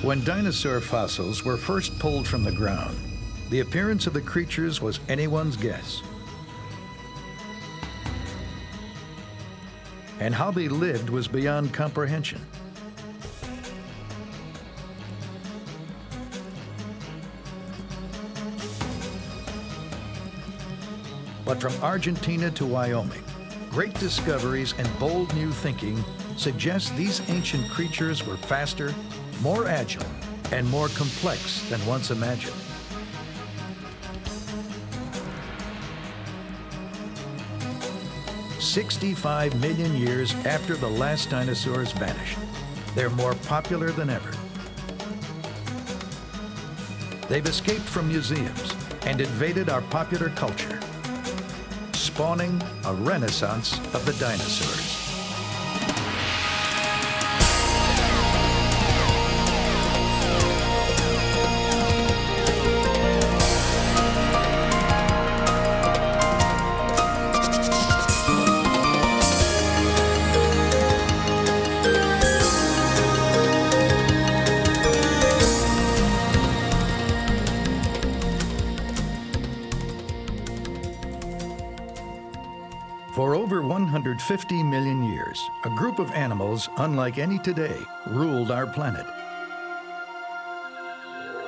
When dinosaur fossils were first pulled from the ground, the appearance of the creatures was anyone's guess. And how they lived was beyond comprehension. But from Argentina to Wyoming, great discoveries and bold new thinking suggest these ancient creatures were faster, more agile, and more complex than once imagined. "65 million years after the last dinosaurs vanished, they're more popular than ever. They've escaped from museums and invaded our popular culture, spawning a renaissance of the dinosaurs." For over 150 million years, a group of animals unlike any today ruled our planet.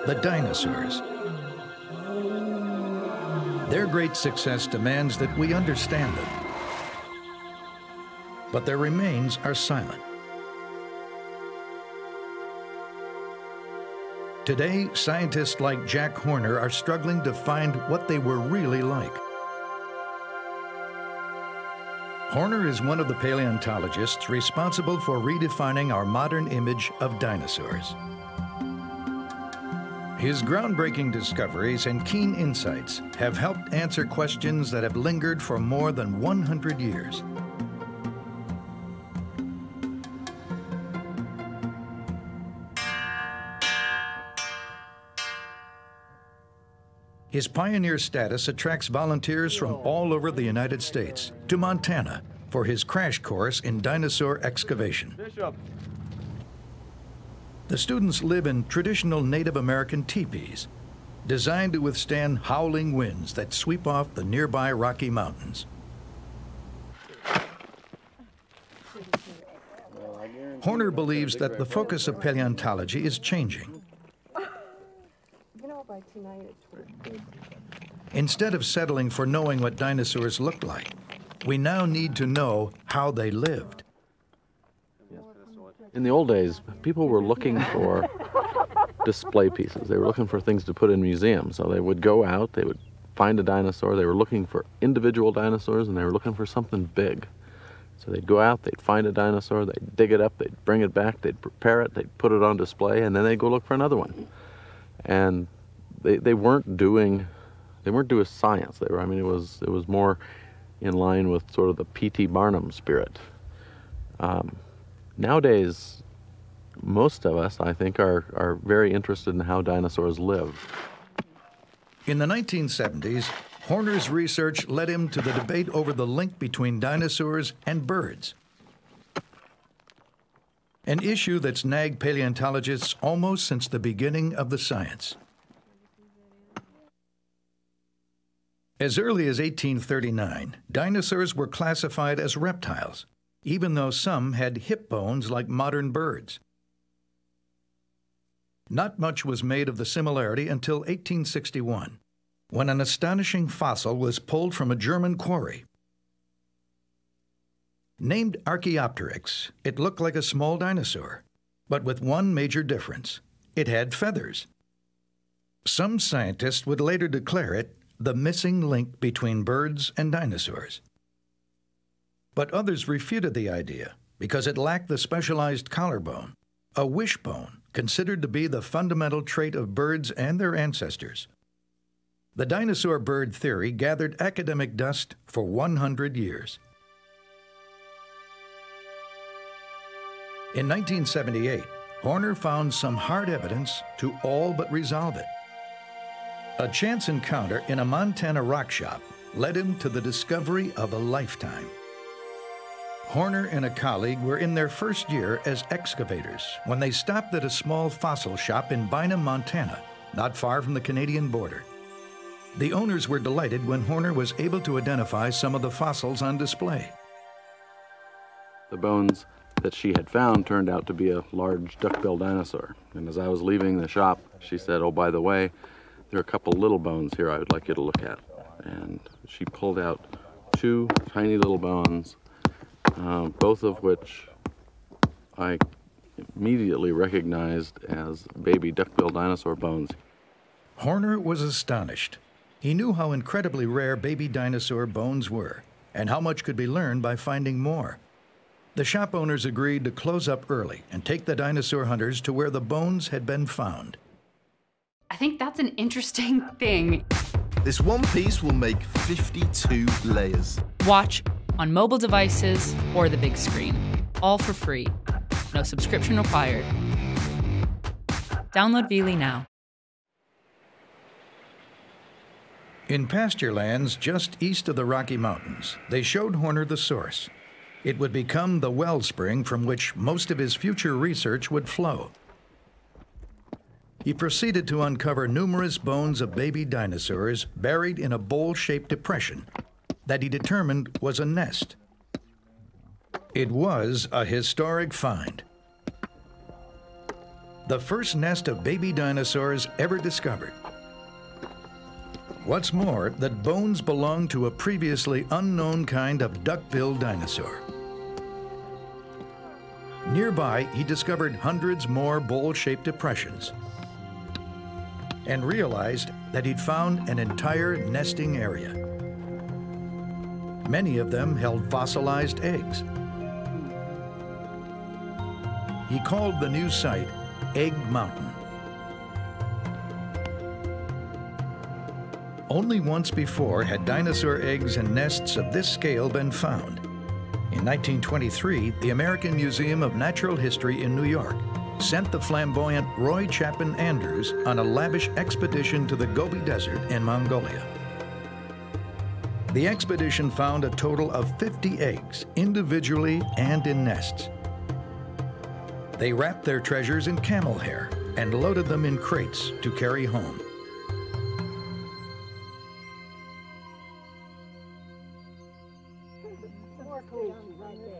The dinosaurs. Their great success demands that we understand them. But their remains are silent. Today, scientists like Jack Horner are struggling to find what they were really like. Horner is one of the paleontologists responsible for redefining our modern image of dinosaurs. His groundbreaking discoveries and keen insights have helped answer questions that have lingered for more than 100 years. His pioneer status attracts volunteers from all over the United States to Montana for his crash course in dinosaur excavation. The students live in traditional Native American teepees, designed to withstand howling winds that sweep off the nearby Rocky Mountains. Horner believes that the focus of paleontology is changing. Instead of settling for knowing what dinosaurs looked like, we now need to know how they lived. In the old days, people were looking for display pieces. They were looking for things to put in museums. So they would go out, they would find a dinosaur, they were looking for individual dinosaurs, and they were looking for something big. So they'd go out, they'd find a dinosaur, they'd dig it up, they'd bring it back, they'd prepare it, they'd put it on display, and then they'd go look for another one. And they weren't doing science. They were, I mean, it was more in line with sort of the P.T. Barnum spirit. Nowadays, most of us, I think, are very interested in how dinosaurs lived. In the 1970s, Horner's research led him to the debate over the link between dinosaurs and birds, an issue that's nagged paleontologists almost since the beginning of the science. As early as 1839, dinosaurs were classified as reptiles, even though some had hip bones like modern birds. Not much was made of the similarity until 1861, when an astonishing fossil was pulled from a German quarry. Named Archaeopteryx, it looked like a small dinosaur, but with one major difference: it had feathers. Some scientists would later declare it the missing link between birds and dinosaurs. But others refuted the idea because it lacked the specialized collarbone, a wishbone considered to be the fundamental trait of birds and their ancestors. The dinosaur bird theory gathered academic dust for 100 years. In 1978, Horner found some hard evidence to all but resolve it. A chance encounter in a Montana rock shop led him to the discovery of a lifetime. Horner and a colleague were in their first year as excavators when they stopped at a small fossil shop in Bynum, Montana, not far from the Canadian border. The owners were delighted when Horner was able to identify some of the fossils on display. The bones that she had found turned out to be a large duck-billed dinosaur. And as I was leaving the shop, she said, "Oh, by the way, there are a couple little bones here I would like you to look at." And she pulled out two tiny little bones, both of which I immediately recognized as baby duck-billed dinosaur bones. Horner was astonished. He knew how incredibly rare baby dinosaur bones were and how much could be learned by finding more. The shop owners agreed to close up early and take the dinosaur hunters to where the bones had been found. I think that's an interesting thing. This one piece will make 52 layers. Watch on mobile devices or the big screen, all for free. No subscription required. Download Veely now. In pasture lands just east of the Rocky Mountains, they showed Horner the source. It would become the wellspring from which most of his future research would flow. He proceeded to uncover numerous bones of baby dinosaurs buried in a bowl-shaped depression that he determined was a nest. It was a historic find. The first nest of baby dinosaurs ever discovered. What's more, that bones belonged to a previously unknown kind of duck-billed dinosaur. Nearby, he discovered hundreds more bowl-shaped depressions and realized that he'd found an entire nesting area. Many of them held fossilized eggs. He called the new site Egg Mountain. Only once before had dinosaur eggs and nests of this scale been found. In 1923, the American Museum of Natural History in New York sent the flamboyant Roy Chapin Andrews on a lavish expedition to the Gobi Desert in Mongolia. The expedition found a total of 50 eggs, individually and in nests. They wrapped their treasures in camel hair and loaded them in crates to carry home.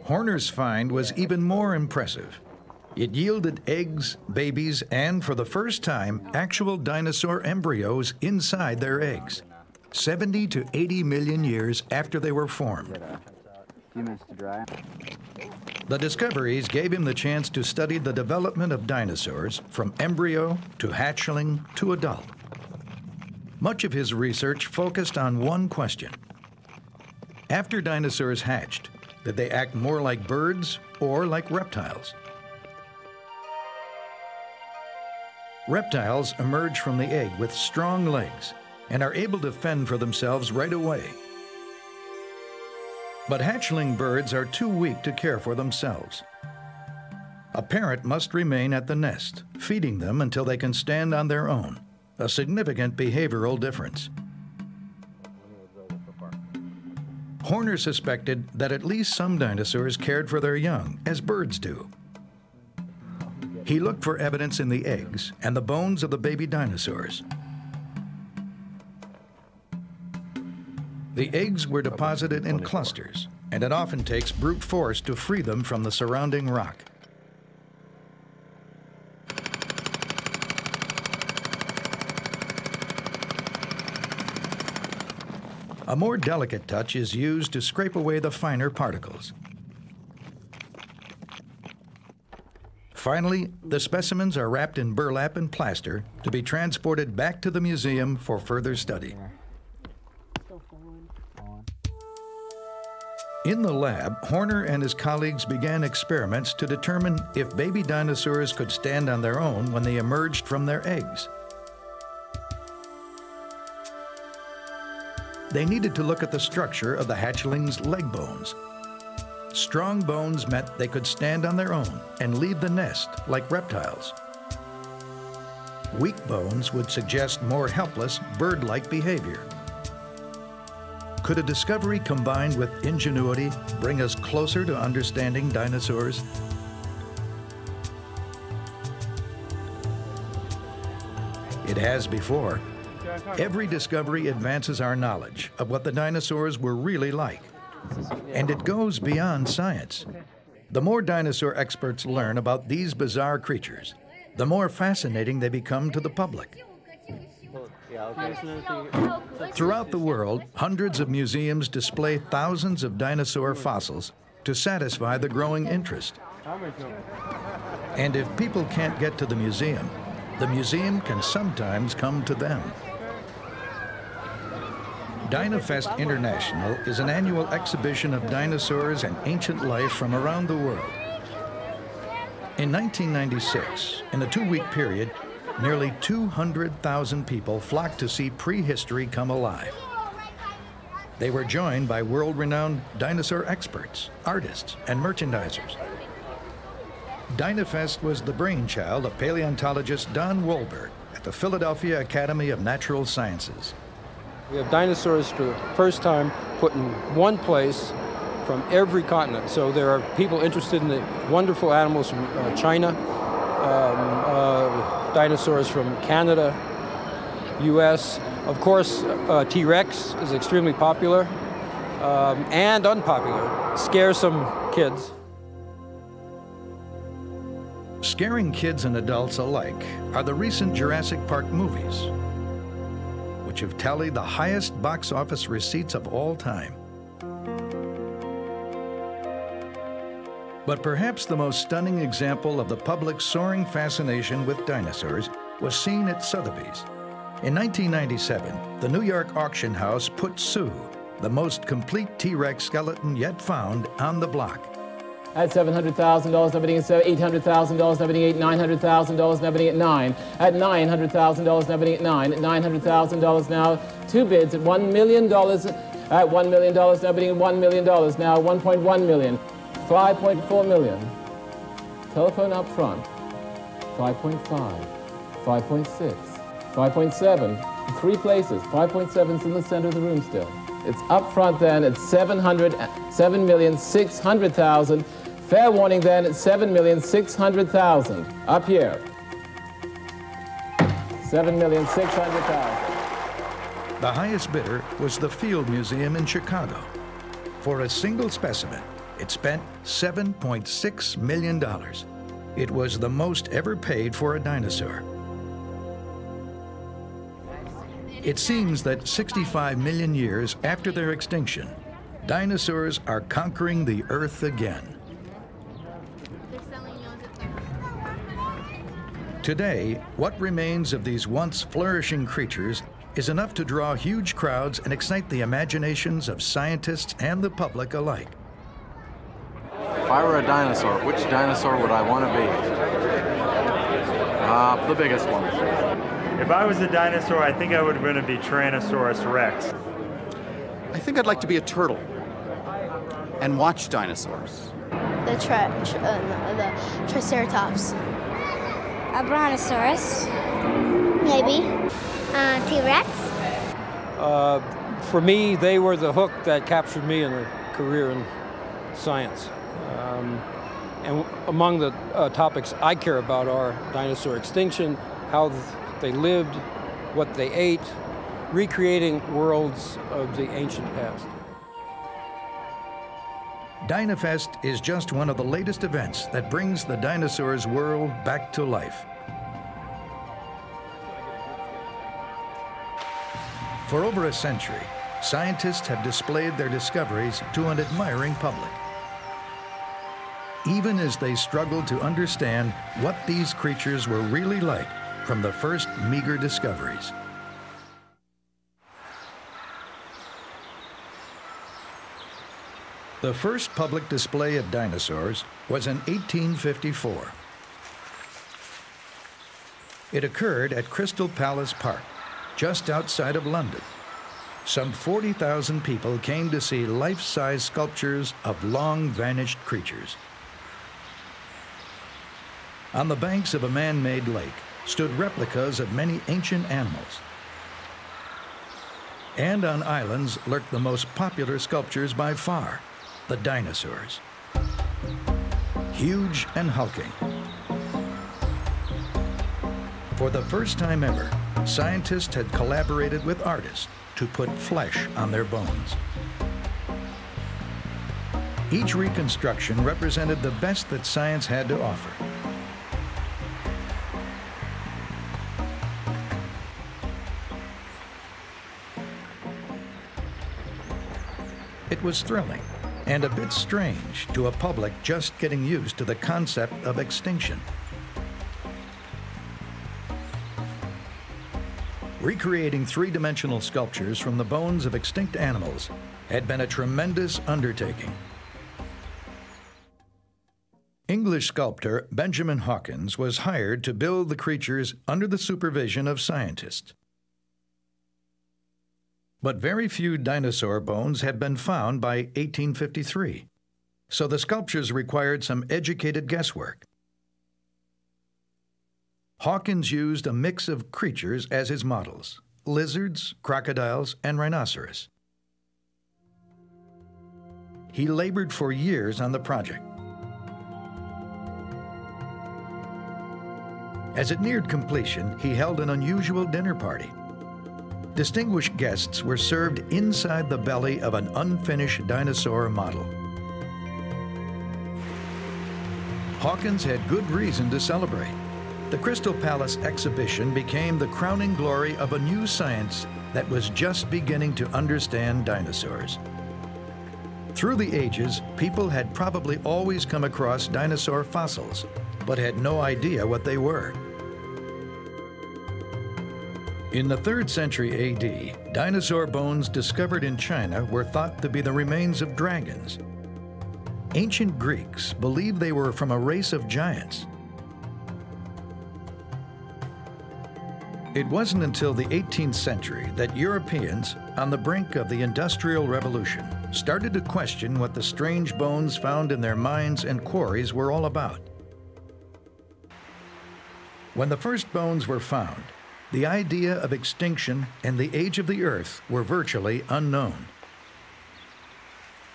Horner's find was even more impressive. It yielded eggs, babies, and for the first time, actual dinosaur embryos inside their eggs, 70 to 80 million years after they were formed. The discoveries gave him the chance to study the development of dinosaurs from embryo to hatchling to adult. Much of his research focused on one question. After dinosaurs hatched, did they act more like birds or like reptiles? Reptiles emerge from the egg with strong legs and are able to fend for themselves right away. But hatchling birds are too weak to care for themselves. A parent must remain at the nest, feeding them until they can stand on their own, a significant behavioral difference. Horner suspected that at least some dinosaurs cared for their young, as birds do. He looked for evidence in the eggs and the bones of the baby dinosaurs. The eggs were deposited in clusters, and it often takes brute force to free them from the surrounding rock. A more delicate touch is used to scrape away the finer particles. Finally, the specimens are wrapped in burlap and plaster to be transported back to the museum for further study. In the lab, Horner and his colleagues began experiments to determine if baby dinosaurs could stand on their own when they emerged from their eggs. They needed to look at the structure of the hatchling's leg bones. Strong bones meant they could stand on their own and leave the nest like reptiles. Weak bones would suggest more helpless, bird-like behavior. Could a discovery combined with ingenuity bring us closer to understanding dinosaurs? It has before. Every discovery advances our knowledge of what the dinosaurs were really like. And it goes beyond science. The more dinosaur experts learn about these bizarre creatures, the more fascinating they become to the public. Throughout the world, hundreds of museums display thousands of dinosaur fossils to satisfy the growing interest. And if people can't get to the museum can sometimes come to them. DinoFest International is an annual exhibition of dinosaurs and ancient life from around the world. In 1996, in a 2-week period, nearly 200,000 people flocked to see prehistory come alive. They were joined by world-renowned dinosaur experts, artists, and merchandisers. DinoFest was the brainchild of paleontologist Don Wolberg at the Philadelphia Academy of Natural Sciences. We have dinosaurs for the first time put in one place from every continent. So there are people interested in the wonderful animals from China, dinosaurs from Canada, US. Of course, T-Rex is extremely popular and unpopular, scares some kids. Scaring kids and adults alike are the recent Jurassic Park movies, which have tallied the highest box office receipts of all time. But perhaps the most stunning example of the public's soaring fascination with dinosaurs was seen at Sotheby's. In 1997, the New York auction house put Sue, the most complete T-Rex skeleton yet found, on the block. At $700,000, now bidding at $800,000, now bidding at $900,000, now bidding at $9. At $900,000, now bidding at $9. At $900,000 now, 2 bids at $1 million. At $1 million, now bidding at $1 million. Now $1.1 million. $5.4 million. Telephone up front. 5.5. 5.6. 5.7. 3 places. 5.7's in the center of the room still. It's up front then at $7,600,000. Fair warning then at $7,600,000. Up here. $7,600,000. The highest bidder was the Field Museum in Chicago. For a single specimen, it spent $7.6 million. It was the most ever paid for a dinosaur. It seems that 65 million years after their extinction, dinosaurs are conquering the Earth again. Today, what remains of these once flourishing creatures is enough to draw huge crowds and excite the imaginations of scientists and the public alike. If I were a dinosaur, which dinosaur would I want to be? The biggest one. If I was a dinosaur, I think I would want to be Tyrannosaurus Rex. I think I'd like to be a turtle and watch dinosaurs. The Triceratops. A Brontosaurus, maybe. T-Rex. For me, they were the hook that captured me in a career in science. And among the topics I care about are dinosaur extinction, how they lived, what they ate, recreating worlds of the ancient past. DinoFest is just one of the latest events that brings the dinosaurs world back to life. For over a century, scientists have displayed their discoveries to an admiring public, even as they struggled to understand what these creatures were really like from the first meager discoveries. The first public display of dinosaurs was in 1854. It occurred at Crystal Palace Park, just outside of London. Some 40,000 people came to see life-size sculptures of long-vanished creatures. On the banks of a man-made lake stood replicas of many ancient animals. And on islands lurked the most popular sculptures by far, the dinosaurs. Huge and hulking. For the first time ever, scientists had collaborated with artists to put flesh on their bones. Each reconstruction represented the best that science had to offer. It was thrilling and a bit strange to a public just getting used to the concept of extinction. Recreating three-dimensional sculptures from the bones of extinct animals had been a tremendous undertaking. English sculptor Benjamin Hawkins was hired to build the creatures under the supervision of scientists. But very few dinosaur bones had been found by 1853, so the sculptures required some educated guesswork. Hawkins used a mix of creatures as his models: lizards, crocodiles, and rhinoceros. He labored for years on the project. As it neared completion, he held an unusual dinner party. Distinguished guests were served inside the belly of an unfinished dinosaur model. Hawkins had good reason to celebrate. The Crystal Palace exhibition became the crowning glory of a new science that was just beginning to understand dinosaurs. Through the ages, people had probably always come across dinosaur fossils, but had no idea what they were. In the 3rd century AD, dinosaur bones discovered in China were thought to be the remains of dragons. Ancient Greeks believed they were from a race of giants. It wasn't until the 18th century that Europeans, on the brink of the Industrial Revolution, started to question what the strange bones found in their mines and quarries were all about. When the first bones were found, the idea of extinction and the age of the Earth were virtually unknown.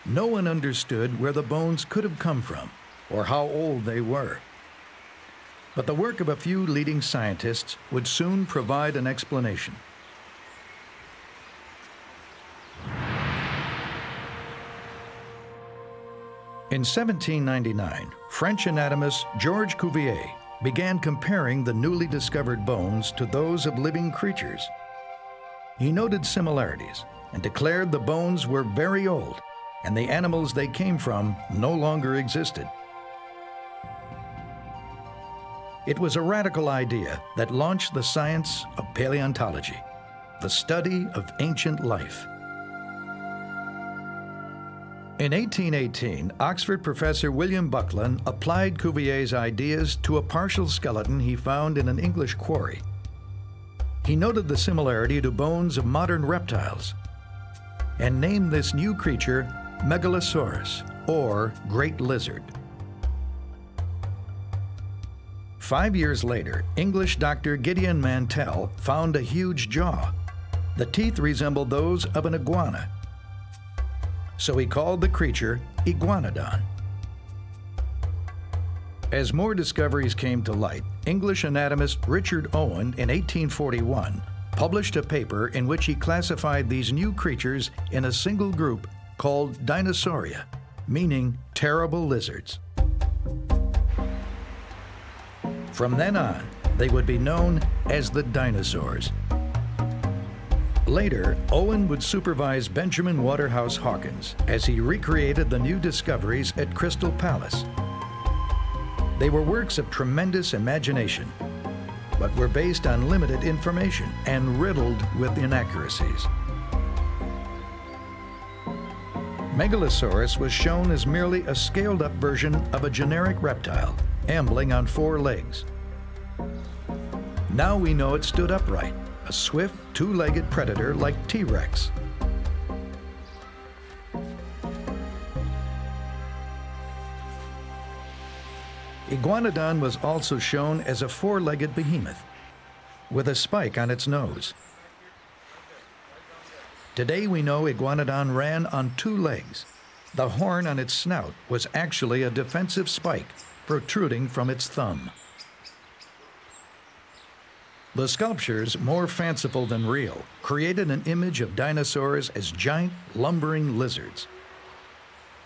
No one understood where the bones could have come from or how old they were. But the work of a few leading scientists would soon provide an explanation. In 1799, French anatomist Georges Cuvier began comparing the newly discovered bones to those of living creatures. He noted similarities and declared the bones were very old and the animals they came from no longer existed. It was a radical idea that launched the science of paleontology, the study of ancient life. In 1818, Oxford professor William Buckland applied Cuvier's ideas to a partial skeleton he found in an English quarry. He noted the similarity to bones of modern reptiles and named this new creature Megalosaurus, or Great Lizard. 5 years later, English Dr. Gideon Mantell found a huge jaw. The teeth resembled those of an iguana, so he called the creature Iguanodon. As more discoveries came to light, English anatomist Richard Owen in 1841 published a paper in which he classified these new creatures in a single group called Dinosauria, meaning terrible lizards. From then on, they would be known as the Dinosaurs. Later, Owen would supervise Benjamin Waterhouse Hawkins as he recreated the new discoveries at Crystal Palace. They were works of tremendous imagination, but were based on limited information and riddled with inaccuracies. Megalosaurus was shown as merely a scaled-up version of a generic reptile, ambling on 4 legs. Now we know it stood upright, a swift, 2-legged predator like T-Rex. Iguanodon was also shown as a 4-legged behemoth, with a spike on its nose. Today we know Iguanodon ran on 2 legs. The horn on its snout was actually a defensive spike protruding from its thumb. The sculptures, more fanciful than real, created an image of dinosaurs as giant, lumbering lizards.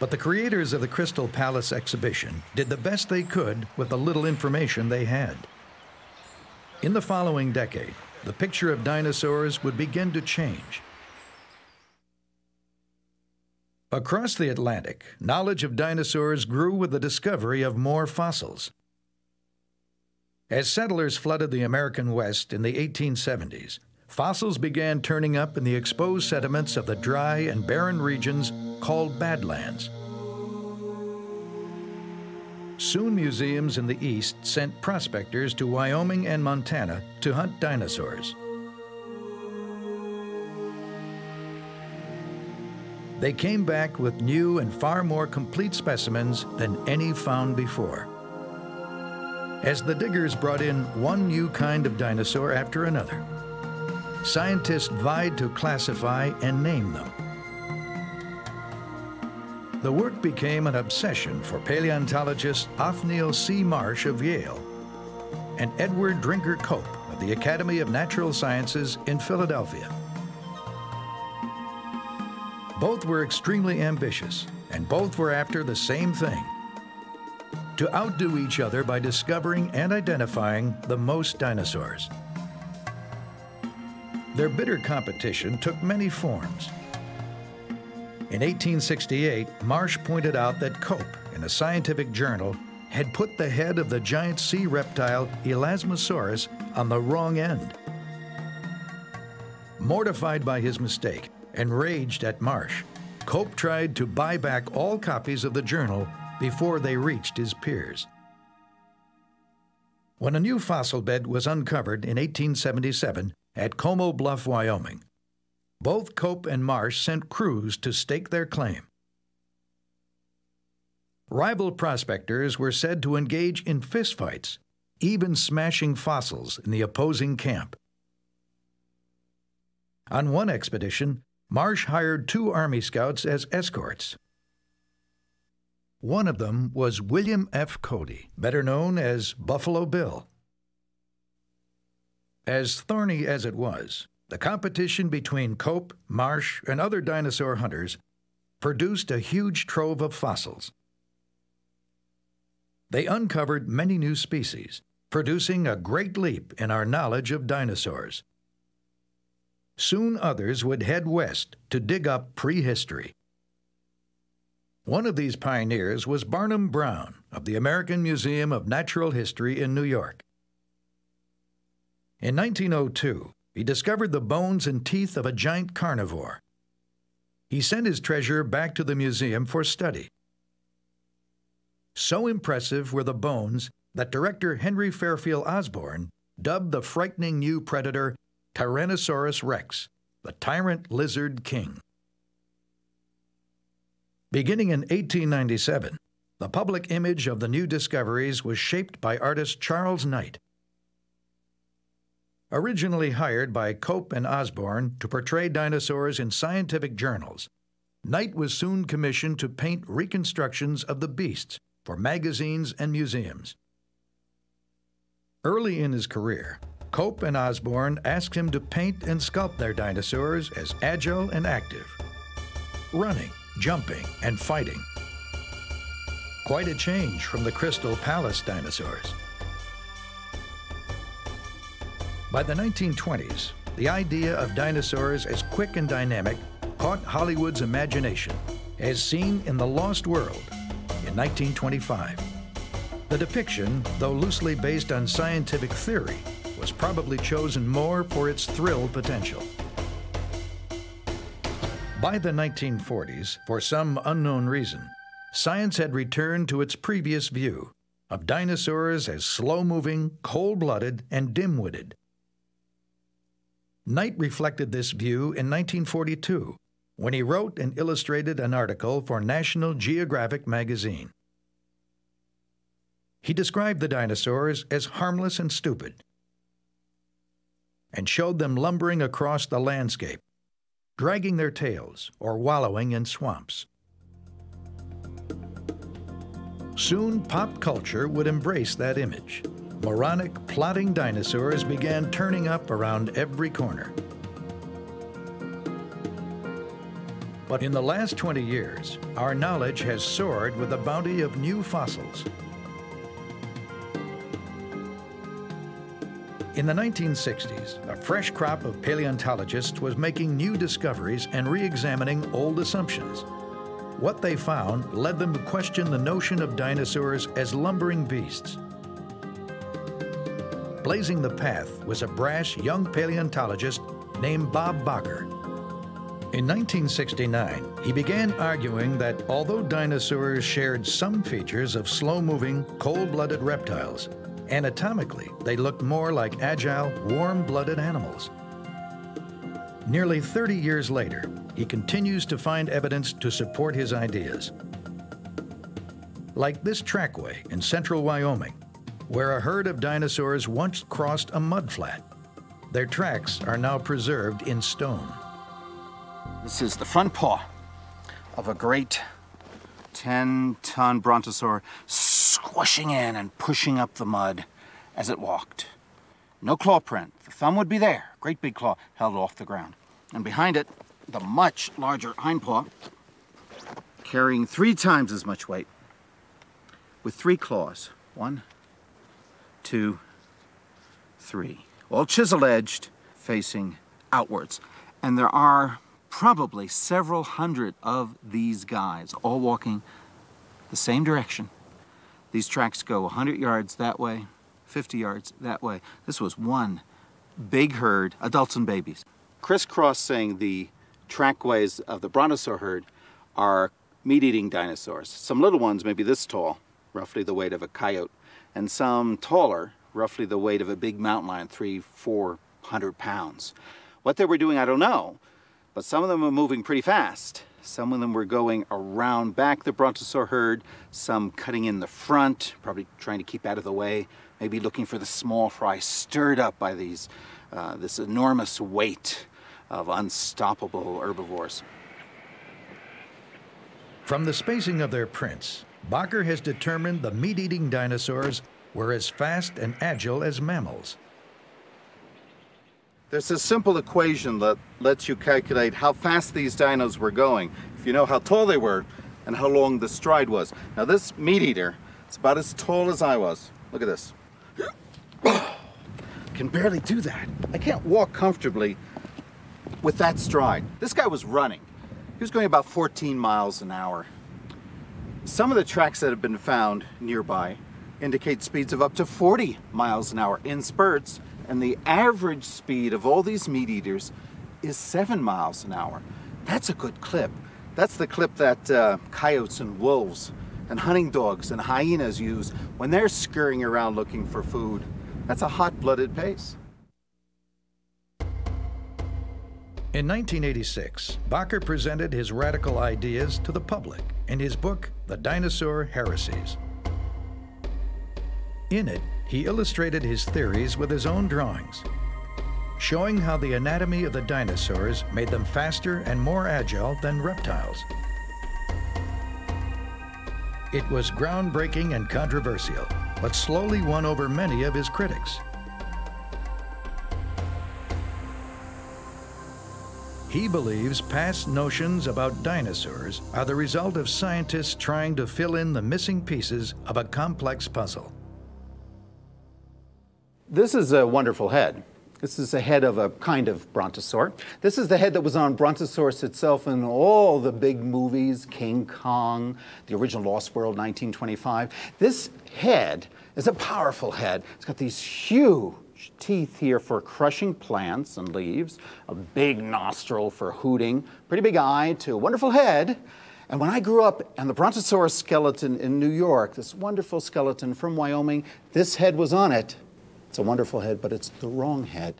But the creators of the Crystal Palace exhibition did the best they could with the little information they had. In the following decade, the picture of dinosaurs would begin to change. Across the Atlantic, knowledge of dinosaurs grew with the discovery of more fossils. As settlers flooded the American West in the 1870s, fossils began turning up in the exposed sediments of the dry and barren regions called Badlands. Soon museums in the East sent prospectors to Wyoming and Montana to hunt dinosaurs. They came back with new and far more complete specimens than any found before. As the diggers brought in one new kind of dinosaur after another, scientists vied to classify and name them. The work became an obsession for paleontologist Othniel C. Marsh of Yale and Edward Drinker Cope of the Academy of Natural Sciences in Philadelphia. Both were extremely ambitious, and both were after the same thing: to outdo each other by discovering and identifying the most dinosaurs. Their bitter competition took many forms. In 1868, Marsh pointed out that Cope, in a scientific journal, had put the head of the giant sea reptile Elasmosaurus on the wrong end. Mortified by his mistake, enraged at Marsh, Cope tried to buy back all copies of the journal before they reached his peers. When a new fossil bed was uncovered in 1877 at Como Bluff, Wyoming, both Cope and Marsh sent crews to stake their claim. Rival prospectors were said to engage in fistfights, even smashing fossils in the opposing camp. On one expedition, Marsh hired 2 Army scouts as escorts. One of them was William F. Cody, better known as Buffalo Bill. As thorny as it was, the competition between Cope, Marsh, and other dinosaur hunters produced a huge trove of fossils. They uncovered many new species, producing a great leap in our knowledge of dinosaurs. Soon others would head west to dig up prehistory. One of these pioneers was Barnum Brown of the American Museum of Natural History in New York. In 1902, he discovered the bones and teeth of a giant carnivore. He sent his treasure back to the museum for study. So impressive were the bones that director Henry Fairfield Osborn dubbed the frightening new predator Tyrannosaurus rex, the tyrant lizard king. Beginning in 1897, the public image of the new discoveries was shaped by artist Charles Knight. Originally hired by Cope and Osborn to portray dinosaurs in scientific journals, Knight was soon commissioned to paint reconstructions of the beasts for magazines and museums. Early in his career, Cope and Osborn asked him to paint and sculpt their dinosaurs as agile and active, running, jumping, and fighting. Quite a change from the Crystal Palace dinosaurs. By the 1920s, the idea of dinosaurs as quick and dynamic caught Hollywood's imagination, as seen in The Lost World in 1925. The depiction, though loosely based on scientific theory, was probably chosen more for its thrill potential. By the 1940s, for some unknown reason, science had returned to its previous view of dinosaurs as slow-moving, cold-blooded, and dim-witted. Knight reflected this view in 1942 when he wrote and illustrated an article for National Geographic magazine. He described the dinosaurs as harmless and stupid and showed them lumbering across the landscape, dragging their tails or wallowing in swamps. Soon, pop culture would embrace that image. Moronic, plodding dinosaurs began turning up around every corner. But in the last 20 years, our knowledge has soared with the bounty of new fossils. In the 1960s, a fresh crop of paleontologists was making new discoveries and re-examining old assumptions. What they found led them to question the notion of dinosaurs as lumbering beasts. Blazing the path was a brash young paleontologist named Bob Bakker. In 1969, he began arguing that although dinosaurs shared some features of slow-moving, cold-blooded reptiles, anatomically they looked more like agile, warm-blooded animals. Nearly 30 years later, he continues to find evidence to support his ideas. Like this trackway in central Wyoming, where a herd of dinosaurs once crossed a mudflat. Their tracks are now preserved in stone. This is the front paw of a great 10-ton brontosaur squishing in and pushing up the mud as it walked. No claw print. The thumb would be there, great big claw held off the ground. And behind it, the much larger hind paw, carrying 3 times as much weight, with 3 claws. 1, 2, 3. All chisel-edged, facing outwards. And there are probably several hundred of these guys, all walking the same direction. These tracks go 100 yards that way, 50 yards that way. This was one big herd, adults and babies. Crisscrossing the trackways of the brontosaur herd are meat-eating dinosaurs. Some little ones maybe this tall, roughly the weight of a coyote, and some taller, roughly the weight of a big mountain lion, 300-400 pounds. What they were doing, I don't know, but some of them were moving pretty fast. Some of them were going around back the brontosaur herd, some cutting in the front, probably trying to keep out of the way, maybe looking for the small fry, stirred up by these, this enormous weight of unstoppable herbivores. From the spacing of their prints, Bakker has determined the meat-eating dinosaurs were as fast and agile as mammals. There's a simple equation that lets you calculate how fast these dinos were going, if you know how tall they were and how long the stride was. Now this meat eater, it's about as tall as I was. Look at this. Can barely do that. I can't walk comfortably with that stride. This guy was running. He was going about 14 miles an hour. Some of the tracks that have been found nearby indicate speeds of up to 40 miles an hour in spurts, and the average speed of all these meat eaters is 7 miles an hour. That's a good clip. That's the clip that coyotes and wolves and hunting dogs and hyenas use when they're scurrying around looking for food. That's a hot-blooded pace. In 1986, Bakker presented his radical ideas to the public in his book, The Dinosaur Heresies. In it, he illustrated his theories with his own drawings, showing how the anatomy of the dinosaurs made them faster and more agile than reptiles. It was groundbreaking and controversial, but slowly won over many of his critics. He believes past notions about dinosaurs are the result of scientists trying to fill in the missing pieces of a complex puzzle. This is a wonderful head. This is the head of a kind of brontosaur. This is the head that was on Brontosaurus itself in all the big movies, King Kong, the original Lost World, 1925. This head is a powerful head. It's got these huge teeth here for crushing plants and leaves, a big nostril for hooting, pretty big eye to a wonderful head. And when I grew up and the Brontosaurus skeleton in New York, this wonderful skeleton from Wyoming, this head was on it. It's a wonderful head, but it's the wrong head.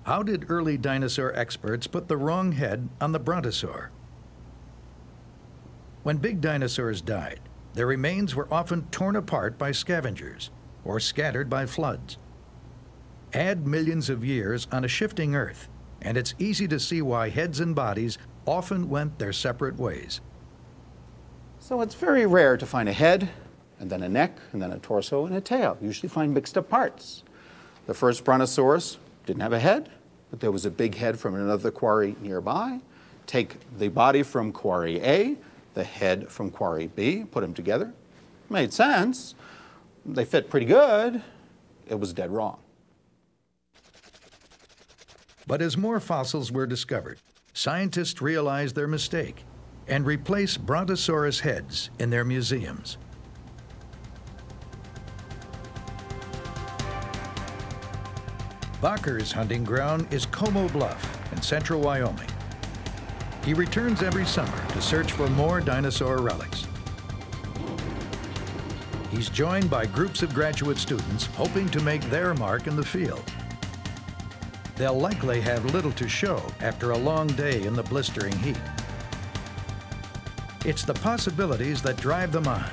How did early dinosaur experts put the wrong head on the brontosaur? When big dinosaurs died, their remains were often torn apart by scavengers or scattered by floods. Add millions of years on a shifting Earth, and it's easy to see why heads and bodies often went their separate ways. So it's very rare to find a head, and then a neck, and then a torso, and a tail. You usually find mixed up parts. The first Brontosaurus didn't have a head, but there was a big head from another quarry nearby. Take the body from quarry A, the head from quarry B, put them together. Made sense. They fit pretty good. It was dead wrong. But as more fossils were discovered, scientists realized their mistake and replaced Brontosaurus heads in their museums. Bacher's hunting ground is Como Bluff in central Wyoming. He returns every summer to search for more dinosaur relics. He's joined by groups of graduate students hoping to make their mark in the field. They'll likely have little to show after a long day in the blistering heat. It's the possibilities that drive them on.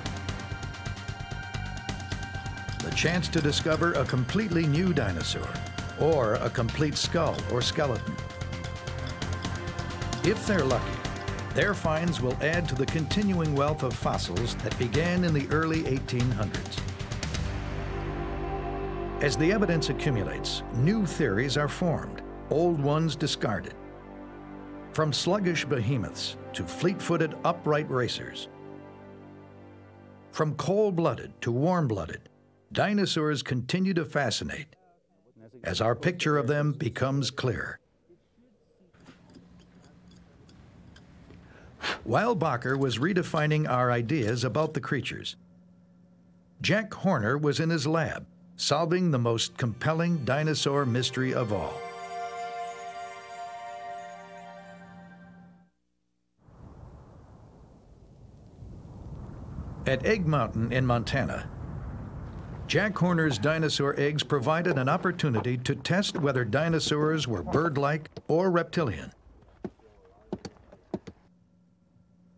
The chance to discover a completely new dinosaur, or a complete skull or skeleton. If they're lucky, their finds will add to the continuing wealth of fossils that began in the early 1800s. As the evidence accumulates, new theories are formed, old ones discarded. From sluggish behemoths to fleet-footed upright racers. From cold-blooded to warm-blooded, dinosaurs continue to fascinate as our picture of them becomes clearer. While Bacher was redefining our ideas about the creatures, Jack Horner was in his lab, solving the most compelling dinosaur mystery of all. At Egg Mountain in Montana, Jack Horner's dinosaur eggs provided an opportunity to test whether dinosaurs were bird-like or reptilian.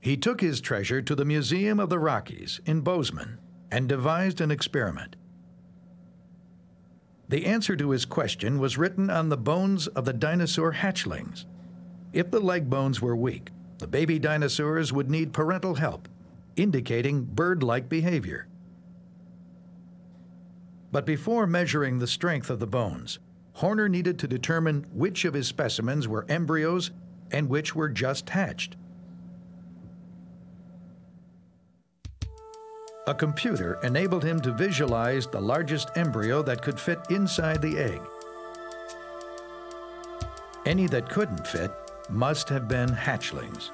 He took his treasure to the Museum of the Rockies in Bozeman and devised an experiment. The answer to his question was written on the bones of the dinosaur hatchlings. If the leg bones were weak, the baby dinosaurs would need parental help, indicating bird-like behavior. But before measuring the strength of the bones, Horner needed to determine which of his specimens were embryos and which were just hatched. A computer enabled him to visualize the largest embryo that could fit inside the egg. Any that couldn't fit must have been hatchlings.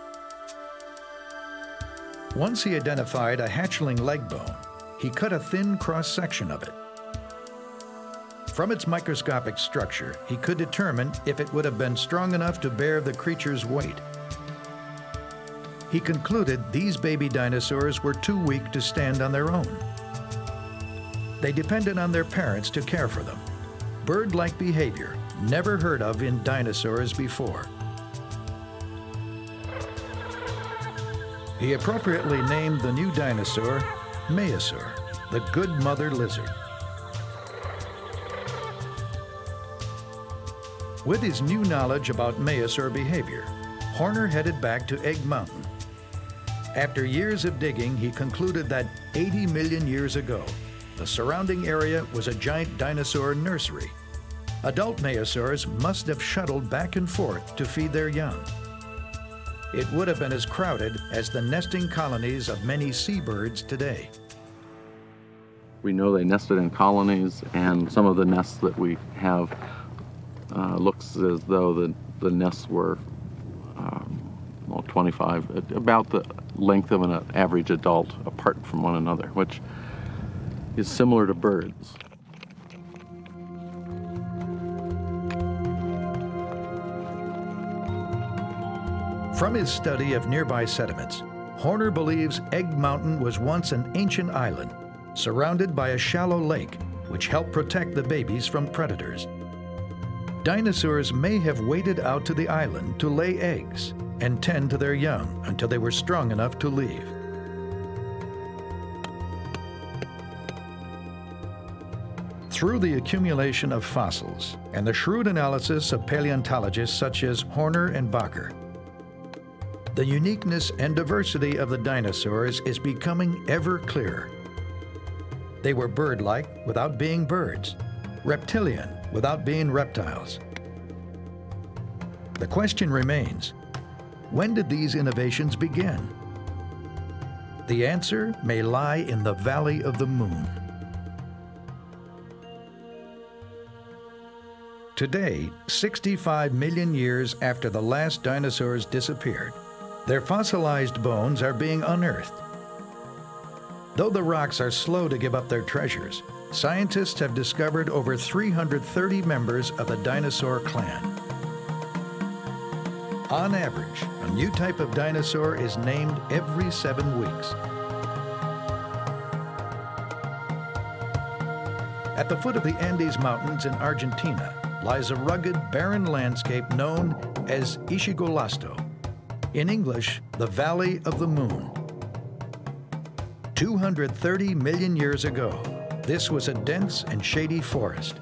Once he identified a hatchling leg bone, he cut a thin cross-section of it. From its microscopic structure, he could determine if it would have been strong enough to bear the creature's weight. He concluded these baby dinosaurs were too weak to stand on their own. They depended on their parents to care for them. Bird-like behavior, never heard of in dinosaurs before. He appropriately named the new dinosaur Maiasaur, the good mother lizard. With his new knowledge about Maiasaur behavior, Horner headed back to Egg Mountain. After years of digging, he concluded that 80 million years ago, the surrounding area was a giant dinosaur nursery. Adult Maiasaurs must have shuttled back and forth to feed their young. It would have been as crowded as the nesting colonies of many seabirds today. We know they nested in colonies, and some of the nests that we have looks as though the nests were 25, about the length of an average adult apart from one another, which is similar to birds. From his study of nearby sediments, Horner believes Egg Mountain was once an ancient island surrounded by a shallow lake which helped protect the babies from predators. Dinosaurs may have waded out to the island to lay eggs and tend to their young until they were strong enough to leave. Through the accumulation of fossils and the shrewd analysis of paleontologists such as Horner and Bacher, the uniqueness and diversity of the dinosaurs is becoming ever clearer. They were bird-like without being birds, reptilian without being reptiles. The question remains, when did these innovations begin? The answer may lie in the Valley of the Moon. Today, 65 million years after the last dinosaurs disappeared, their fossilized bones are being unearthed. Though the rocks are slow to give up their treasures, scientists have discovered over 330 members of the dinosaur clan. On average, a new type of dinosaur is named every 7 weeks. At the foot of the Andes Mountains in Argentina lies a rugged, barren landscape known as Ischigualasto. In English, the Valley of the Moon. 230 million years ago, this was a dense and shady forest.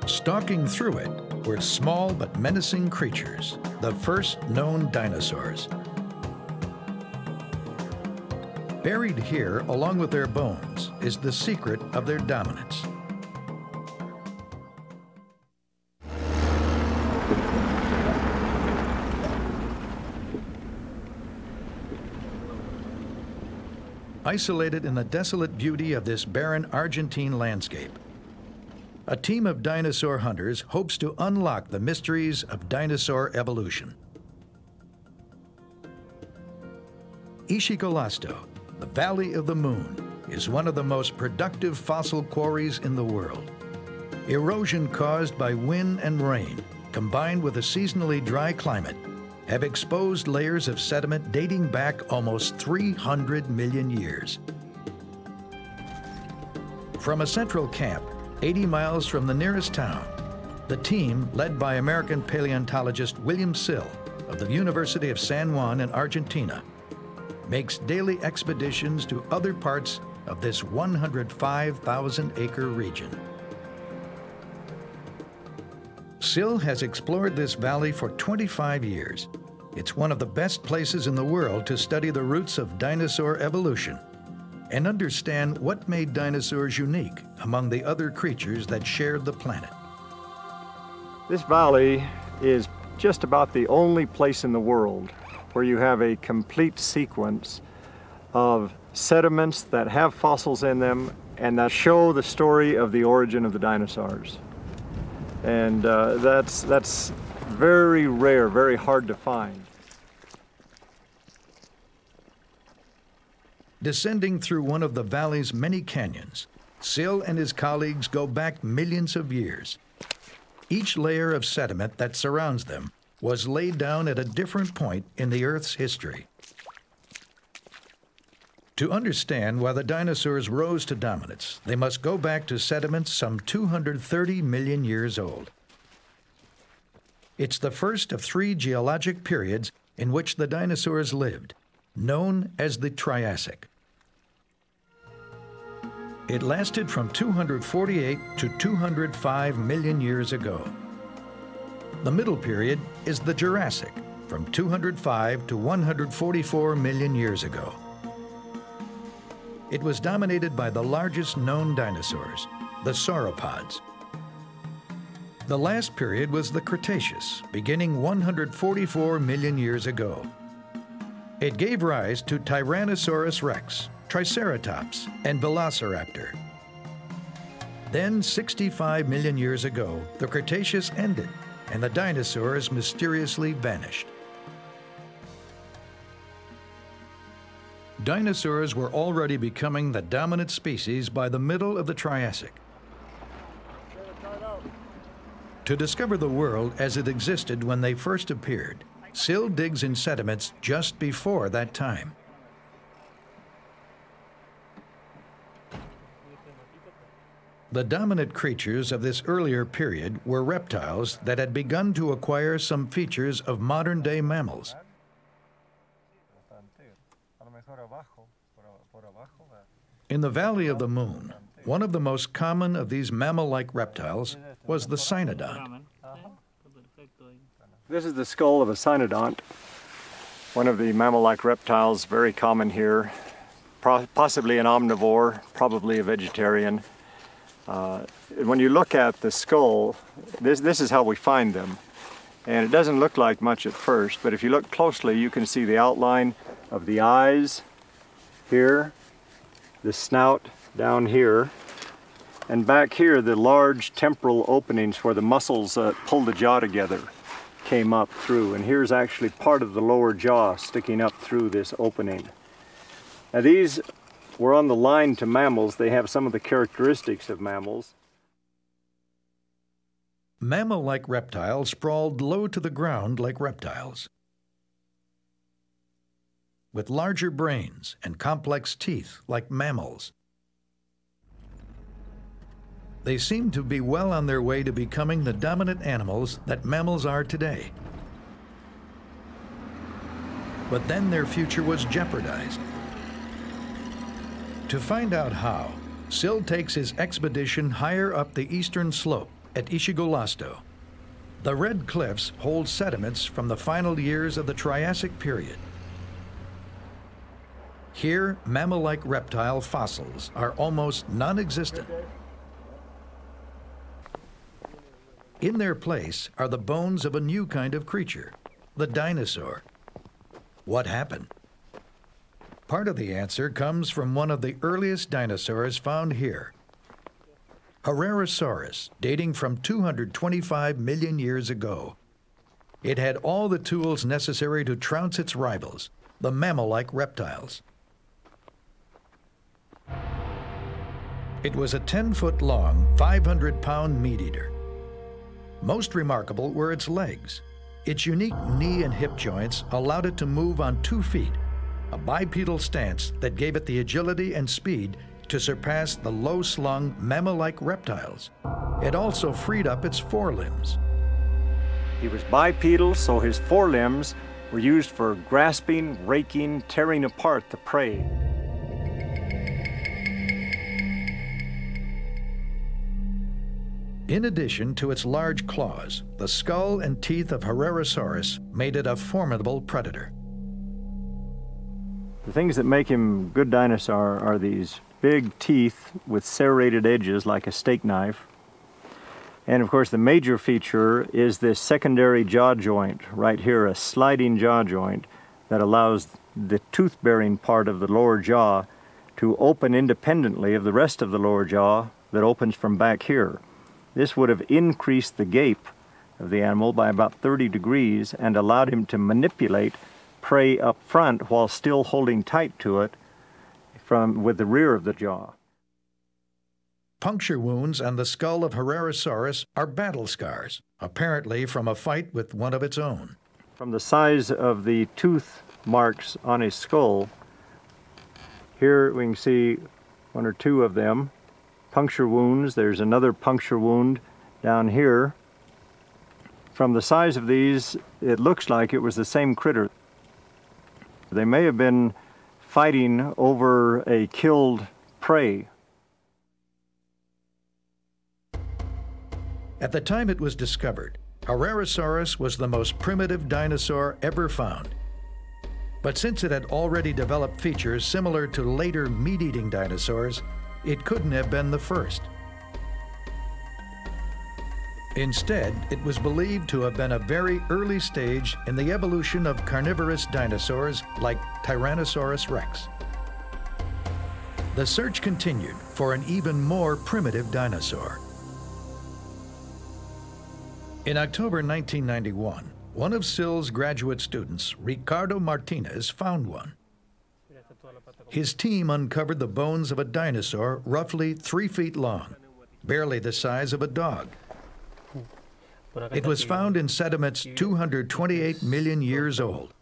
Stalking through it were small but menacing creatures, the first known dinosaurs. Buried here, along with their bones, is the secret of their dominance. Isolated in the desolate beauty of this barren Argentine landscape, a team of dinosaur hunters hopes to unlock the mysteries of dinosaur evolution. Ischigualasto, the Valley of the Moon, is one of the most productive fossil quarries in the world. Erosion caused by wind and rain, combined with a seasonally dry climate, have exposed layers of sediment dating back almost 300 million years. From a central camp, 80 miles from the nearest town, the team, led by American paleontologist William Sill of the University of San Juan in Argentina, makes daily expeditions to other parts of this 105,000-acre region. Sill has explored this valley for 25 years. It's one of the best places in the world to study the roots of dinosaur evolution and understand what made dinosaurs unique among the other creatures that shared the planet. This valley is just about the only place in the world where you have a complete sequence of sediments that have fossils in them and that show the story of the origin of the dinosaurs. And that's very rare, very hard to find. Descending through one of the valley's many canyons, Sill and his colleagues go back millions of years. Each layer of sediment that surrounds them was laid down at a different point in the Earth's history. To understand why the dinosaurs rose to dominance, they must go back to sediments some 230 million years old. It's the first of 3 geologic periods in which the dinosaurs lived, known as the Triassic. It lasted from 248 to 205 million years ago. The middle period is the Jurassic, from 205 to 144 million years ago. It was dominated by the largest known dinosaurs, the sauropods. The last period was the Cretaceous, beginning 144 million years ago. It gave rise to Tyrannosaurus rex, Triceratops, and Velociraptor. Then, 65 million years ago, the Cretaceous ended, and the dinosaurs mysteriously vanished. Dinosaurs were already becoming the dominant species by the middle of the Triassic. To discover the world as it existed when they first appeared, Sill digs in sediments just before that time. The dominant creatures of this earlier period were reptiles that had begun to acquire some features of modern-day mammals. In the Valley of the Moon, One of the most common of these mammal-like reptiles was the cynodont. This is the skull of a cynodont, one of the mammal-like reptiles, very common here, possibly an omnivore, probably a vegetarian. When you look at the skull, this is how we find them. And it doesn't look like much at first, but if you look closely, you can see the outline of the eyes here, the snout down here, and back here the large temporal openings where the muscles pull the jaw together came up through. And here's actually part of the lower jaw sticking up through this opening. Now these were on the line to mammals. They have some of the characteristics of mammals. Mammal-like reptiles sprawled low to the ground like reptiles, with larger brains and complex teeth like mammals. They seem to be well on their way to becoming the dominant animals that mammals are today. But then their future was jeopardized. To find out how, Sill takes his expedition higher up the eastern slope at Ishigolasto. The red cliffs hold sediments from the final years of the Triassic period. Here, mammal-like reptile fossils are almost non-existent. In their place are the bones of a new kind of creature, the dinosaur. What happened? Part of the answer comes from one of the earliest dinosaurs found here, Herrerasaurus, dating from 225 million years ago. It had all the tools necessary to trounce its rivals, the mammal-like reptiles. It was a 10-foot-long, 500-pound meat-eater. Most remarkable were its legs. Its unique knee and hip joints allowed it to move on 2 feet, a bipedal stance that gave it the agility and speed to surpass the low-slung, mammal-like reptiles. It also freed up its forelimbs. He was bipedal, so his forelimbs were used for grasping, raking, tearing apart the prey. In addition to its large claws, the skull and teeth of Herrerasaurus made it a formidable predator. The things that make him a good dinosaur are these big teeth with serrated edges like a steak knife. And of course the major feature is this secondary jaw joint right here, a sliding jaw joint that allows the tooth-bearing part of the lower jaw to open independently of the rest of the lower jaw that opens from back here. This would have increased the gape of the animal by about 30 degrees and allowed him to manipulate prey up front while still holding tight to it with the rear of the jaw. Puncture wounds on the skull of Herrerasaurus are battle scars, apparently from a fight with one of its own. From the size of the tooth marks on his skull, here we can see 1 or 2 of them. Puncture wounds. There's another puncture wound down here. From the size of these, it looks like it was the same critter. They may have been fighting over a killed prey. At the time it was discovered, Herrerasaurus was the most primitive dinosaur ever found. But since it had already developed features similar to later meat-eating dinosaurs, it couldn't have been the first. Instead, it was believed to have been a very early stage in the evolution of carnivorous dinosaurs like Tyrannosaurus rex. The search continued for an even more primitive dinosaur. In October 1991, one of Sill's graduate students, Ricardo Martinez, found one. His team uncovered the bones of a dinosaur roughly 3 feet long, barely the size of a dog. It was found in sediments 228 million years old,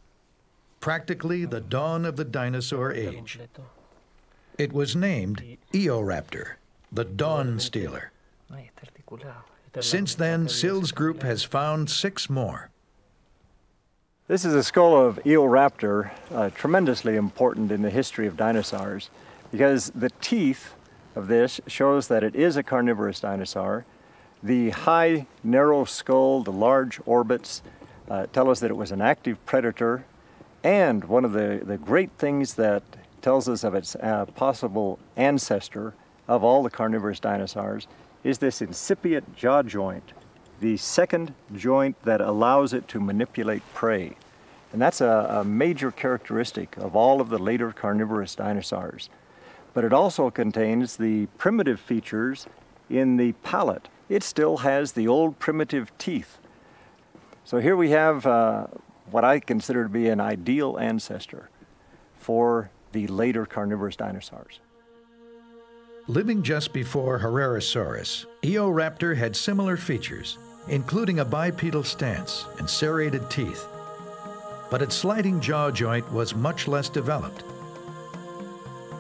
practically the dawn of the dinosaur age. It was named Eoraptor, the Dawn Stealer. Since then, Sill's group has found 6 more. This is a skull of Eoraptor, tremendously important in the history of dinosaurs, because the teeth of this shows that it is a carnivorous dinosaur. The high, narrow skull, the large orbits tell us that it was an active predator. And one of the great things that tells us of its possible ancestor of all the carnivorous dinosaurs is this incipient jaw joint, the second joint that allows it to manipulate prey. And that's a major characteristic of all of the later carnivorous dinosaurs. But it also contains the primitive features in the palate. It still has the old primitive teeth. So here we have what I consider to be an ideal ancestor for the later carnivorous dinosaurs. Living just before Herrerasaurus, Eoraptor had similar features, including a bipedal stance and serrated teeth. But its sliding jaw joint was much less developed.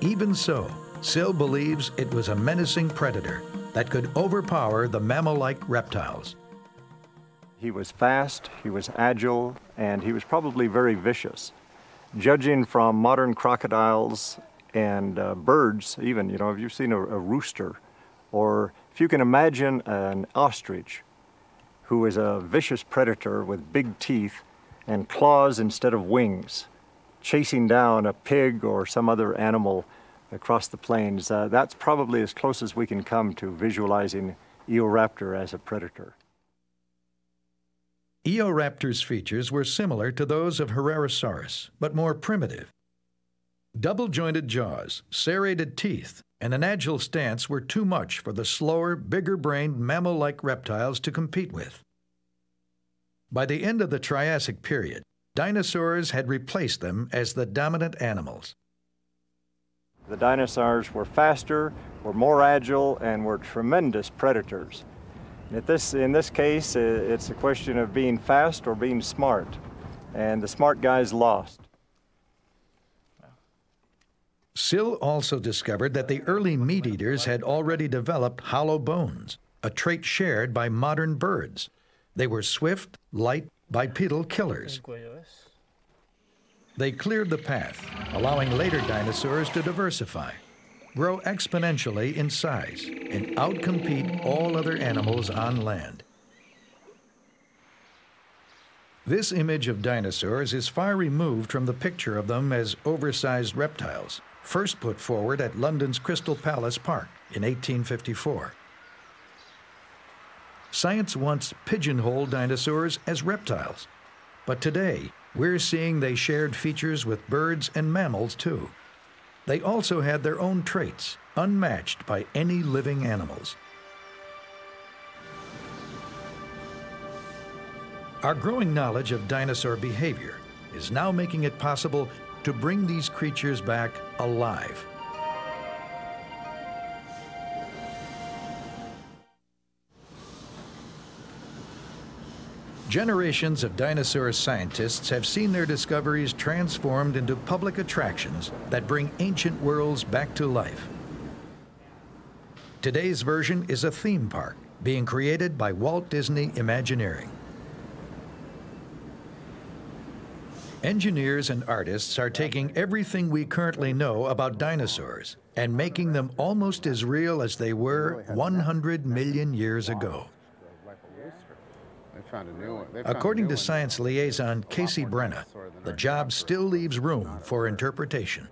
Even so, Sill believes it was a menacing predator that could overpower the mammal-like reptiles. He was fast, he was agile, and he was probably very vicious. Judging from modern crocodiles and birds, even, if you've seen a rooster, or if you can imagine an ostrich, who is a vicious predator with big teeth and claws instead of wings, chasing down a pig or some other animal across the plains, that's probably as close as we can come to visualizing Eoraptor as a predator. Eoraptor's features were similar to those of Herrerasaurus, but more primitive. Double-jointed jaws, serrated teeth, and an agile stance were too much for the slower, bigger-brained mammal-like reptiles to compete with. By the end of the Triassic period, dinosaurs had replaced them as the dominant animals. The dinosaurs were faster, were more agile, and were tremendous predators. In this case, it's a question of being fast or being smart, and the smart guys lost. Sill also discovered that the early meat-eaters had already developed hollow bones, a trait shared by modern birds. They were swift, light, bipedal killers. They cleared the path, allowing later dinosaurs to diversify, grow exponentially in size, and outcompete all other animals on land. This image of dinosaurs is far removed from the picture of them as oversized reptiles, first put forward at London's Crystal Palace Park in 1854. Science once pigeonholed dinosaurs as reptiles, but today we're seeing they shared features with birds and mammals too. They also had their own traits, unmatched by any living animals. Our growing knowledge of dinosaur behavior is now making it possible to bring these creatures back alive. Generations of dinosaur scientists have seen their discoveries transformed into public attractions that bring ancient worlds back to life. Today's version is a theme park being created by Walt Disney Imagineering. Engineers and artists are taking everything we currently know about dinosaurs and making them almost as real as they were 100 million years ago. According to science liaison Casey Brenna, the job still leaves room for interpretation.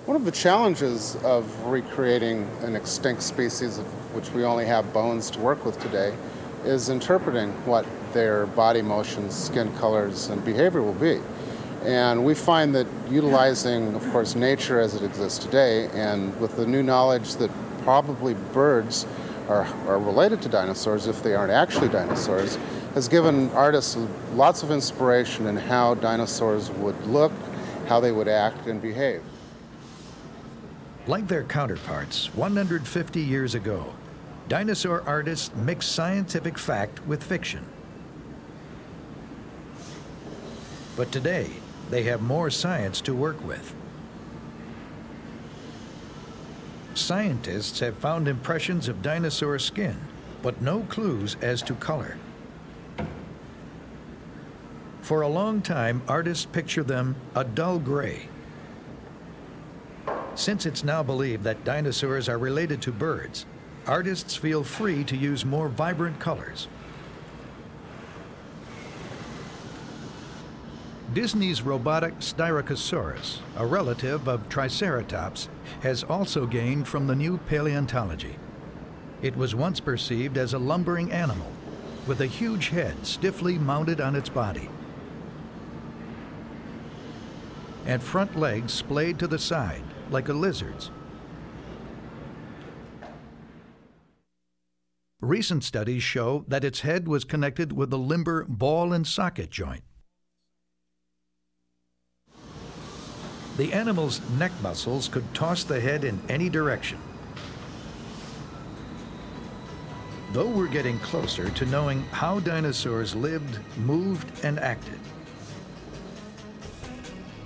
One of the challenges of recreating an extinct species of which we only have bones to work with today is interpreting what their body motions, skin colors, and behavior will be. And we find that utilizing, of course, nature as it exists today, and with the new knowledge that probably birds are related to dinosaurs if they aren't actually dinosaurs, has given artists lots of inspiration in how dinosaurs would look, how they would act and behave. Like their counterparts 150 years ago, dinosaur artists mix scientific fact with fiction. But today, they have more science to work with. Scientists have found impressions of dinosaur skin, but no clues as to color. For a long time, artists picture them a dull gray. Since it's now believed that dinosaurs are related to birds, artists feel free to use more vibrant colors. Disney's robotic Styracosaurus, a relative of Triceratops, has also gained from the new Paleontology. It was once perceived as a lumbering animal, with a huge head stiffly mounted on its body, and front legs splayed to the side, like a lizard's. Recent studies show that its head was connected with a limber ball and socket joint. The animal's neck muscles could toss the head in any direction. Though we're getting closer to knowing how dinosaurs lived, moved, and acted,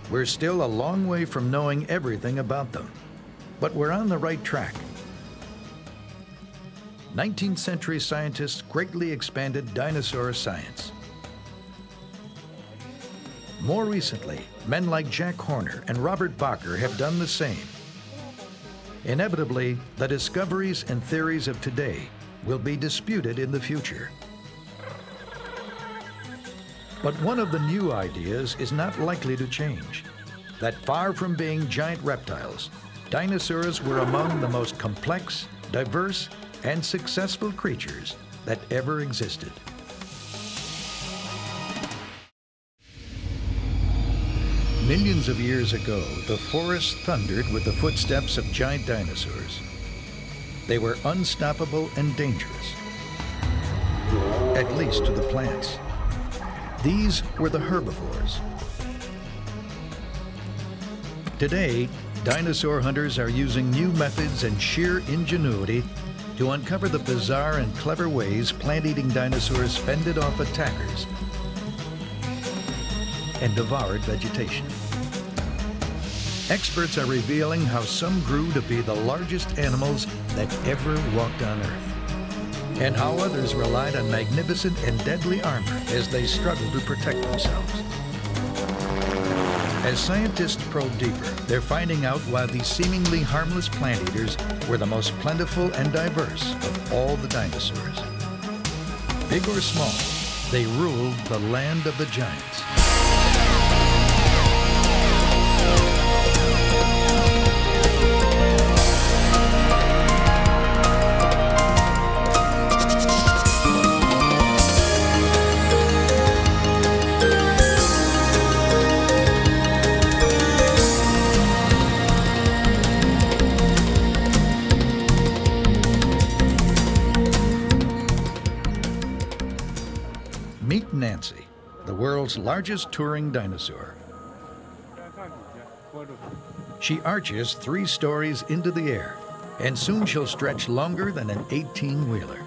we're still a long way from knowing everything about them, but we're on the right track. 19th century scientists greatly expanded dinosaur science. More recently, men like Jack Horner and Robert Bacher have done the same. Inevitably, the discoveries and theories of today will be disputed in the future. But one of the new ideas is not likely to change: that far from being giant reptiles, dinosaurs were among the most complex, diverse, and successful creatures that ever existed. Millions of years ago, the forest thundered with the footsteps of giant dinosaurs. They were unstoppable and dangerous, at least to the plants. These were the herbivores. Today, dinosaur hunters are using new methods and sheer ingenuity to uncover the bizarre and clever ways plant-eating dinosaurs fended off attackers and devoured vegetation. Experts are revealing how some grew to be the largest animals that ever walked on Earth, and how others relied on magnificent and deadly armor as they struggled to protect themselves. As scientists probe deeper, they're finding out why these seemingly harmless plant-eaters were the most plentiful and diverse of all the dinosaurs. Big or small, they ruled the land of the giants. Meet Nancy, the world's largest touring dinosaur. She arches 3 stories into the air, and soon she'll stretch longer than an 18-wheeler.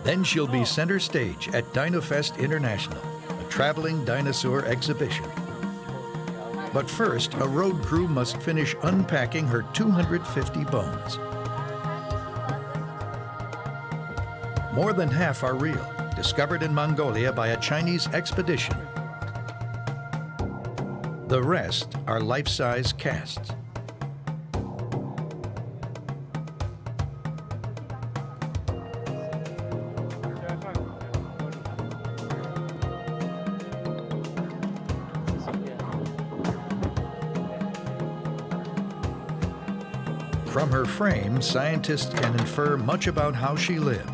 Then she'll be center stage at DinoFest International, a traveling dinosaur exhibition. But first, a road crew must finish unpacking her 250 bones. More than half are real, discovered in Mongolia by a Chinese expedition. The rest are life-size casts. From her frame, scientists can infer much about how she lived,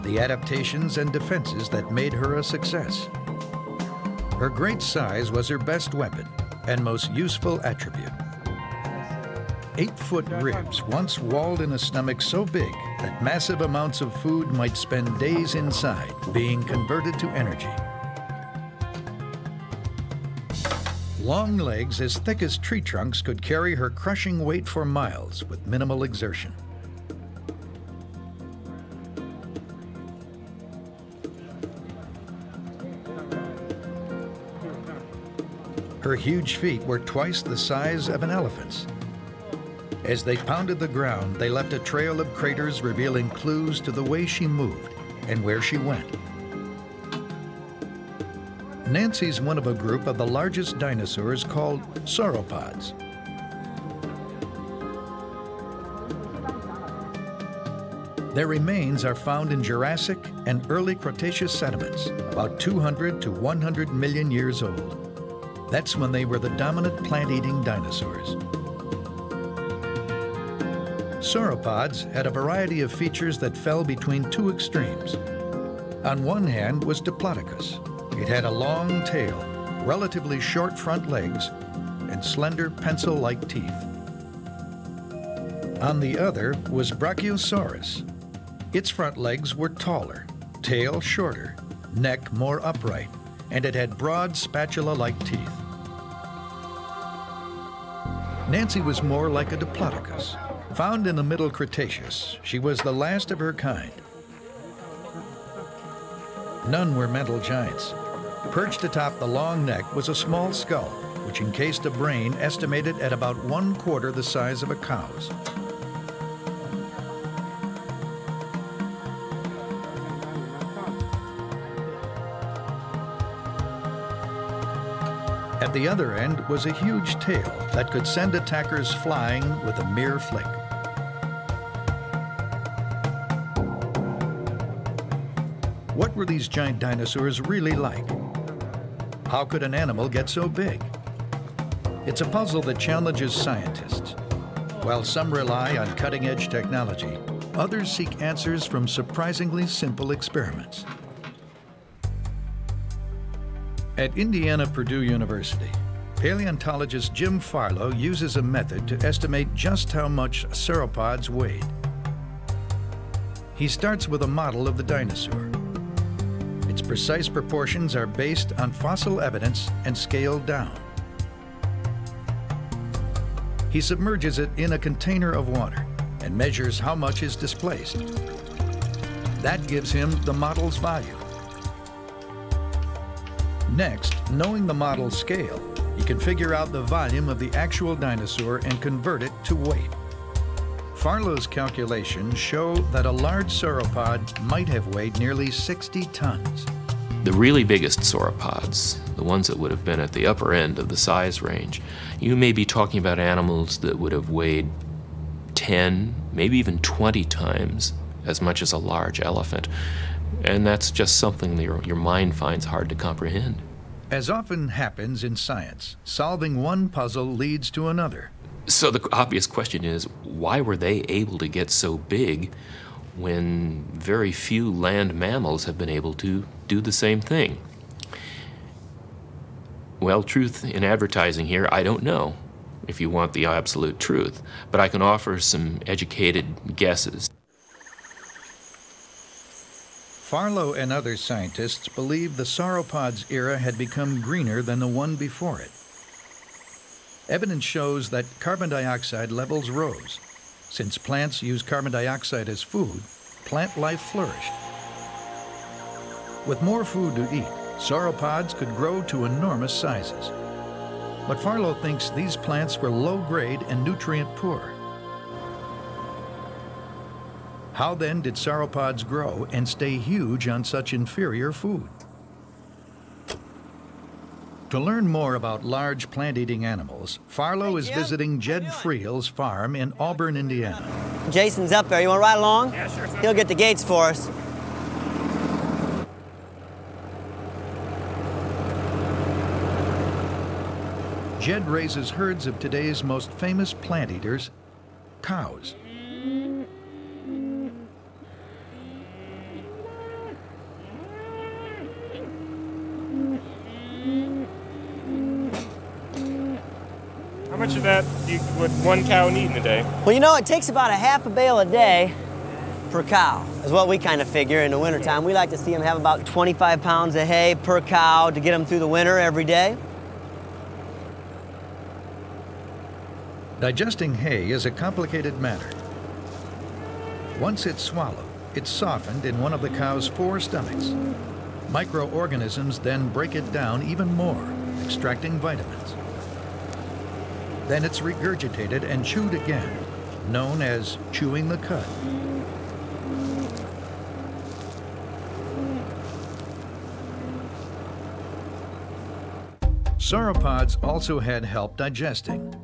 the adaptations and defenses that made her a success. Her great size was her best weapon and most useful attribute. 8-foot ribs once walled in a stomach so big that massive amounts of food might spend days inside, being converted to energy. Long legs as thick as tree trunks could carry her crushing weight for miles with minimal exertion. Her huge feet were twice the size of an elephant's. As they pounded the ground, they left a trail of craters revealing clues to the way she moved and where she went. Nancy's one of a group of the largest dinosaurs called sauropods. Their remains are found in Jurassic and early Cretaceous sediments, about 200 to 100 million years old. That's when they were the dominant plant-eating dinosaurs. Sauropods had a variety of features that fell between two extremes. On one hand was Diplodocus. It had a long tail, relatively short front legs, and slender pencil-like teeth. On the other was Brachiosaurus. Its front legs were taller, tail shorter, neck more upright, and it had broad spatula-like teeth. Nancy was more like a Diplodocus. Found in the Middle Cretaceous, she was the last of her kind. None were mental giants. Perched atop the long neck was a small skull, which encased a brain estimated at about 1/4 the size of a cow's. At the other end was a huge tail that could send attackers flying with a mere flick. What were these giant dinosaurs really like? How could an animal get so big? It's a puzzle that challenges scientists. While some rely on cutting-edge technology, others seek answers from surprisingly simple experiments. At Indiana-Purdue University, paleontologist Jim Farlow uses a method to estimate just how much sauropods weighed. He starts with a model of the dinosaur. Its precise proportions are based on fossil evidence and scaled down. He submerges it in a container of water and measures how much is displaced. That gives him the model's value. Next, knowing the model's scale, he can figure out the volume of the actual dinosaur and convert it to weight. Farlow's calculations show that a large sauropod might have weighed nearly 60 tons. The really biggest sauropods, the ones that would have been at the upper end of the size range, you may be talking about animals that would have weighed 10, maybe even 20 times as much as a large elephant. And that's just something that your mind finds hard to comprehend. As often happens in science, solving one puzzle leads to another. So the obvious question is, why were they able to get so big when very few land mammals have been able to do the same thing? Well, truth in advertising here, I don't know, if you want the absolute truth, but I can offer some educated guesses. Farlow and other scientists believe the sauropods era had become greener than the one before it. Evidence shows that carbon dioxide levels rose. Since plants use carbon dioxide as food, plant life flourished. With more food to eat, sauropods could grow to enormous sizes. But Farlow thinks these plants were low-grade and nutrient poor. How then did sauropods grow and stay huge on such inferior food? To learn more about large plant-eating animals, Farlow is visiting Jed Friel's farm in Auburn, Indiana. Jason's up there. You want to ride along? Yeah, sure. He'll get the gates for us. Jed raises herds of today's most famous plant eaters, cows. How much of that would one cow need in a day? Well, you know, it takes about a half a bale a day per cow, is what we kind of figure in the wintertime. We like to see them have about 25 pounds of hay per cow to get them through the winter every day. Digesting hay is a complicated matter. Once it's swallowed, it's softened in one of the cow's 4 stomachs. Microorganisms then break it down even more, extracting vitamins. Then it's regurgitated and chewed again, known as chewing the cud. Sauropods also had help digesting.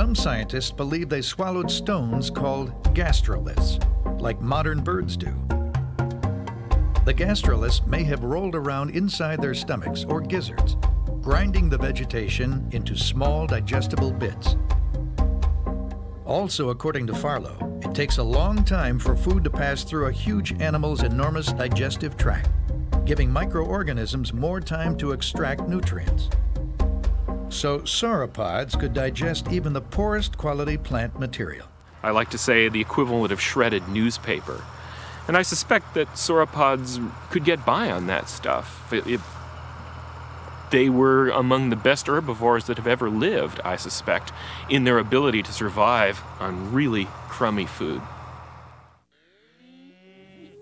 Some scientists believe they swallowed stones called gastroliths, like modern birds do. The gastroliths may have rolled around inside their stomachs or gizzards, grinding the vegetation into small digestible bits. Also, according to Farlow, it takes a long time for food to pass through a huge animal's enormous digestive tract, giving microorganisms more time to extract nutrients. So sauropods could digest even the poorest quality plant material. I like to say the equivalent of shredded newspaper. And I suspect that sauropods could get by on that stuff. They were among the best herbivores that have ever lived, I suspect, in their ability to survive on really crummy food.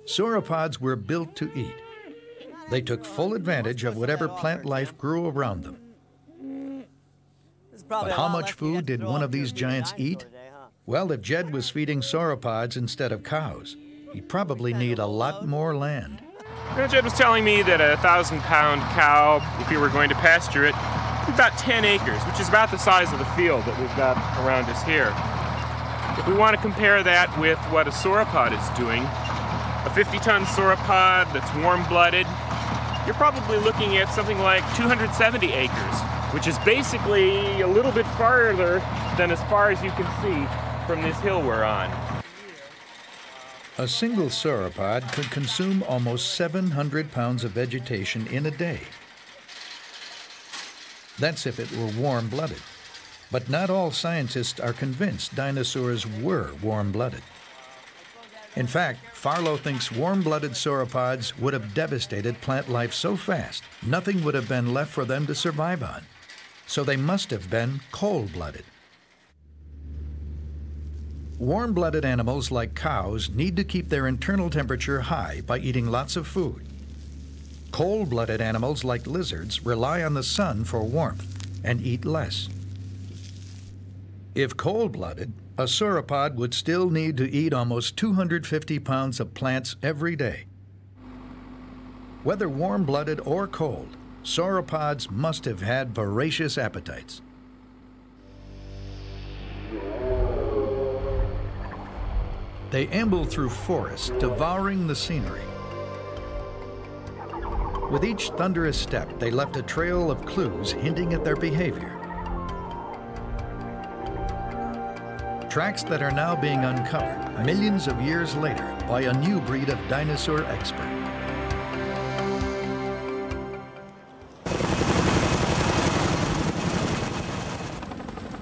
Sauropods were built to eat. They took full advantage of whatever plant life grew around them. But how much food did one of these giants eat? Well, if Jed was feeding sauropods instead of cows, he'd probably need a lot more land. Jed was telling me that a 1,000-pound cow, if we were going to pasture it, about 10 acres, which is about the size of the field that we've got around us here. If we want to compare that with what a sauropod is doing, a 50-ton sauropod that's warm-blooded, you're probably looking at something like 270 acres, which is basically a little bit farther than as far as you can see from this hill we're on. A single sauropod could consume almost 700 pounds of vegetation in a day. That's if it were warm-blooded. But not all scientists are convinced dinosaurs were warm-blooded. In fact, Farlow thinks warm-blooded sauropods would have devastated plant life so fast, nothing would have been left for them to survive on. So they must have been cold-blooded. Warm-blooded animals like cows need to keep their internal temperature high by eating lots of food. Cold-blooded animals like lizards rely on the sun for warmth and eat less. If cold-blooded, a sauropod would still need to eat almost 250 pounds of plants every day. Whether warm-blooded or cold, sauropods must have had voracious appetites. They ambled through forests, devouring the scenery. With each thunderous step, they left a trail of clues hinting at their behavior. Tracks that are now being uncovered millions of years later by a new breed of dinosaur expert.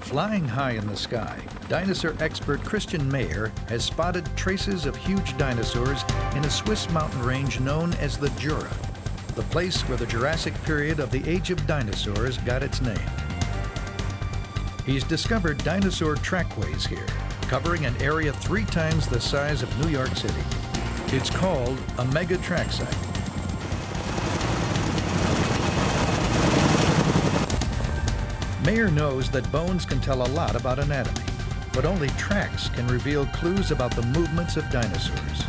Flying high in the sky, dinosaur expert Christian Mayer has spotted traces of huge dinosaurs in a Swiss mountain range known as the Jura, the place where the Jurassic period of the Age of Dinosaurs got its name. He's discovered dinosaur trackways here, covering an area 3 times the size of New York City. It's called a mega track site. Mayer knows that bones can tell a lot about anatomy, but only tracks can reveal clues about the movements of dinosaurs.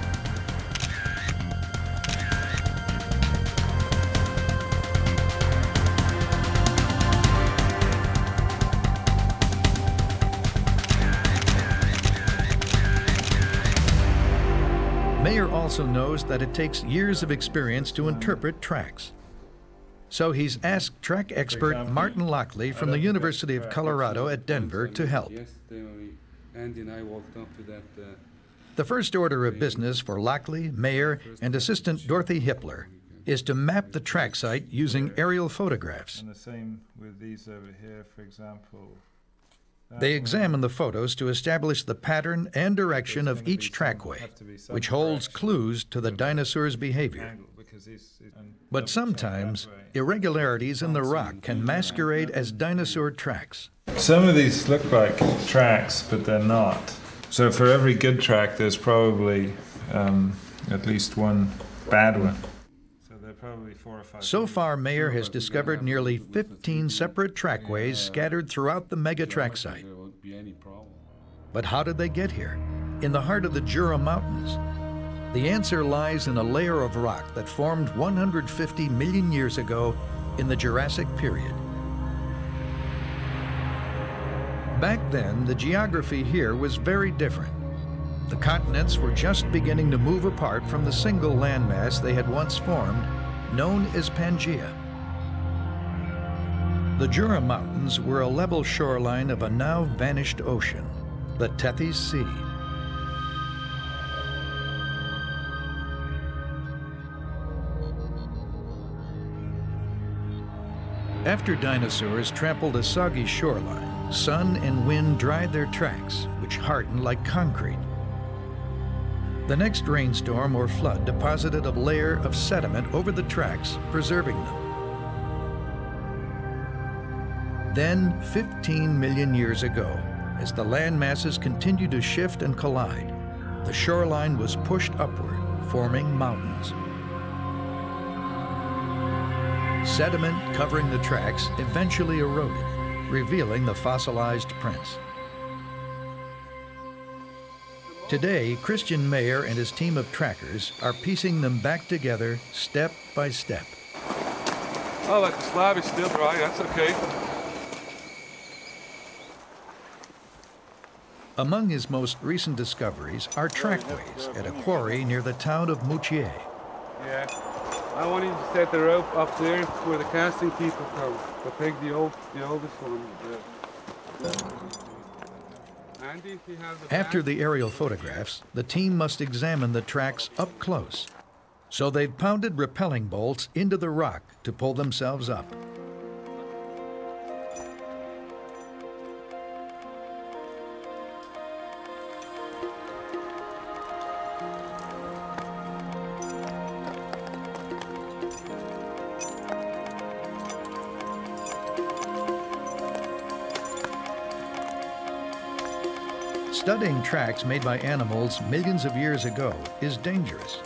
Mayer also knows that it takes years of experience to interpret tracks. So he's asked track expert Martin Lockley from the University of Colorado at Denver to help. The first order of business for Lockley, Mayer, and assistant Dorothy Hippler is to map the track site using aerial photographs. And the same with these over here, for example. They examine the photos to establish the pattern and direction of each trackway, which holds clues to the dinosaur's behavior. But sometimes, irregularities in the rock can masquerade as dinosaur tracks. Some of these look like tracks, but they're not. So for every good track, there's probably at least one bad one. So far, Mayer has discovered nearly 15 separate trackways scattered throughout the mega track site. But how did they get here? In the heart of the Jura Mountains. The answer lies in a layer of rock that formed 150 million years ago in the Jurassic period. Back then, the geography here was very different. The continents were just beginning to move apart from the single landmass they had once formed, known as Pangaea. The Jura Mountains were a level shoreline of a now vanished ocean, the Tethys Sea. After dinosaurs trampled a soggy shoreline, sun and wind dried their tracks, which hardened like concrete. The next rainstorm or flood deposited a layer of sediment over the tracks, preserving them. Then, 15 million years ago, as the land masses continued to shift and collide, the shoreline was pushed upward, forming mountains. Sediment covering the tracks eventually eroded, revealing the fossilized prints. Today, Christian Mayer and his team of trackers are piecing them back together step by step. Oh, like the slab is still dry, that's okay. Among his most recent discoveries are trackways at a quarry near the town of Moutier. Yeah, I wanted to set the rope up there where the casting people come. But take the oldest one. Andy, if you have the After the aerial photographs, the team must examine the tracks up close. So they've pounded rappelling bolts into the rock to pull themselves up. Studying tracks made by animals millions of years ago is dangerous.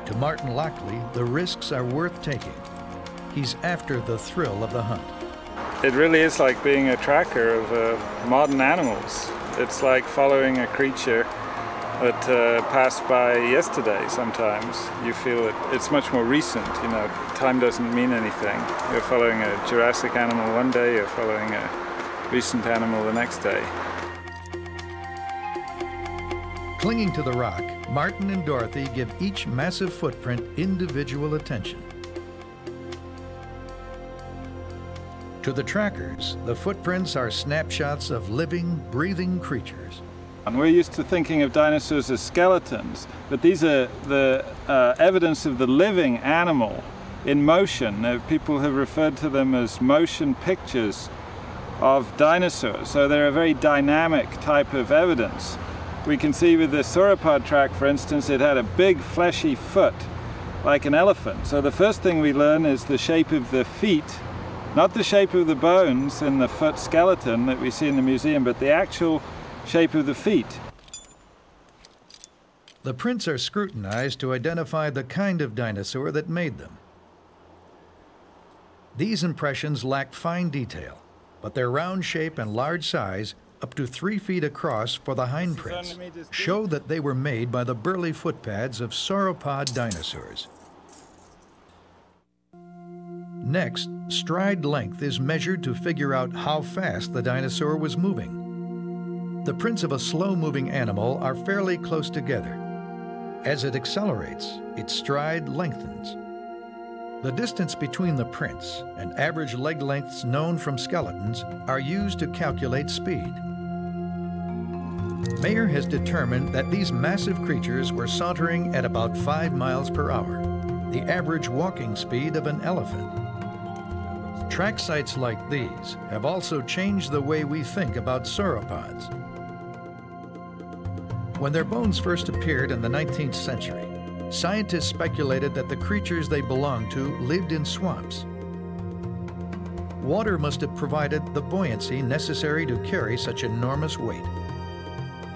To Martin Lockley, the risks are worth taking. He's after the thrill of the hunt. It really is like being a tracker of modern animals. It's like following a creature that passed by yesterday sometimes. You feel it's much more recent, you know, time doesn't mean anything. You're following a Jurassic animal one day, you're following a recent animal the next day. Clinging to the rock, Martin and Dorothy give each massive footprint individual attention. To the trackers, the footprints are snapshots of living, breathing creatures. And we're used to thinking of dinosaurs as skeletons, but these are the evidence of the living animal in motion. People have referred to them as motion pictures of dinosaurs, so they're a very dynamic type of evidence. We can see with the sauropod track, for instance, it had a big fleshy foot like an elephant. So the first thing we learn is the shape of the feet, not the shape of the bones in the foot skeleton that we see in the museum, but the actual shape of the feet. The prints are scrutinized to identify the kind of dinosaur that made them. These impressions lack fine detail, but their round shape and large size, up to 3 feet across for the hindprints, show that they were made by the burly footpads of sauropod dinosaurs. Next, stride length is measured to figure out how fast the dinosaur was moving. The prints of a slow-moving animal are fairly close together. As it accelerates, its stride lengthens. The distance between the prints and average leg lengths known from skeletons are used to calculate speed. Mayer has determined that these massive creatures were sauntering at about 5 miles per hour, the average walking speed of an elephant. Track sites like these have also changed the way we think about sauropods. When their bones first appeared in the 19th century, scientists speculated that the creatures they belonged to lived in swamps. Water must have provided the buoyancy necessary to carry such enormous weight.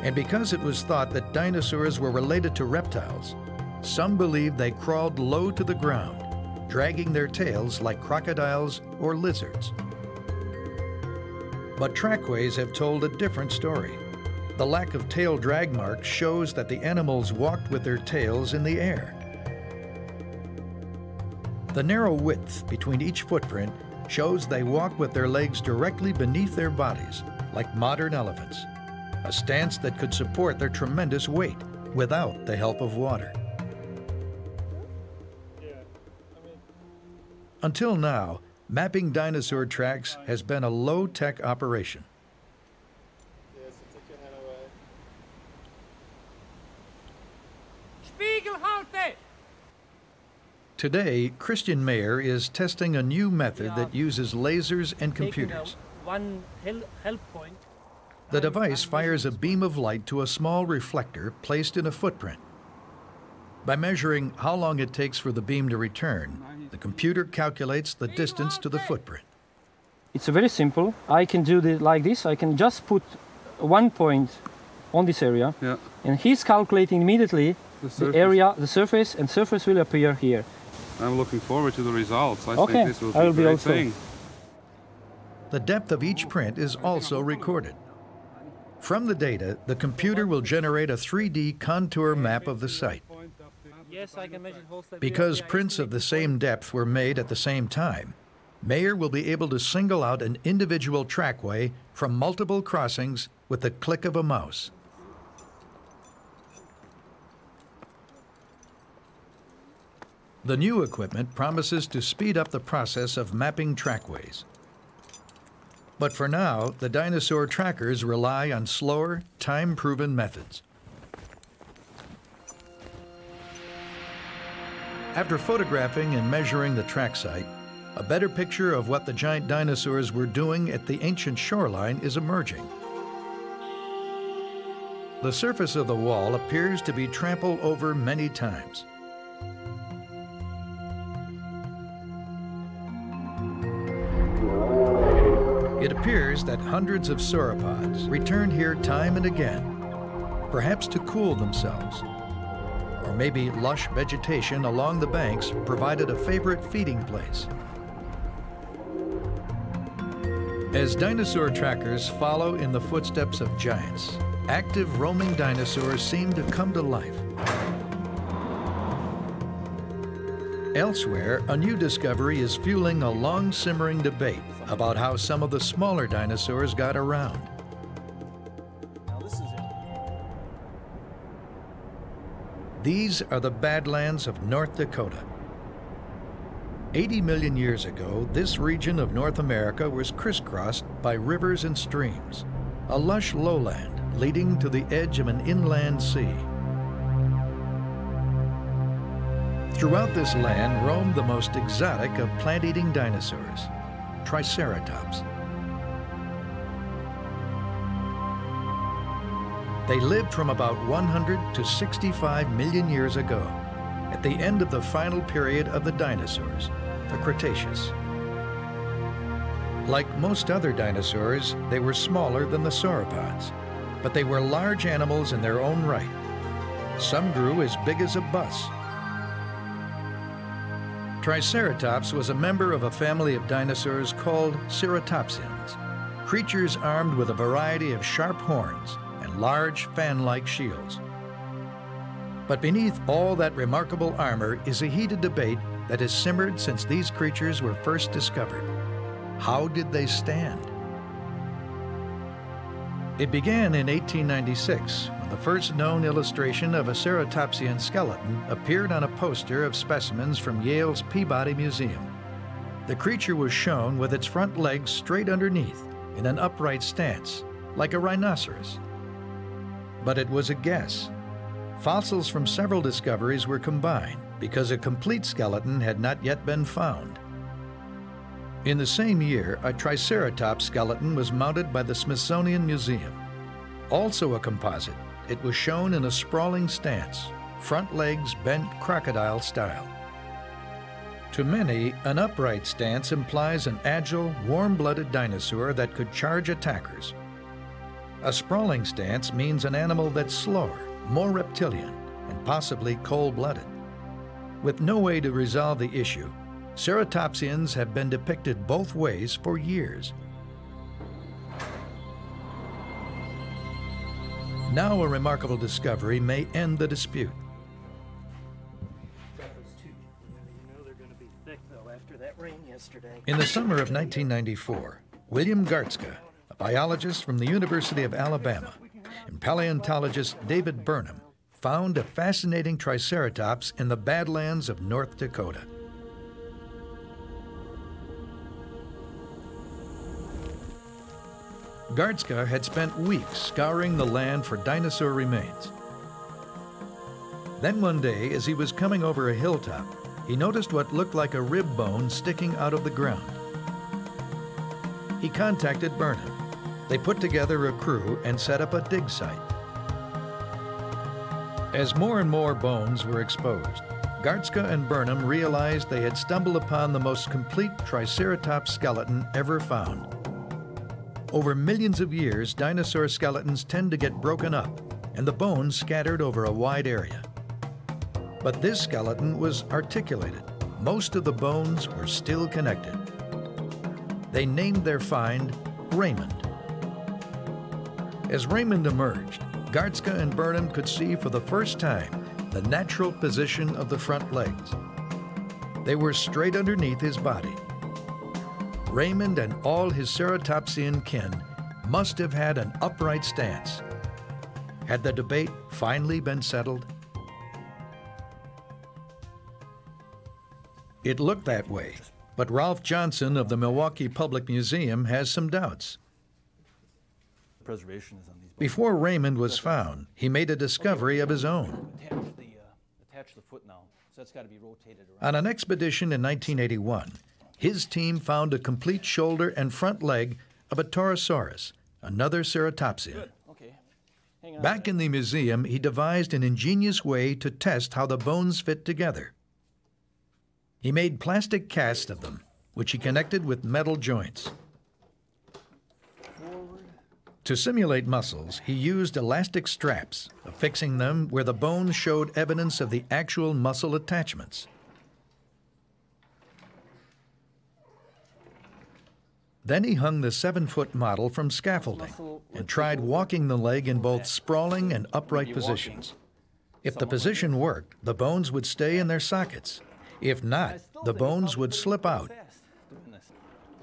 And because it was thought that dinosaurs were related to reptiles, some believed they crawled low to the ground, dragging their tails like crocodiles or lizards. But trackways have told a different story. The lack of tail drag marks shows that the animals walked with their tails in the air. The narrow width between each footprint shows they walk with their legs directly beneath their bodies, like modern elephants, a stance that could support their tremendous weight without the help of water. Until now, mapping dinosaur tracks has been a low-tech operation. Today, Christian Mayer is testing a new method that uses lasers and computers. The device fires a beam of light to a small reflector placed in a footprint. By measuring how long it takes for the beam to return, the computer calculates the distance to the footprint. It's very simple. I can do it like this. I can just put one point on this area, and he's calculating immediately the area, the surface, and surface will appear here. I'm looking forward to the results. I think this will be a great thing. The depth of each print is also recorded. From the data, the computer will generate a 3D contour map of the site. Because prints of the same depth were made at the same time, Mayer will be able to single out an individual trackway from multiple crossings with the click of a mouse. The new equipment promises to speed up the process of mapping trackways. But for now, the dinosaur trackers rely on slower, time-proven methods. After photographing and measuring the track site, a better picture of what the giant dinosaurs were doing at the ancient shoreline is emerging. The surface of the wall appears to be trampled over many times. It appears that hundreds of sauropods returned here time and again, perhaps to cool themselves. Or maybe lush vegetation along the banks provided a favorite feeding place. As dinosaur trackers follow in the footsteps of giants, active roaming dinosaurs seem to come to life. Elsewhere, a new discovery is fueling a long-simmering debate about how some of the smaller dinosaurs got around. These are the Badlands of North Dakota. 80 million years ago, this region of North America was crisscrossed by rivers and streams, a lush lowland leading to the edge of an inland sea. Throughout this land roamed the most exotic of plant-eating dinosaurs, Triceratops. They lived from about 100 to 65 million years ago, at the end of the final period of the dinosaurs, the Cretaceous. Like most other dinosaurs, they were smaller than the sauropods, but they were large animals in their own right. Some grew as big as a bus. Triceratops was a member of a family of dinosaurs called ceratopsians, creatures armed with a variety of sharp horns and large fan-like shields. But beneath all that remarkable armor is a heated debate that has simmered since these creatures were first discovered. How did they stand? It began in 1896, when the first known illustration of a ceratopsian skeleton appeared on a poster of specimens from Yale's Peabody Museum. The creature was shown with its front legs straight underneath, in an upright stance, like a rhinoceros. But it was a guess. Fossils from several discoveries were combined because a complete skeleton had not yet been found. In the same year, a Triceratops skeleton was mounted by the Smithsonian Museum. Also a composite, it was shown in a sprawling stance, front legs bent crocodile style. To many, an upright stance implies an agile, warm-blooded dinosaur that could charge attackers. A sprawling stance means an animal that's slower, more reptilian, and possibly cold-blooded. With no way to resolve the issue, ceratopsians have been depicted both ways for years. Now a remarkable discovery may end the dispute. You know they're going to be thick, though, after that rain yesterday. In the summer of 1994, William Gartzka, a biologist from the University of Alabama, and paleontologist David Burnham found a fascinating Triceratops in the Badlands of North Dakota. Gartzka had spent weeks scouring the land for dinosaur remains. Then one day, as he was coming over a hilltop, he noticed what looked like a rib bone sticking out of the ground. He contacted Burnham. They put together a crew and set up a dig site. As more and more bones were exposed, Gartzka and Burnham realized they had stumbled upon the most complete Triceratops skeleton ever found. Over millions of years, dinosaur skeletons tend to get broken up and the bones scattered over a wide area. But this skeleton was articulated. Most of the bones were still connected. They named their find Raymond. As Raymond emerged, Gartzka and Burnham could see for the first time the natural position of the front legs. They were straight underneath his body. Raymond and all his ceratopsian kin must have had an upright stance. Had the debate finally been settled? It looked that way, but Ralph Johnson of the Milwaukee Public Museum has some doubts. Preservation is on these. Before Raymond was found, he made a discovery of his own. Attach the foot now, so that's got to be rotated around. On an expedition in 1981, his team found a complete shoulder and front leg of a Torosaurus, another ceratopsian. Good. Okay. Hang on. Back in the museum, he devised an ingenious way to test how the bones fit together. He made plastic casts of them, which he connected with metal joints. To simulate muscles, he used elastic straps, affixing them where the bones showed evidence of the actual muscle attachments. Then he hung the 7-foot model from scaffolding and tried walking the leg in both sprawling and upright positions. If the position worked, the bones would stay in their sockets. If not, the bones would slip out.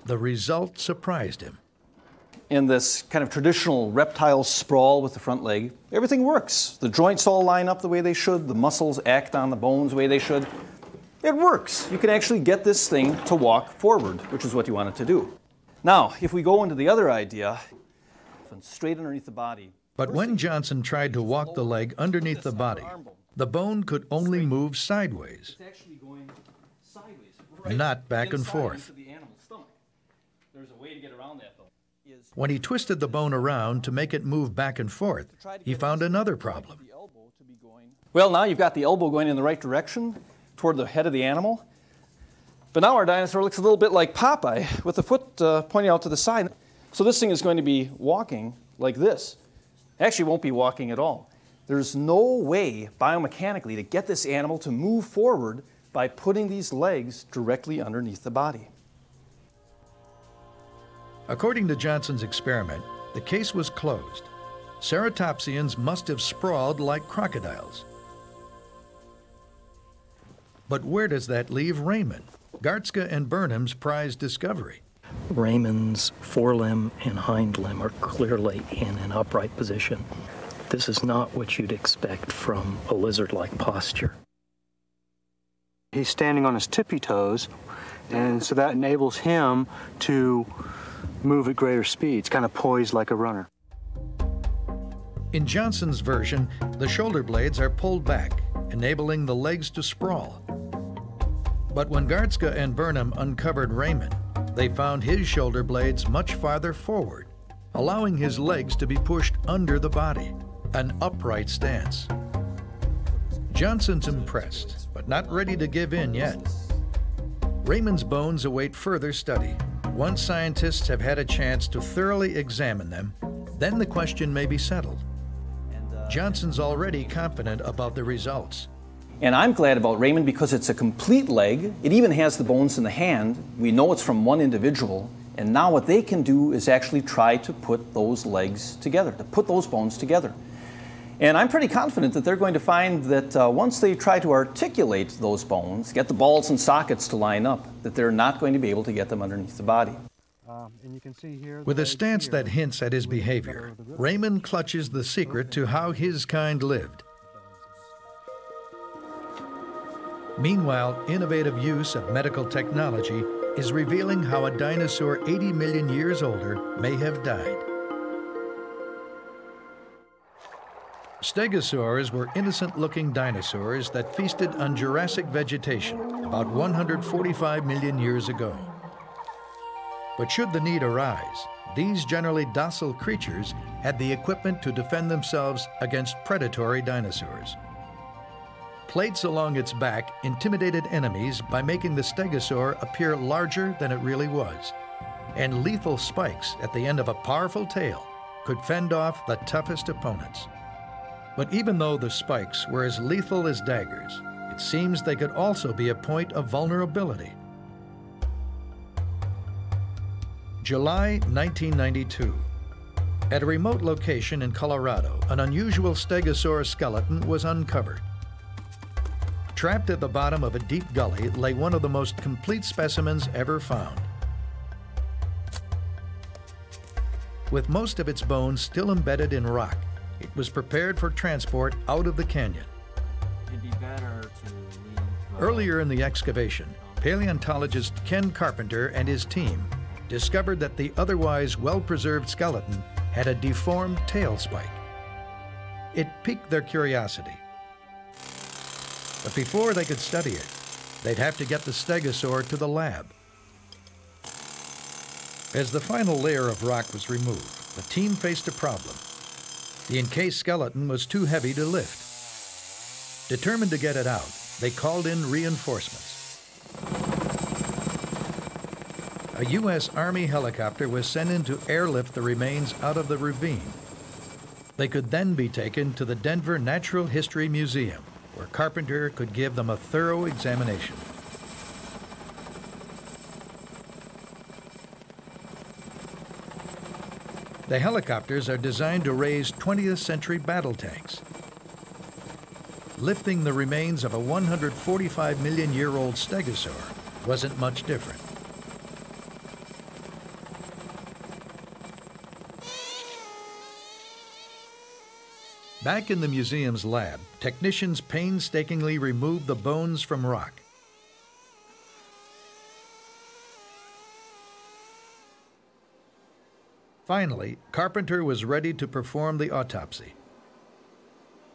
The result surprised him. In this kind of traditional reptile sprawl with the front leg, everything works. The joints all line up the way they should. The muscles act on the bones the way they should. It works. You can actually get this thing to walk forward, which is what you want it to do. Now, if we go into the other idea, straight underneath the body. But when Johnson tried to walk the leg underneath the body, the bone could only move sideways, not back and forth. There's a way to get around that, though. When he twisted the bone around to make it move back and forth, he found another problem. Well, now you've got the elbow going in the right direction toward the head of the animal. But now our dinosaur looks a little bit like Popeye with the foot pointing out to the side. So this thing is going to be walking like this. Actually, won't be walking at all. There's no way biomechanically to get this animal to move forward by putting these legs directly underneath the body. According to Johnson's experiment, the case was closed. Ceratopsians must have sprawled like crocodiles. But where does that leave Raymond, Gartzka and Burnham's prized discovery? Raymond's forelimb and hind limb are clearly in an upright position. This is not what you'd expect from a lizard-like posture. He's standing on his tippy toes, and so that enables him to move at greater speeds, kind of poised like a runner. In Johnson's version, the shoulder blades are pulled back, enabling the legs to sprawl. But when Gartzka and Burnham uncovered Raymond, they found his shoulder blades much farther forward, allowing his legs to be pushed under the body, an upright stance. Johnson's impressed, but not ready to give in yet. Raymond's bones await further study. Once scientists have had a chance to thoroughly examine them, then the question may be settled. Johnson's already confident about the results. And I'm glad about Raymond because it's a complete leg. It even has the bones in the hand. We know it's from one individual. And now what they can do is actually try to put those legs together, to put those bones together. And I'm pretty confident that they're going to find that once they try to articulate those bones, get the balls and sockets to line up, that they're not going to be able to get them underneath the body. And you can see here With a stance that hints at his behavior, Raymond clutches the secret to how his kind lived. Meanwhile, innovative use of medical technology is revealing how a dinosaur 80 million years older may have died. Stegosaurs were innocent-looking dinosaurs that feasted on Jurassic vegetation about 145 million years ago. But should the need arise, these generally docile creatures had the equipment to defend themselves against predatory dinosaurs. Plates along its back intimidated enemies by making the stegosaur appear larger than it really was, and lethal spikes at the end of a powerful tail could fend off the toughest opponents. But even though the spikes were as lethal as daggers, it seems they could also be a point of vulnerability. July 1992. At a remote location in Colorado, an unusual stegosaur skeleton was uncovered. Trapped at the bottom of a deep gully lay one of the most complete specimens ever found. With most of its bones still embedded in rock, it was prepared for transport out of the canyon. It'd be better to leave. Earlier in the excavation, paleontologist Ken Carpenter and his team discovered that the otherwise well-preserved skeleton had a deformed tail spike. It piqued their curiosity. But before they could study it, they'd have to get the stegosaur to the lab. As the final layer of rock was removed, the team faced a problem. The encased skeleton was too heavy to lift. Determined to get it out, they called in reinforcements. A U.S. Army helicopter was sent in to airlift the remains out of the ravine. They could then be taken to the Denver Natural History Museum, where Carpenter could give them a thorough examination. The helicopters are designed to raise 20th century battle tanks. Lifting the remains of a 145 million year old stegosaur wasn't much different. Back in the museum's lab, technicians painstakingly removed the bones from rock. Finally, Carpenter was ready to perform the autopsy.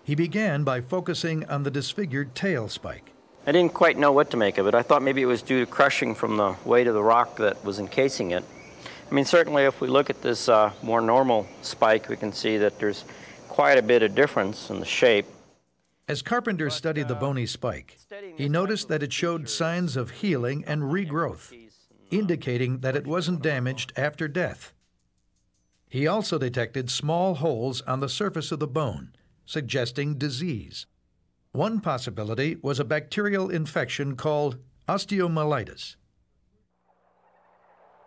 He began by focusing on the disfigured tail spike. I didn't quite know what to make of it. I thought maybe it was due to crushing from the weight of the rock that was encasing it. I mean, certainly if we look at this more normal spike, we can see that there's quite a bit of difference in the shape. As Carpenter studied the bony spike, he noticed that it showed signs of healing and regrowth, indicating that it wasn't damaged after death. He also detected small holes on the surface of the bone, suggesting disease. One possibility was a bacterial infection called osteomyelitis.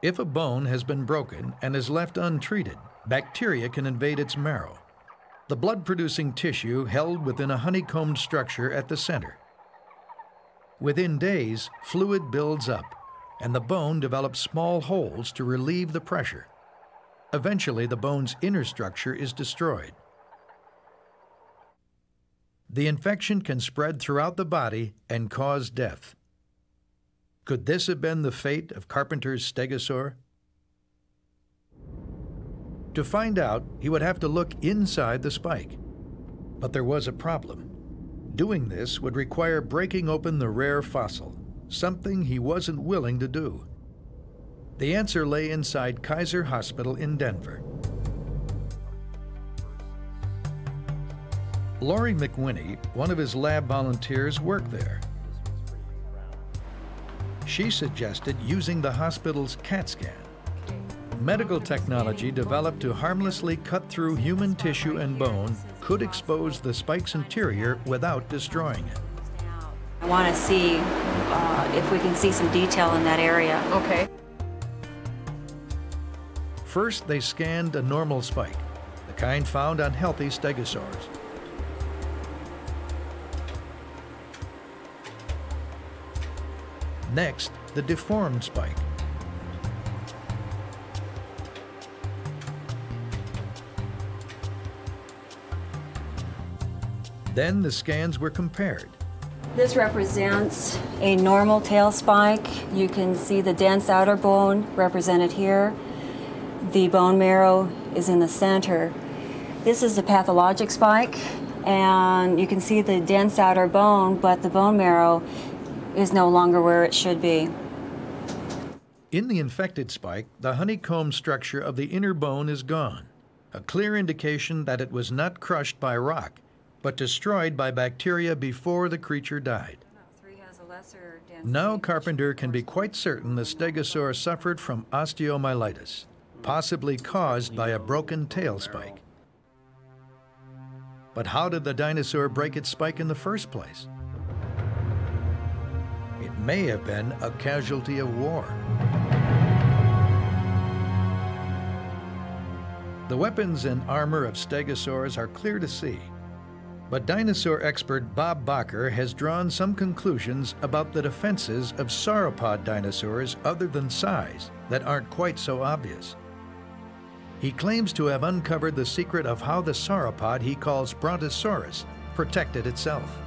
If a bone has been broken and is left untreated, bacteria can invade its marrow. The blood-producing tissue held within a honeycombed structure at the center. Within days, fluid builds up, and the bone develops small holes to relieve the pressure. Eventually, the bone's inner structure is destroyed. The infection can spread throughout the body and cause death. Could this have been the fate of Carpenter's stegosaur? To find out, he would have to look inside the spike. But there was a problem. Doing this would require breaking open the rare fossil, something he wasn't willing to do. The answer lay inside Kaiser Hospital in Denver. Laurie McWhinney, one of his lab volunteers, worked there. She suggested using the hospital's CAT scan. Medical technology developed to harmlessly cut through human tissue and bone could expose the spike's interior without destroying it. I want to see if we can see some detail in that area. Okay. First, they scanned a normal spike, the kind found on healthy stegosaurs. Next, the deformed spike. Then the scans were compared. This represents a normal tail spike. You can see the dense outer bone represented here. The bone marrow is in the center. This is the pathologic spike, and you can see the dense outer bone, but the bone marrow is no longer where it should be. In the infected spike, the honeycomb structure of the inner bone is gone, a clear indication that it was not crushed by rock, but destroyed by bacteria before the creature died. Now Carpenter can be quite certain the stegosaur suffered from osteomyelitis, possibly caused by a broken tail spike. But how did the dinosaur break its spike in the first place? It may have been a casualty of war. The weapons and armor of stegosaurs are clear to see, but dinosaur expert Bob Bacher has drawn some conclusions about the defenses of sauropod dinosaurs other than size that aren't quite so obvious. He claims to have uncovered the secret of how the sauropod he calls Brontosaurus protected itself.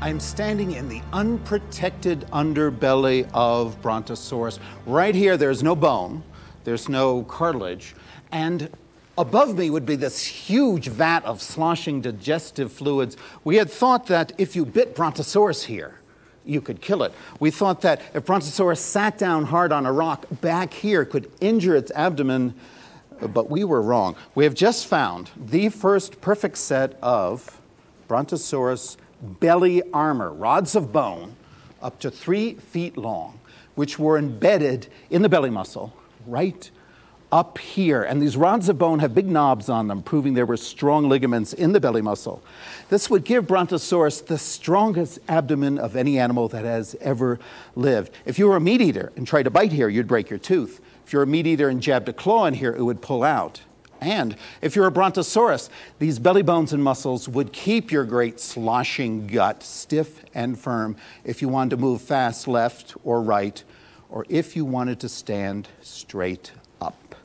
I'm standing in the unprotected underbelly of Brontosaurus. Right here, there's no bone, there's no cartilage, and above me would be this huge vat of sloshing digestive fluids. We had thought that if you bit Brontosaurus here, you could kill it. We thought that if Brontosaurus sat down hard on a rock back here, could injure its abdomen, but we were wrong. We have just found the first perfect set of Brontosaurus belly armor, rods of bone, up to 3 feet long, which were embedded in the belly muscle, right up here. And these rods of bone have big knobs on them, proving there were strong ligaments in the belly muscle. This would give Brontosaurus the strongest abdomen of any animal that has ever lived. If you were a meat eater and tried to bite here, you'd break your tooth. If you're a meat eater and jabbed a claw in here, it would pull out. And if you're a Brontosaurus, these belly bones and muscles would keep your great sloshing gut stiff and firm if you wanted to move fast left or right, or if you wanted to stand straight up.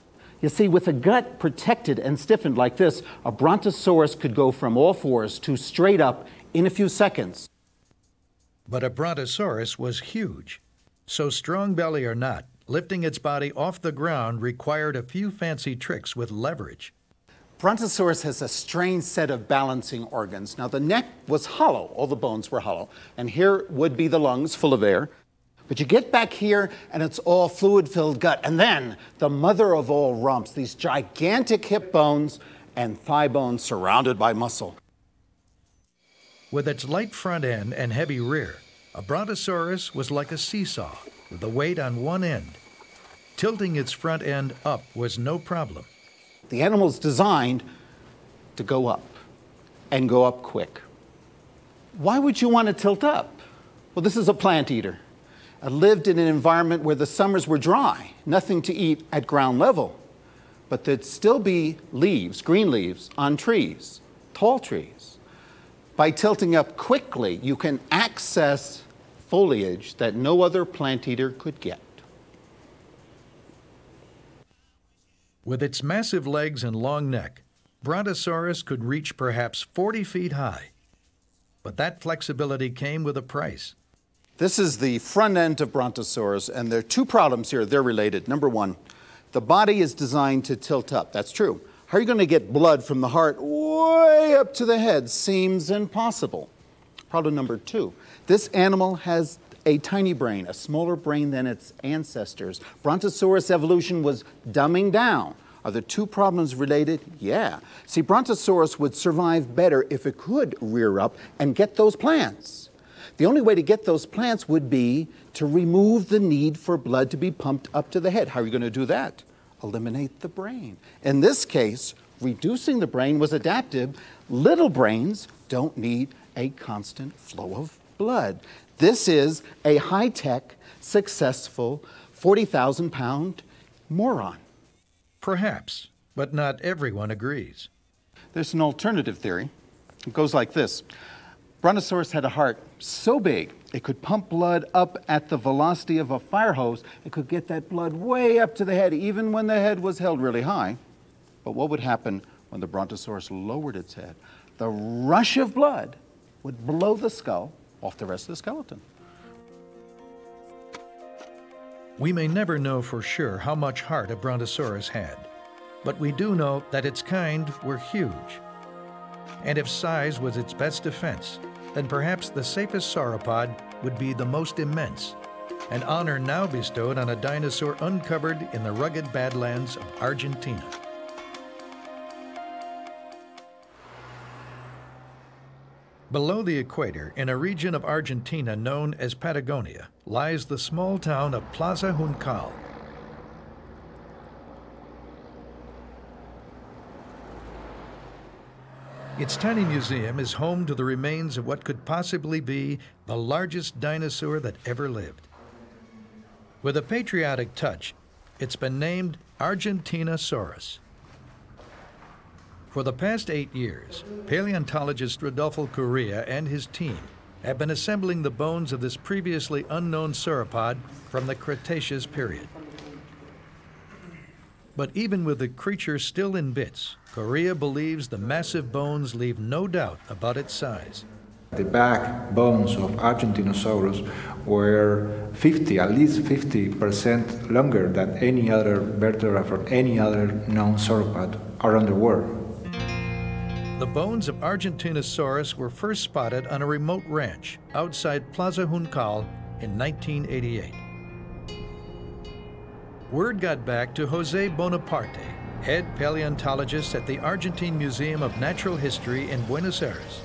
You see, with a gut protected and stiffened like this, a Brontosaurus could go from all fours to straight up in a few seconds. But a Brontosaurus was huge, so strong belly or not, lifting its body off the ground required a few fancy tricks with leverage. Brontosaurus has a strange set of balancing organs. Now, the neck was hollow. All the bones were hollow. And here would be the lungs full of air. But you get back here, and it's all fluid-filled gut. And then the mother of all rumps, these gigantic hip bones and thigh bones surrounded by muscle. With its light front end and heavy rear, a Brontosaurus was like a seesaw, with the weight on one end. Tilting its front end up was no problem. The animal's designed to go up, and go up quick. Why would you want to tilt up? Well, this is a plant eater. It lived in an environment where the summers were dry, nothing to eat at ground level. But there'd still be leaves, green leaves, on trees, tall trees. By tilting up quickly, you can access foliage that no other plant eater could get. With its massive legs and long neck, Brontosaurus could reach perhaps 40 feet high. But that flexibility came with a price. This is the front end of Brontosaurus, and there are two problems here. They're related. Number one, the body is designed to tilt up. That's true. How are you going to get blood from the heart way up to the head? Seems impossible. Problem number two, this animal has a tiny brain, a smaller brain than its ancestors. Brontosaurus evolution was dumbing down. Are the two problems related? Yeah. See, Brontosaurus would survive better if it could rear up and get those plants. The only way to get those plants would be to remove the need for blood to be pumped up to the head. How are you going to do that? Eliminate the brain. In this case, reducing the brain was adaptive. Little brains don't need a constant flow of blood. This is a high-tech, successful, 40,000-pound moron. Perhaps, but not everyone agrees. There's an alternative theory. It goes like this. Brontosaurus had a heart so big It could pump blood up at the velocity of a fire hose. It could get that blood way up to the head, even when the head was held really high. But what would happen when the Brontosaurus lowered its head? The rush of blood would blow the skull off the rest of the skeleton. We may never know for sure how much heart a Brontosaurus had, but we do know that its kind were huge. And if size was its best defense, then perhaps the safest sauropod would be the most immense, an honor now bestowed on a dinosaur uncovered in the rugged badlands of Argentina. Below the equator, in a region of Argentina known as Patagonia, lies the small town of Plaza Juncal. Its tiny museum is home to the remains of what could possibly be the largest dinosaur that ever lived. With a patriotic touch, it's been named Argentinosaurus. For the past 8 years, paleontologist Rodolfo Correa and his team have been assembling the bones of this previously unknown sauropod from the Cretaceous period. But even with the creature still in bits, Correa believes the massive bones leave no doubt about its size. The back bones of Argentinosaurus were at least 50% longer than any other vertebra from any other known sauropod around the world. The bones of Argentinosaurus were first spotted on a remote ranch outside Plaza Juncal in 1988. Word got back to Jose Bonaparte, head paleontologist at the Argentine Museum of Natural History in Buenos Aires.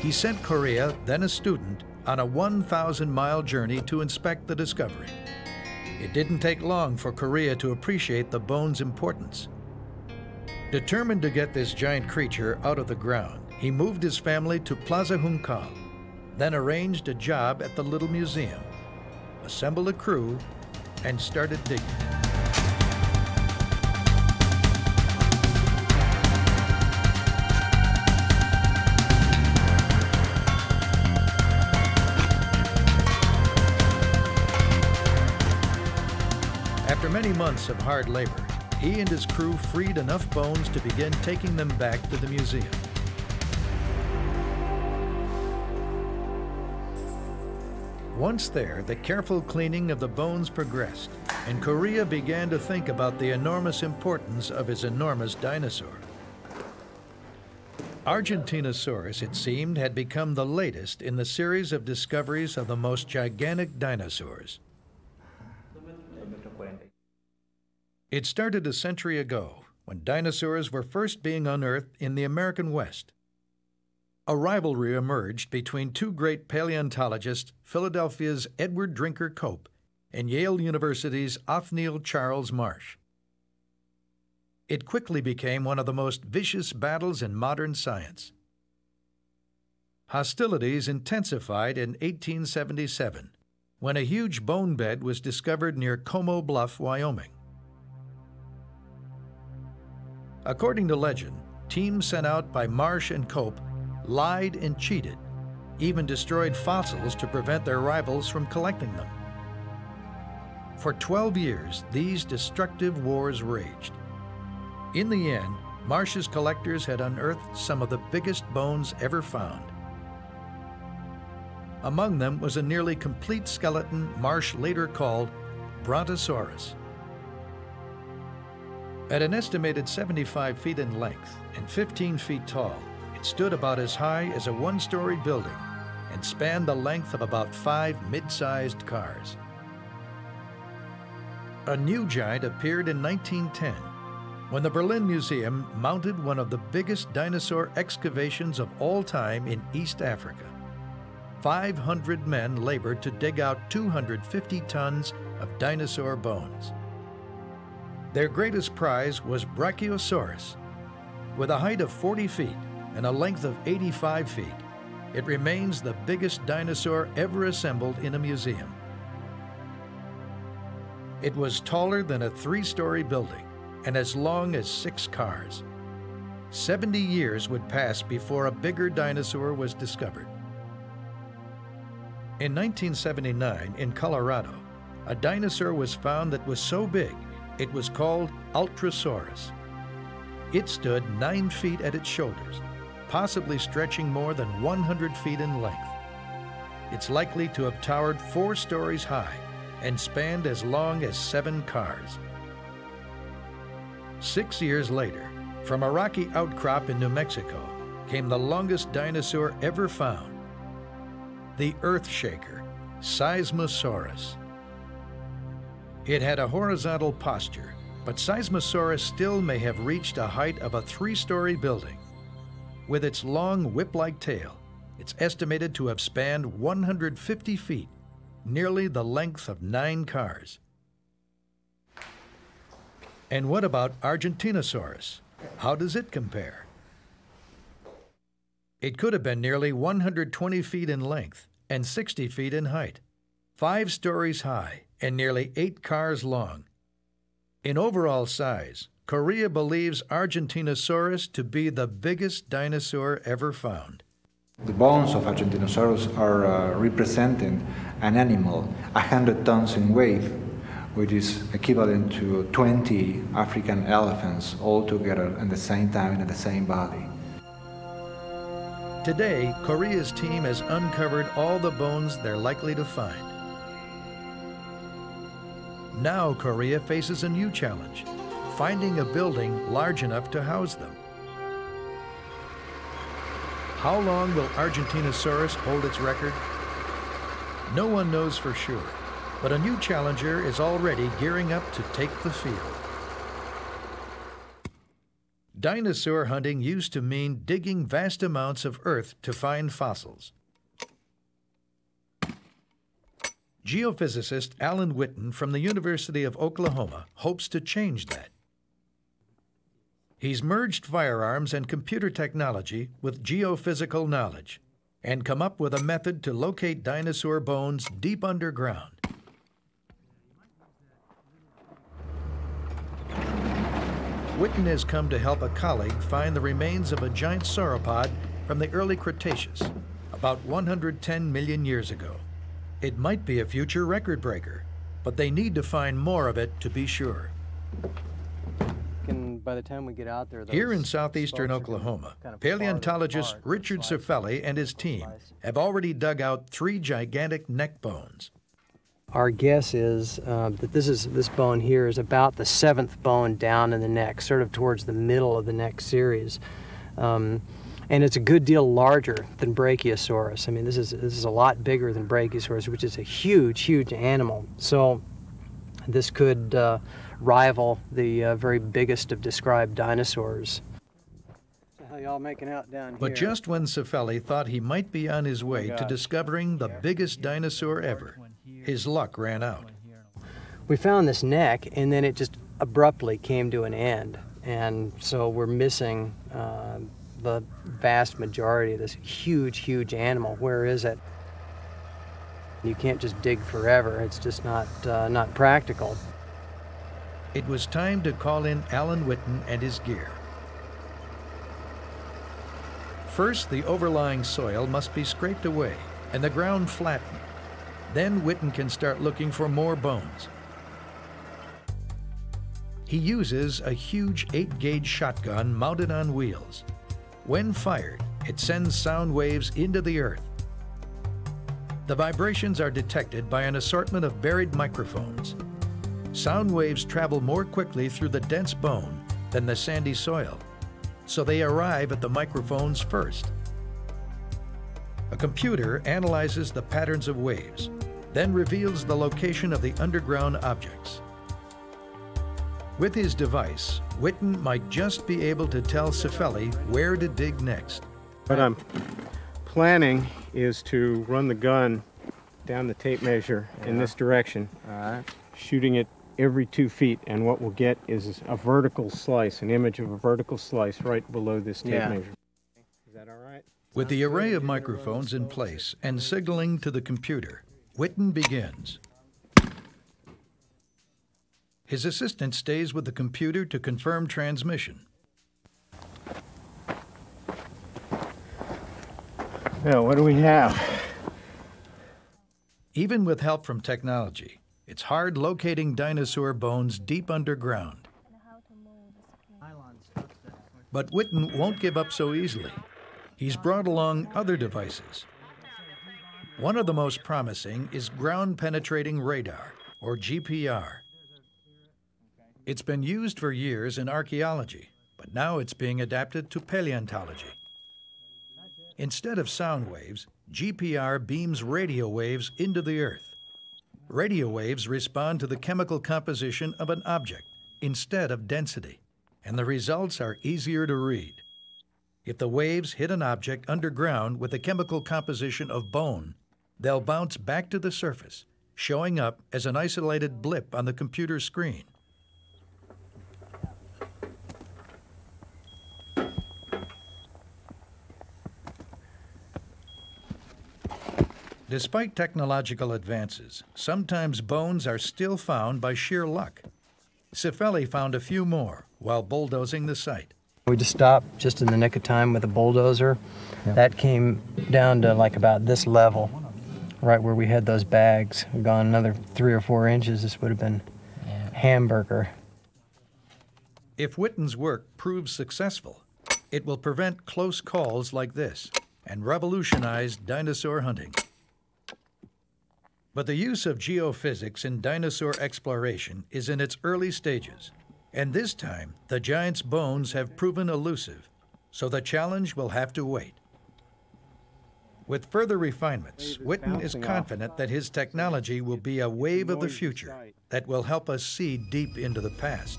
He sent Correa, then a student, on a 1,000-mile journey to inspect the discovery. It didn't take long for Correa to appreciate the bone's importance. Determined to get this giant creature out of the ground, he moved his family to Plaza Juncal, then arranged a job at the little museum, assembled a crew, and started digging. After many months of hard labor, he and his crew freed enough bones to begin taking them back to the museum. Once there, the careful cleaning of the bones progressed, and Correa began to think about the enormous importance of his enormous dinosaur. Argentinosaurus, it seemed, had become the latest in the series of discoveries of the most gigantic dinosaurs. It started a century ago, when dinosaurs were first being unearthed in the American West. A rivalry emerged between two great paleontologists, Philadelphia's Edward Drinker Cope and Yale University's Othniel Charles Marsh. It quickly became one of the most vicious battles in modern science. Hostilities intensified in 1877, when a huge bone bed was discovered near Como Bluff, Wyoming. According to legend, teams sent out by Marsh and Cope lied and cheated, even destroyed fossils to prevent their rivals from collecting them. For 12 years, these destructive wars raged. In the end, Marsh's collectors had unearthed some of the biggest bones ever found. Among them was a nearly complete skeleton Marsh later called Brontosaurus. At an estimated 75 feet in length and 15 feet tall, it stood about as high as a one-story building and spanned the length of about 5 mid-sized cars. A new giant appeared in 1910 when the Berlin Museum mounted one of the biggest dinosaur excavations of all time in East Africa. 500 men labored to dig out 250 tons of dinosaur bones. Their greatest prize was Brachiosaurus. With a height of 40 feet and a length of 85 feet, it remains the biggest dinosaur ever assembled in a museum. It was taller than a 3-story building and as long as 6 cars. 70 years would pass before a bigger dinosaur was discovered. In 1979, in Colorado, a dinosaur was found that was so big, it was called Ultrasaurus. It stood 9 feet at its shoulders, possibly stretching more than 100 feet in length. It's likely to have towered 4 stories high and spanned as long as 7 cars. 6 years later, from a rocky outcrop in New Mexico, came the longest dinosaur ever found, the Earthshaker, Seismosaurus. It had a horizontal posture, but Seismosaurus still may have reached a height of a 3-story building. With its long whip-like tail, it's estimated to have spanned 150 feet, nearly the length of 9 cars. And what about Argentinosaurus? How does it compare? It could have been nearly 120 feet in length and 60 feet in height, 5 stories high and nearly 8 cars long. In overall size, Korea believes Argentinosaurus to be the biggest dinosaur ever found. The bones of Argentinosaurus are representing an animal 100 tons in weight, which is equivalent to 20 African elephants all together at the same time and at the same body. Today, Korea's team has uncovered all the bones they're likely to find. Now Korea faces a new challenge, finding a building large enough to house them. How long will Argentinosaurus hold its record? No one knows for sure, but a new challenger is already gearing up to take the field. Dinosaur hunting used to mean digging vast amounts of earth to find fossils. Geophysicist Alan Witten from the University of Oklahoma hopes to change that. He's merged firearms and computer technology with geophysical knowledge and come up with a method to locate dinosaur bones deep underground. Witten has come to help a colleague find the remains of a giant sauropod from the early Cretaceous, about 110 million years ago. It might be a future record breaker, but they need to find more of it to be sure. By the time we get out there, here in southeastern Oklahoma, paleontologist Richard Cifelli and his team have already dug out 3 gigantic neck bones. Our guess is that this bone here is about the 7th bone down in the neck, sort of towards the middle of the neck series. And it's a good deal larger than Brachiosaurus. I mean, this is a lot bigger than Brachiosaurus, which is a huge, huge animal. So this could rival the very biggest of described dinosaurs. How y'all making out down here? But just when Cifelli thought he might be on his way to discovering the biggest dinosaur ever, his luck ran out. We found this neck, and then it just abruptly came to an end. And so we're missing the vast majority of this huge, huge animal. Where is it? You can't just dig forever. It's just not practical. It was time to call in Alan Witten and his gear. First, the overlying soil must be scraped away and the ground flattened. Then Witten can start looking for more bones. He uses a huge 8-gauge shotgun mounted on wheels. When fired, it sends sound waves into the earth. The vibrations are detected by an assortment of buried microphones. Sound waves travel more quickly through the dense bone than the sandy soil, so they arrive at the microphones first. A computer analyzes the patterns of waves, then reveals the location of the underground objects. With his device, Witten might just be able to tell Cifelli where to dig next. What I'm planning is to run the gun down the tape measure in this direction, shooting it every 2 feet, and what we'll get is a vertical slice, an image of a vertical slice right below this tape measure. Is that all right? With the array of microphones in place and signaling to the computer, Witten begins. His assistant stays with the computer to confirm transmission. Now, what do we have? Even with help from technology, it's hard locating dinosaur bones deep underground. But Witten won't give up so easily. He's brought along other devices. One of the most promising is ground-penetrating radar, or GPR. It's been used for years in archaeology, but now it's being adapted to paleontology. Instead of sound waves, GPR beams radio waves into the Earth. Radio waves respond to the chemical composition of an object instead of density, and the results are easier to read. If the waves hit an object underground with the chemical composition of bone, they'll bounce back to the surface, showing up as an isolated blip on the computer screen. Despite technological advances, sometimes bones are still found by sheer luck. Cifelli found a few more while bulldozing the site. We just stopped just in the nick of time with a bulldozer. Yeah. That came down to like about this level, right where we had those bags. We'd gone another 3 or 4 inches, this would have been hamburger. If Witten's work proves successful, it will prevent close calls like this and revolutionize dinosaur hunting. But the use of geophysics in dinosaur exploration is in its early stages, and this time the giant's bones have proven elusive, so the challenge will have to wait. With further refinements, Witten is confident that his technology will be a wave of the future that will help us see deep into the past.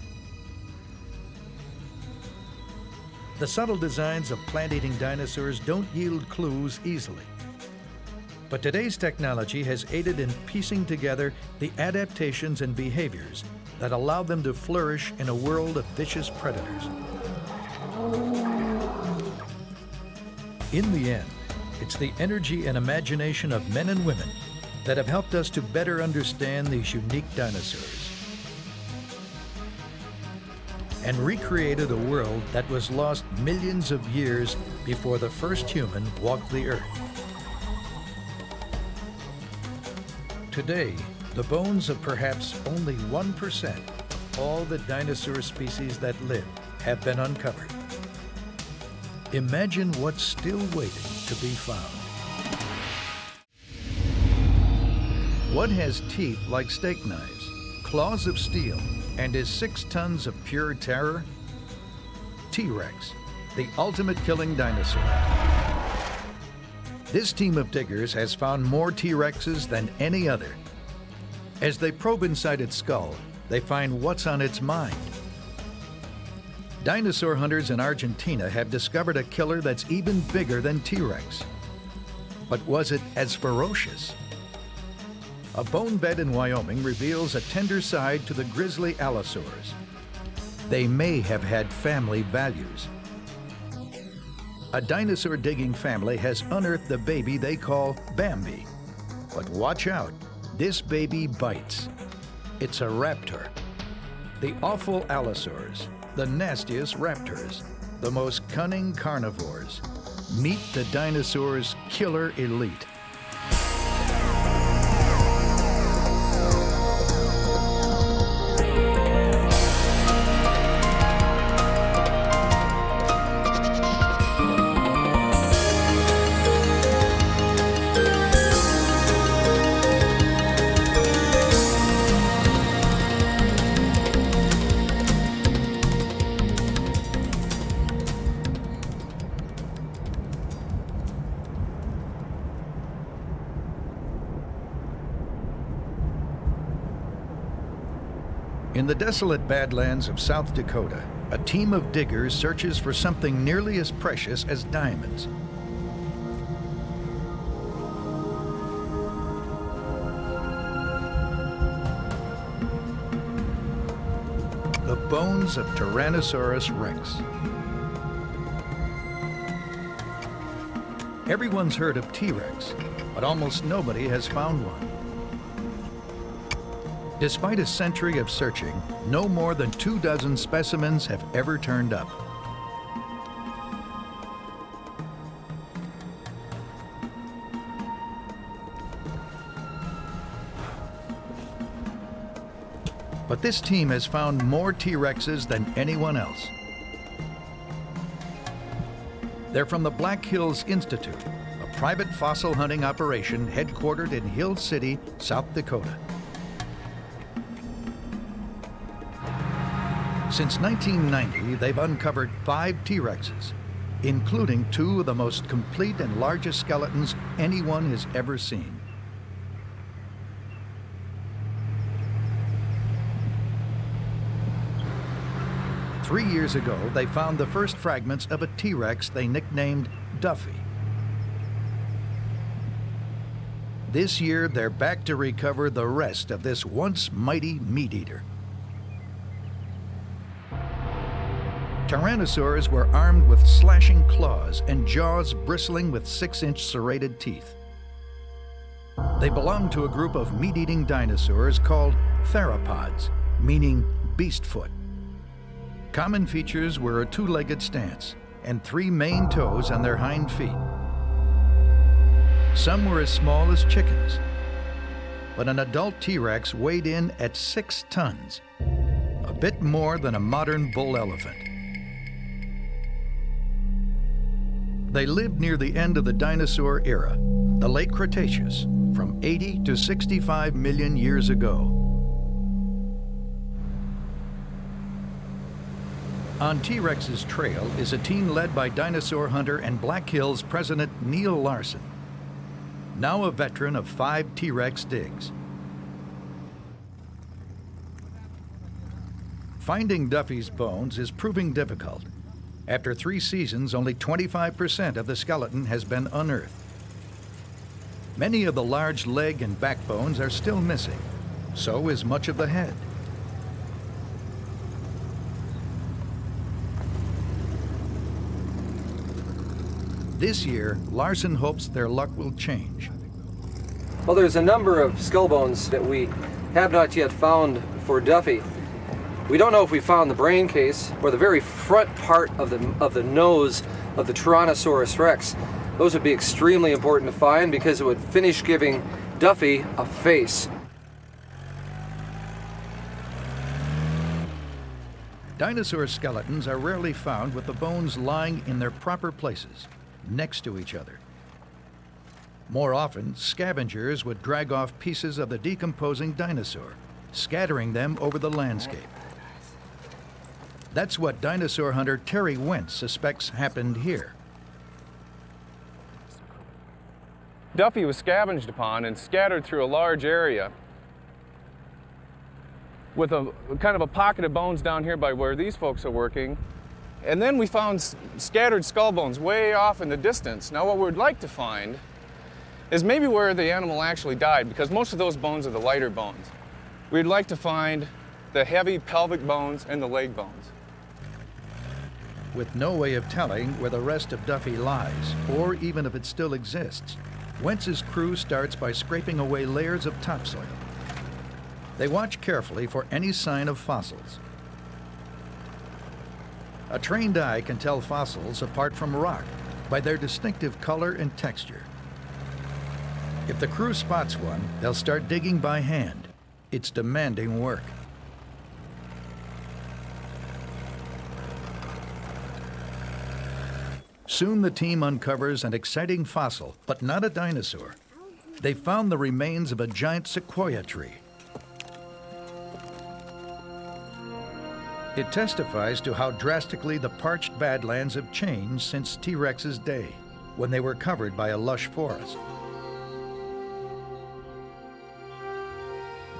The subtle designs of plant-eating dinosaurs don't yield clues easily. But today's technology has aided in piecing together the adaptations and behaviors that allow them to flourish in a world of vicious predators. In the end, it's the energy and imagination of men and women that have helped us to better understand these unique dinosaurs and recreated a world that was lost millions of years before the first human walked the earth. Today, the bones of perhaps only 1% of all the dinosaur species that live have been uncovered. Imagine what's still waiting to be found. What has teeth like steak knives, claws of steel, and is 6 tons of pure terror? T-Rex, the ultimate killing dinosaur. This team of diggers has found more T-Rexes than any other. As they probe inside its skull, they find what's on its mind. Dinosaur hunters in Argentina have discovered a killer that's even bigger than T-Rex. But was it as ferocious? A bone bed in Wyoming reveals a tender side to the grizzly allosaurs. They may have had family values. A dinosaur digging family has unearthed the baby they call Bambi. But watch out, this baby bites. It's a raptor. The awful allosaurs, the nastiest raptors, the most cunning carnivores. Meet the dinosaurs' killer elite. In the desolate badlands of South Dakota, a team of diggers searches for something nearly as precious as diamonds. The bones of Tyrannosaurus rex. Everyone's heard of T-Rex, but almost nobody has found one. Despite a century of searching, no more than 24 specimens have ever turned up. But this team has found more T-Rexes than anyone else. They're from the Black Hills Institute, a private fossil hunting operation headquartered in Hill City, South Dakota. Since 1990, they've uncovered 5 T-Rexes, including 2 of the most complete and largest skeletons anyone has ever seen. Three years ago, they found the first fragments of a T-Rex they nicknamed Duffy. This year, they're back to recover the rest of this once mighty meat-eater. Tyrannosaurs were armed with slashing claws and jaws bristling with 6-inch serrated teeth. They belonged to a group of meat-eating dinosaurs called theropods, meaning beast foot. Common features were a 2-legged stance and 3 main toes on their hind feet. Some were as small as chickens, but an adult T-Rex weighed in at 6 tons, a bit more than a modern bull elephant. They lived near the end of the dinosaur era, the late Cretaceous, from 80 to 65 million years ago. On T-Rex's trail is a team led by dinosaur hunter and Black Hills president Neil Larson, now a veteran of 5 T-Rex digs. Finding Duffy's bones is proving difficult. After 3 seasons, only 25% of the skeleton has been unearthed. Many of the large leg and backbones are still missing. So is much of the head. This year, Larson hopes their luck will change. Well, there's a number of skull bones that we have not yet found for Duffy. We don't know if we found the brain case or the very front part of the nose of the Tyrannosaurus rex. Those would be extremely important to find because it would finish giving Duffy a face. Dinosaur skeletons are rarely found with the bones lying in their proper places, next to each other. More often, scavengers would drag off pieces of the decomposing dinosaur, scattering them over the landscape. That's what dinosaur hunter Terry Wentz suspects happened here. Duffy was scavenged upon and scattered through a large area with a kind of a pocket of bones down here by where these folks are working. And then we found scattered skull bones way off in the distance. Now what we'd like to find is maybe where the animal actually died, because most of those bones are the lighter bones. We'd like to find the heavy pelvic bones and the leg bones. With no way of telling where the rest of Duffy lies, or even if it still exists, Wentz's crew starts by scraping away layers of topsoil. They watch carefully for any sign of fossils. A trained eye can tell fossils apart from rock by their distinctive color and texture. If the crew spots one, they'll start digging by hand. It's demanding work. Soon the team uncovers an exciting fossil, but not a dinosaur. They found the remains of a giant sequoia tree. It testifies to how drastically the parched badlands have changed since T-Rex's day, when they were covered by a lush forest.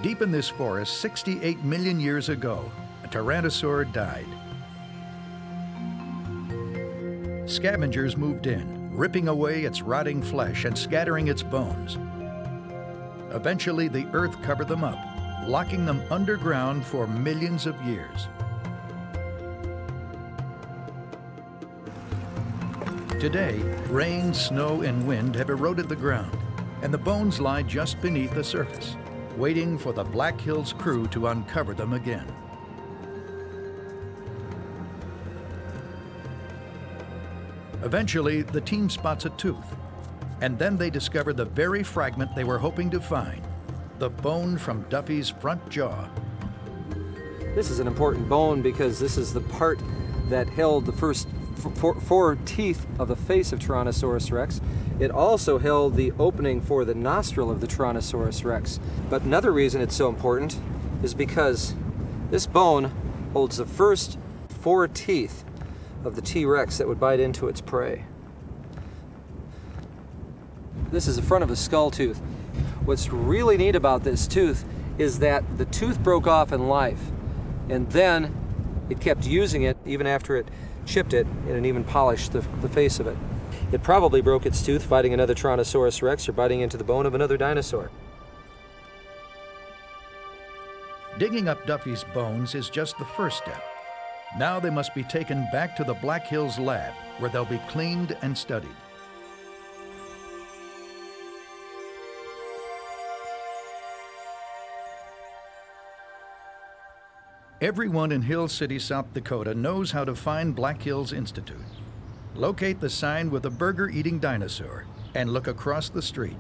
Deep in this forest, 68 million years ago, a Tyrannosaur died. Scavengers moved in, ripping away its rotting flesh and scattering its bones. Eventually, the earth covered them up, locking them underground for millions of years. Today, rain, snow, and wind have eroded the ground, and the bones lie just beneath the surface, waiting for the Black Hills crew to uncover them again. Eventually, the team spots a tooth, and then they discover the very fragment they were hoping to find, the bone from Duffy's front jaw. This is an important bone because this is the part that held the first four teeth of the face of Tyrannosaurus rex. It also held the opening for the nostril of the Tyrannosaurus rex. But another reason it's so important is because this bone holds the first 4 teeth of the T-Rex that would bite into its prey. This is the front of the skull tooth. What's really neat about this tooth is that the tooth broke off in life, and then it kept using it even after it chipped it and even polished the face of it. It probably broke its tooth fighting another Tyrannosaurus rex or biting into the bone of another dinosaur. Digging up Duffy's bones is just the first step. Now they must be taken back to the Black Hills lab, where they'll be cleaned and studied. Everyone in Hill City, South Dakota knows how to find Black Hills Institute. Locate the sign with a burger-eating dinosaur and look across the street.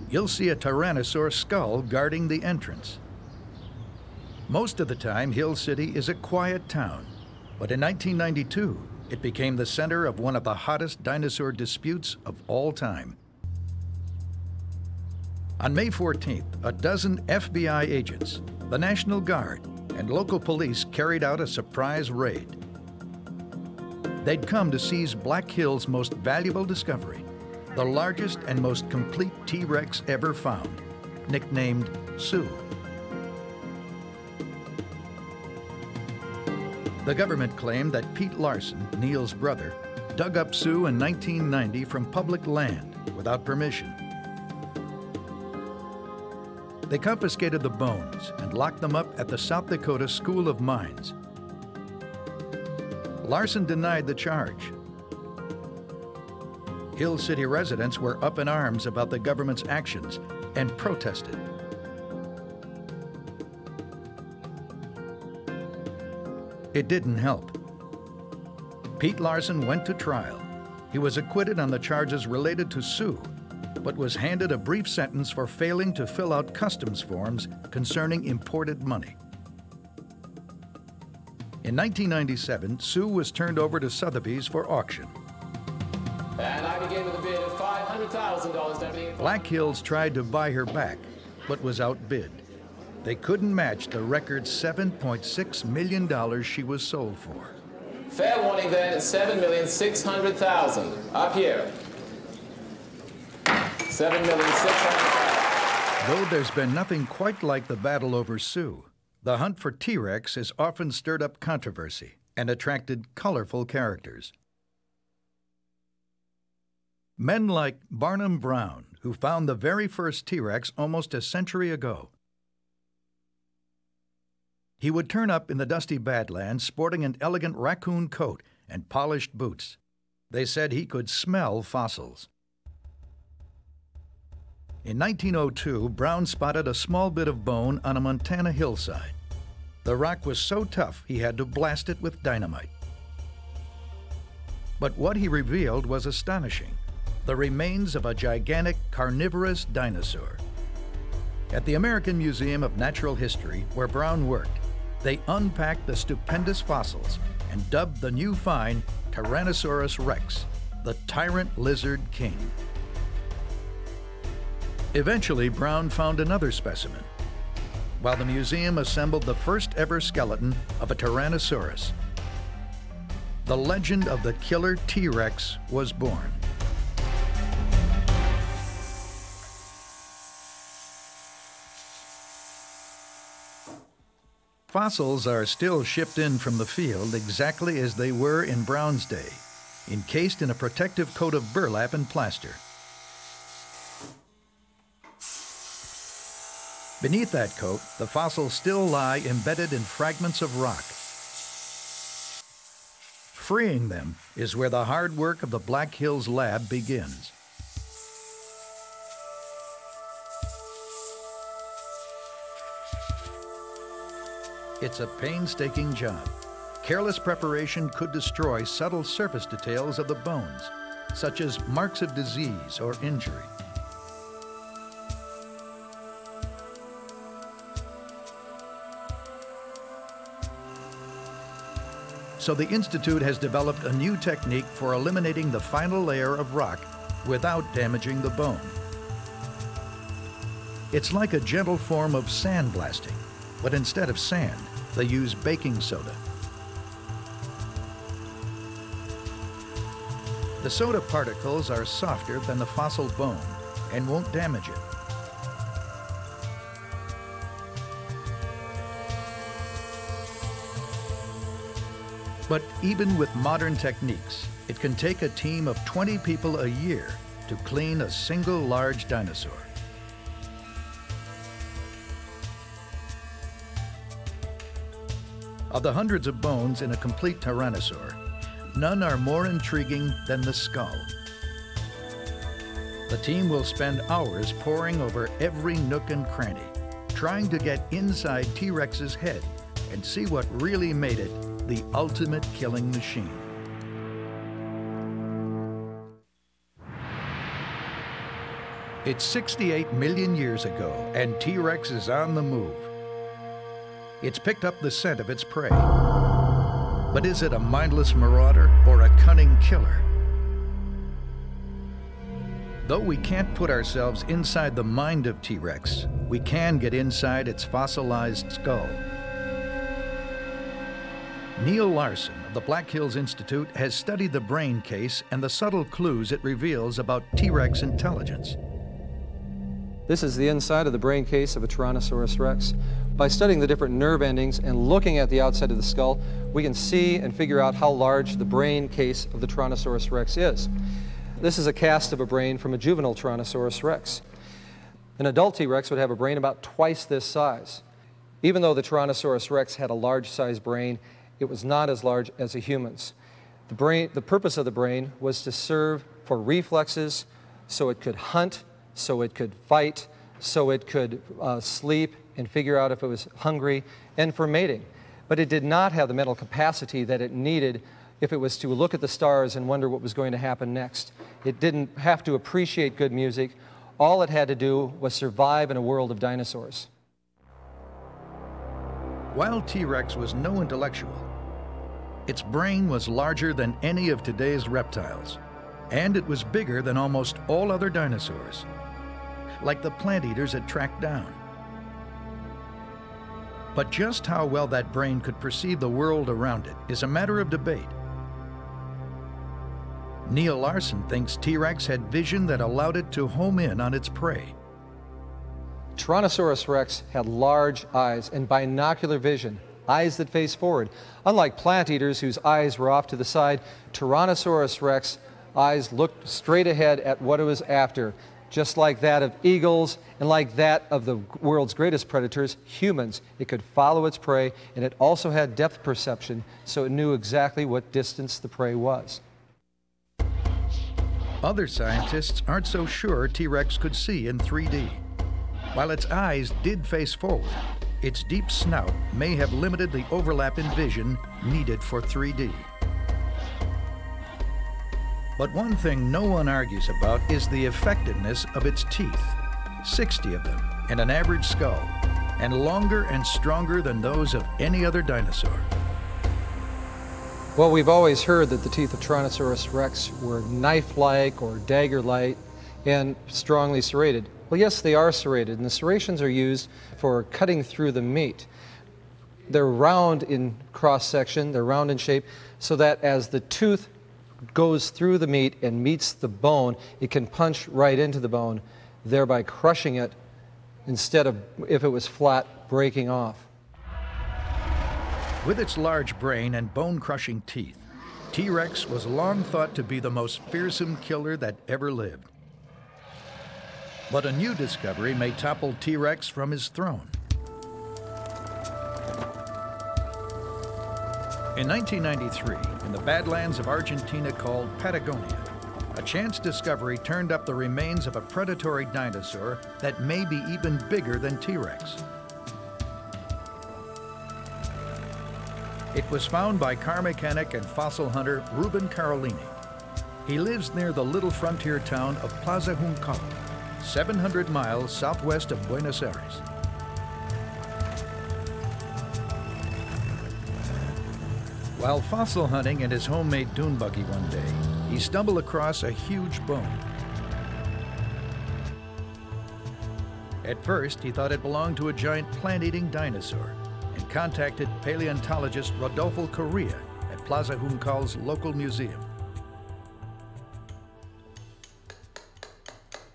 You'll see a Tyrannosaur skull guarding the entrance. Most of the time, Hill City is a quiet town, but in 1992, it became the center of one of the hottest dinosaur disputes of all time. On May 14th, a dozen FBI agents, the National Guard, and local police carried out a surprise raid. They'd come to seize Black Hills' most valuable discovery, the largest and most complete T-Rex ever found, nicknamed Sue. The government claimed that Pete Larson, Neil's brother, dug up Sue in 1990 from public land without permission. They confiscated the bones and locked them up at the South Dakota School of Mines. Larson denied the charge. Hill City residents were up in arms about the government's actions and protested. It didn't help. Pete Larson went to trial. He was acquitted on the charges related to Sue, but was handed a brief sentence for failing to fill out customs forms concerning imported money. In 1997, Sue was turned over to Sotheby's for auction. And I begin with a bid of $500,000, Deputy. Black Hills tried to buy her back, but was outbid. They couldn't match the record $7.6 million she was sold for. Fair warning then, $7,600,000. Up here. $7,600,000. Though there's been nothing quite like the battle over Sue, the hunt for T-Rex has often stirred up controversy and attracted colorful characters. Men like Barnum Brown, who found the very first T-Rex almost a century ago. He would turn up in the dusty Badlands sporting an elegant raccoon coat and polished boots. They said he could smell fossils. In 1902, Brown spotted a small bit of bone on a Montana hillside. The rock was so tough he had to blast it with dynamite. But what he revealed was astonishing: the remains of a gigantic carnivorous dinosaur. At the American Museum of Natural History, where Brown worked, they unpacked the stupendous fossils and dubbed the new find Tyrannosaurus rex, the tyrant lizard king. Eventually, Brown found another specimen, while the museum assembled the first ever skeleton of a Tyrannosaurus. The legend of the killer T-Rex was born. Fossils are still shipped in from the field exactly as they were in Brown's day, encased in a protective coat of burlap and plaster. Beneath that coat, the fossils still lie embedded in fragments of rock. Freeing them is where the hard work of the Black Hills lab begins. It's a painstaking job. Careless preparation could destroy subtle surface details of the bones, such as marks of disease or injury. So the Institute has developed a new technique for eliminating the final layer of rock without damaging the bone. It's like a gentle form of sandblasting, but instead of sand, they use baking soda. The soda particles are softer than the fossil bone and won't damage it. But even with modern techniques, it can take a team of 20 people a year to clean a single large dinosaur. Of the hundreds of bones in a complete tyrannosaur, none are more intriguing than the skull. The team will spend hours poring over every nook and cranny, trying to get inside T-Rex's head and see what really made it the ultimate killing machine. It's 68 million years ago, and T-Rex is on the move. It's picked up the scent of its prey. But is it a mindless marauder or a cunning killer? Though we can't put ourselves inside the mind of T-Rex, we can get inside its fossilized skull. Neil Larson of the Black Hills Institute has studied the brain case and the subtle clues it reveals about T-Rex intelligence. This is the inside of the brain case of a Tyrannosaurus rex. By studying the different nerve endings and looking at the outside of the skull, we can see and figure out how large the brain case of the Tyrannosaurus rex is. This is a cast of a brain from a juvenile Tyrannosaurus rex. An adult T-Rex would have a brain about twice this size. Even though the Tyrannosaurus rex had a large-sized brain, it was not as large as a human's. The purpose of the brain was to serve for reflexes, so it could hunt, so it could fight, so it could sleep and figure out if it was hungry, and for mating. But it did not have the mental capacity that it needed if it was to look at the stars and wonder what was going to happen next. It didn't have to appreciate good music. All it had to do was survive in a world of dinosaurs. While T-Rex was no intellectual, its brain was larger than any of today's reptiles, and it was bigger than almost all other dinosaurs, like the plant eaters it tracked down. But just how well that brain could perceive the world around it is a matter of debate. Neil Larson thinks T-Rex had vision that allowed it to home in on its prey. Tyrannosaurus rex had large eyes and binocular vision, eyes that face forward. Unlike plant eaters whose eyes were off to the side, Tyrannosaurus rex eyes looked straight ahead at what it was after, just like that of eagles and like that of the world's greatest predators, humans. It could follow its prey, and it also had depth perception, so it knew exactly what distance the prey was. Other scientists aren't so sure T-Rex could see in 3D. While its eyes did face forward, its deep snout may have limited the overlap in vision needed for 3D. But one thing no one argues about is the effectiveness of its teeth, 60 of them in an average skull, and longer and stronger than those of any other dinosaur. Well, we've always heard that the teeth of Tyrannosaurus rex were knife-like or dagger-like and strongly serrated. Well, yes, they are serrated, and the serrations are used for cutting through the meat. They're round in cross-section, they're round in shape, so that as the tooth goes through the meat and meets the bone, it can punch right into the bone, thereby crushing it instead of, if it was flat, breaking off. With its large brain and bone-crushing teeth, T-Rex was long thought to be the most fearsome killer that ever lived. But a new discovery may topple T-Rex from his throne. In 1993, in the Badlands of Argentina called Patagonia, a chance discovery turned up the remains of a predatory dinosaur that may be even bigger than T-Rex. It was found by car mechanic and fossil hunter Ruben Carolini. He lives near the little frontier town of Plaza Juncal, 700 miles southwest of Buenos Aires. While fossil hunting in his homemade dune buggy one day, he stumbled across a huge bone. At first, he thought it belonged to a giant plant-eating dinosaur and contacted paleontologist Rodolfo Correa at Plaza Juncal's local museum.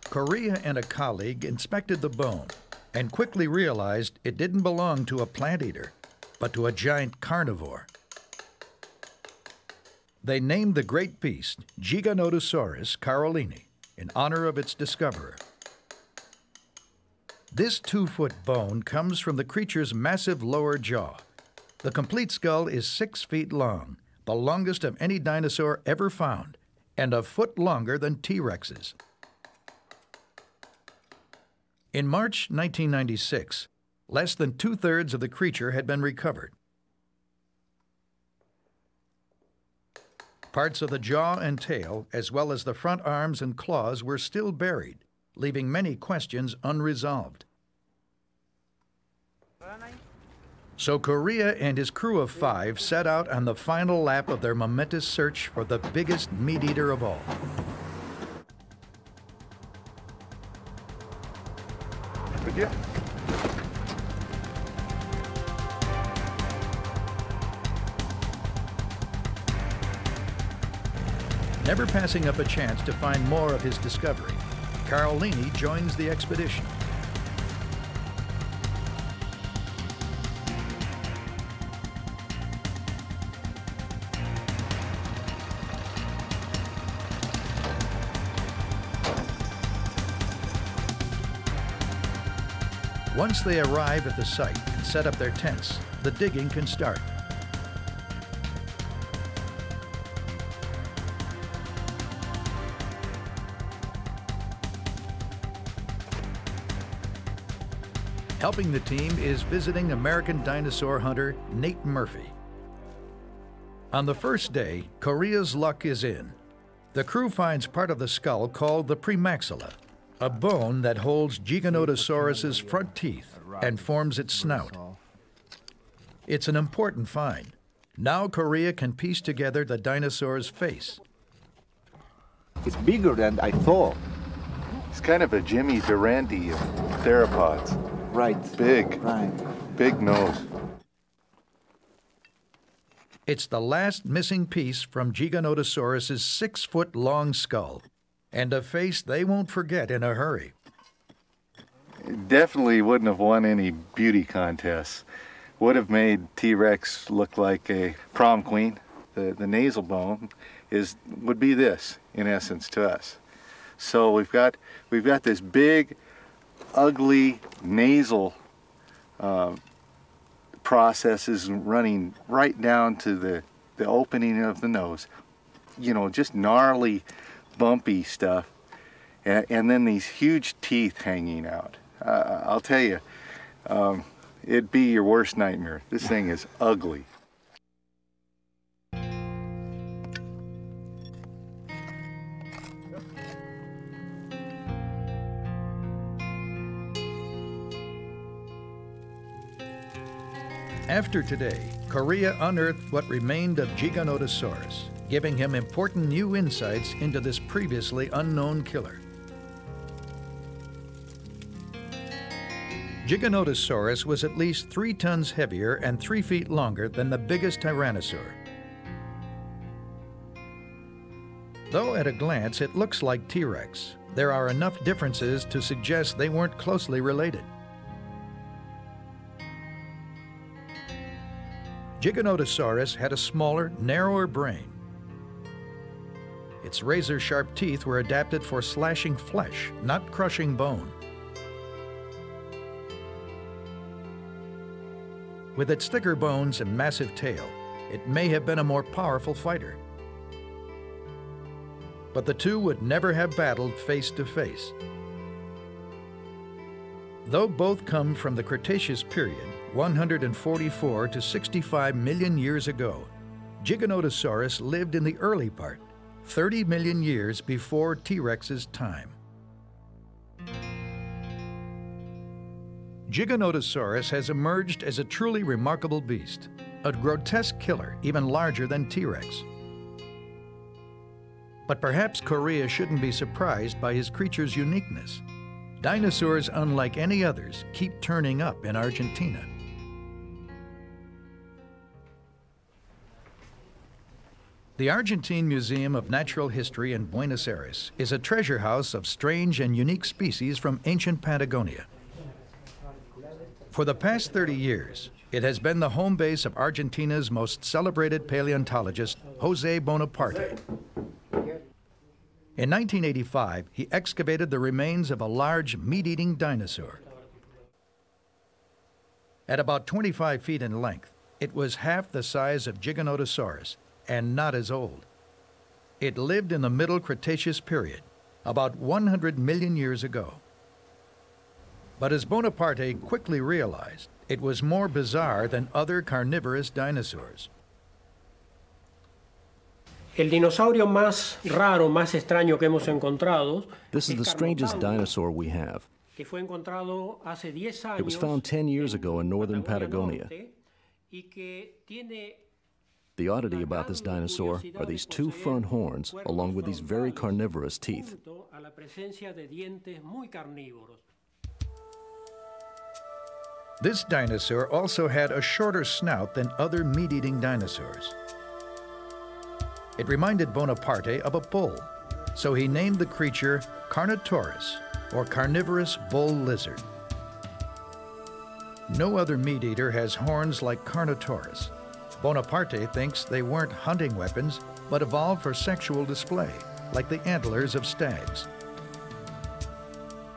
Correa and a colleague inspected the bone and quickly realized it didn't belong to a plant eater, but to a giant carnivore. They named the great beast Giganotosaurus carolini in honor of its discoverer. This 2-foot bone comes from the creature's massive lower jaw. The complete skull is 6 feet long, the longest of any dinosaur ever found, and a foot longer than T-Rex's. In March 1996, less than 2/3 of the creature had been recovered. Parts of the jaw and tail, as well as the front arms and claws, were still buried, leaving many questions unresolved. So Correa and his crew of 5 set out on the final lap of their momentous search for the biggest meat eater of all. Yeah. Never passing up a chance to find more of his discovery, Carolini joins the expedition. Once they arrive at the site and set up their tents, the digging can start. Helping the team is visiting American dinosaur hunter Nate Murphy. On the first day, Correa's luck is in. The crew finds part of the skull called the premaxilla, a bone that holds Giganotosaurus's front teeth and forms its snout. It's an important find. Now Correa can piece together the dinosaur's face. It's bigger than I thought. It's kind of a Jimmy Durante of theropods. Right. Big. Right. Big nose. It's the last missing piece from Giganotosaurus's 6-foot-long skull, and a face they won't forget in a hurry. It definitely wouldn't have won any beauty contests. Would have made T-Rex look like a prom queen. The nasal bone would be this, in essence, to us. So we've got this big, ugly nasal processes running right down to the opening of the nose. You know, just gnarly, bumpy stuff. And then these huge teeth hanging out. I'll tell you, it'd be your worst nightmare. This thing is ugly. After today, Correa unearthed what remained of Giganotosaurus, giving him important new insights into this previously unknown killer. Giganotosaurus was at least 3 tons heavier and 3 feet longer than the biggest tyrannosaur. Though at a glance it looks like T-Rex, there are enough differences to suggest they weren't closely related. Giganotosaurus had a smaller, narrower brain. Its razor-sharp teeth were adapted for slashing flesh, not crushing bone. With its thicker bones and massive tail, it may have been a more powerful fighter. But the two would never have battled face to face. Though both come from the Cretaceous period, 144 to 65 million years ago, Giganotosaurus lived in the early part, 30 million years before T-Rex's time. Giganotosaurus has emerged as a truly remarkable beast, a grotesque killer even larger than T-Rex. But perhaps Correa shouldn't be surprised by his creature's uniqueness. Dinosaurs, unlike any others, keep turning up in Argentina. The Argentine Museum of Natural History in Buenos Aires is a treasure house of strange and unique species from ancient Patagonia. For the past 30 years, it has been the home base of Argentina's most celebrated paleontologist, Jose Bonaparte. In 1985, he excavated the remains of a large meat-eating dinosaur. At about 25 feet in length, it was half the size of Giganotosaurus and not as old. It lived in the Middle Cretaceous period, about 100 million years ago. But as Bonaparte quickly realized, it was more bizarre than other carnivorous dinosaurs. El dinosaurio más raro, más extraño que hemos encontrado. This is the strangest dinosaur we have. Que fue encontrado hace 10 años. It was found 10 years ago in northern Patagonia. Y que tiene. The oddity about this dinosaur are these two front horns, along with these very carnivorous teeth. A la presencia de dientes muy carnívoros. This dinosaur also had a shorter snout than other meat-eating dinosaurs. It reminded Bonaparte of a bull, so he named the creature Carnotaurus, or carnivorous bull lizard. No other meat-eater has horns like Carnotaurus. Bonaparte thinks they weren't hunting weapons, but evolved for sexual display, like the antlers of stags.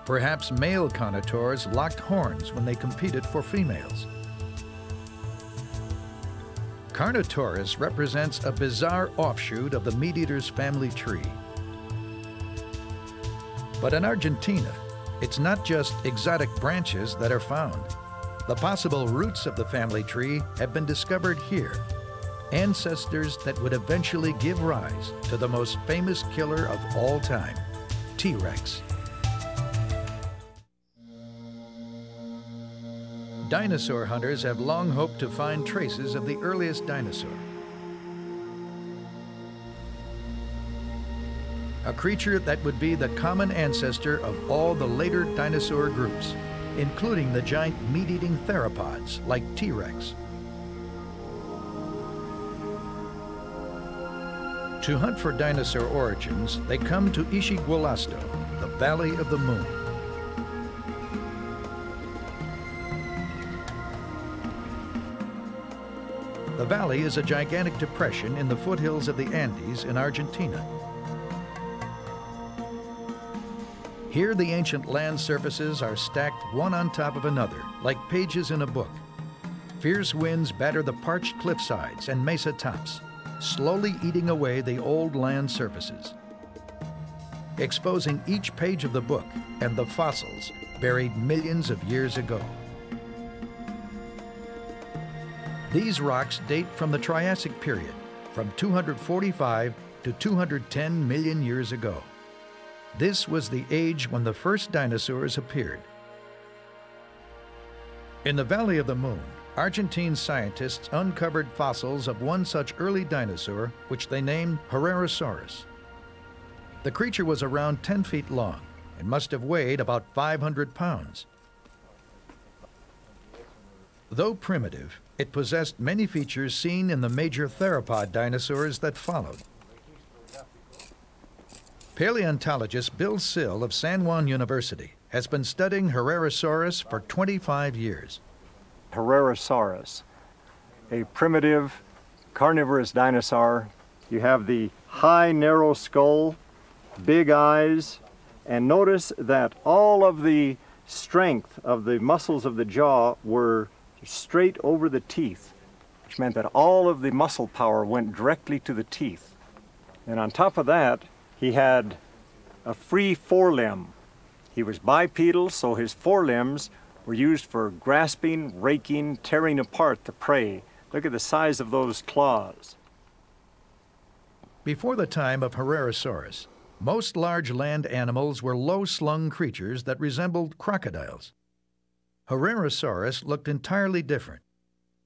Perhaps male Carnotaurs locked horns when they competed for females. Carnotaurus represents a bizarre offshoot of the meat-eater's family tree. But in Argentina, it's not just exotic branches that are found. The possible roots of the family tree have been discovered here, ancestors that would eventually give rise to the most famous killer of all time, T-Rex. Dinosaur hunters have long hoped to find traces of the earliest dinosaur. A creature that would be the common ancestor of all the later dinosaur groups, including the giant meat-eating theropods like T-Rex. To hunt for dinosaur origins, they come to Ishigualasto, the Valley of the Moon. The valley is a gigantic depression in the foothills of the Andes in Argentina. Here, the ancient land surfaces are stacked one on top of another, like pages in a book. Fierce winds batter the parched cliffsides and mesa tops, slowly eating away the old land surfaces, exposing each page of the book and the fossils buried millions of years ago. These rocks date from the Triassic period, from 245 to 210 million years ago. This was the age when the first dinosaurs appeared. In the Valley of the Moon, Argentine scientists uncovered fossils of one such early dinosaur, which they named Herrerasaurus. The creature was around 10 feet long and must have weighed about 500 pounds. Though primitive, it possessed many features seen in the major theropod dinosaurs that followed. Paleontologist Bill Sill of San Juan University has been studying Herrerasaurus for 25 years. Herrerasaurus, a primitive carnivorous dinosaur. You have the high, narrow skull, big eyes, and notice that all of the strength of the muscles of the jaw were straight over the teeth, which meant that all of the muscle power went directly to the teeth. And on top of that, he had a free forelimb. He was bipedal, so his forelimbs were used for grasping, raking, tearing apart the prey. Look at the size of those claws. Before the time of Herrerasaurus, most large land animals were low-slung creatures that resembled crocodiles. Herrerasaurus looked entirely different.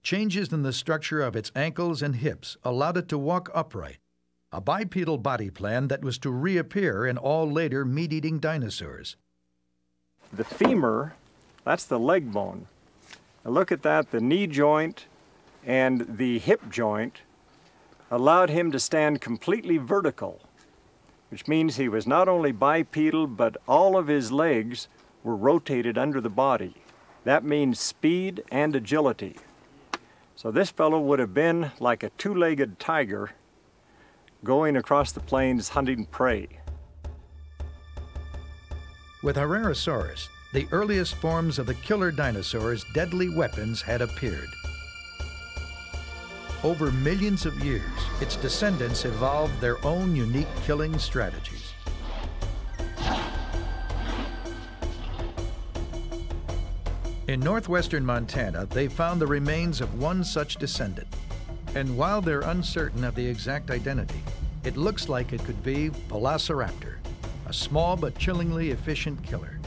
Changes in the structure of its ankles and hips allowed it to walk upright, a bipedal body plan that was to reappear in all later meat-eating dinosaurs. The femur, that's the leg bone. Now look at that, the knee joint and the hip joint allowed him to stand completely vertical, which means he was not only bipedal, but all of his legs were rotated under the body. That means speed and agility. So this fellow would have been like a two-legged tiger going across the plains hunting prey. With Herrerasaurus, the earliest forms of the killer dinosaur's deadly weapons had appeared. Over millions of years, its descendants evolved their own unique killing strategies. In northwestern Montana, they found the remains of one such descendant. And while they're uncertain of the exact identity, it looks like it could be Velociraptor, a small but chillingly efficient killer.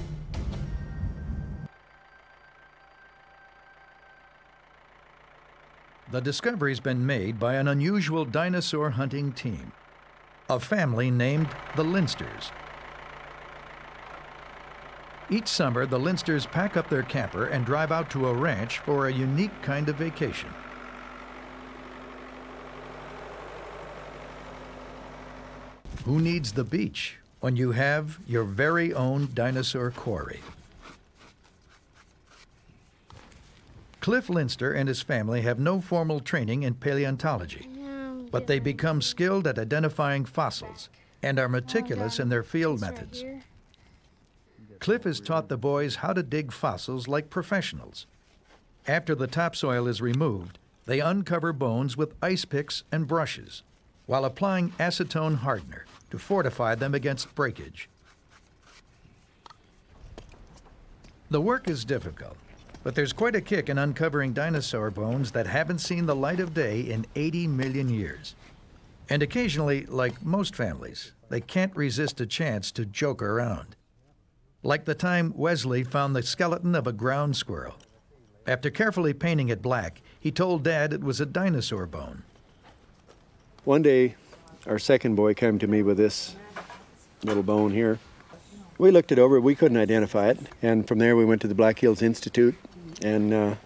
The discovery's been made by an unusual dinosaur hunting team, a family named the Linsters. Each summer, the Linsters pack up their camper and drive out to a ranch for a unique kind of vacation. Who needs the beach when you have your very own dinosaur quarry? Cliff Linster and his family have no formal training in paleontology, but they become skilled at identifying fossils and are meticulous in their field methods. Cliff has taught the boys how to dig fossils like professionals. After the topsoil is removed, they uncover bones with ice picks and brushes, while applying acetone hardener to fortify them against breakage. The work is difficult, but there's quite a kick in uncovering dinosaur bones that haven't seen the light of day in 80 million years. And occasionally, like most families, they can't resist a chance to joke around. Like the time Wesley found the skeleton of a ground squirrel. After carefully painting it black, he told Dad it was a dinosaur bone. One day, our second boy came to me with this little bone here. We looked it over, we couldn't identify it, and from there we went to the Black Hills Institute, and the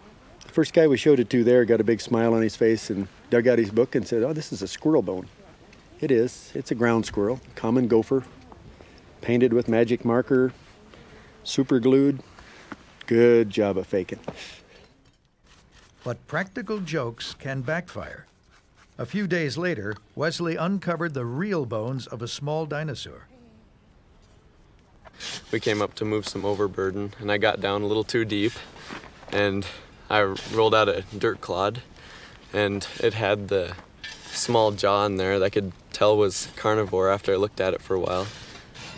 first guy we showed it to there got a big smile on his face and dug out his book and said, "Oh, this is a squirrel bone." It is. It's a ground squirrel, common gopher, painted with magic marker, super glued. Good job of faking. But practical jokes can backfire. A few days later, Wesley uncovered the real bones of a small dinosaur. We came up to move some overburden, and I got down a little too deep, and I rolled out a dirt clod, and it had the small jaw in there that I could tell was carnivore after I looked at it for a while.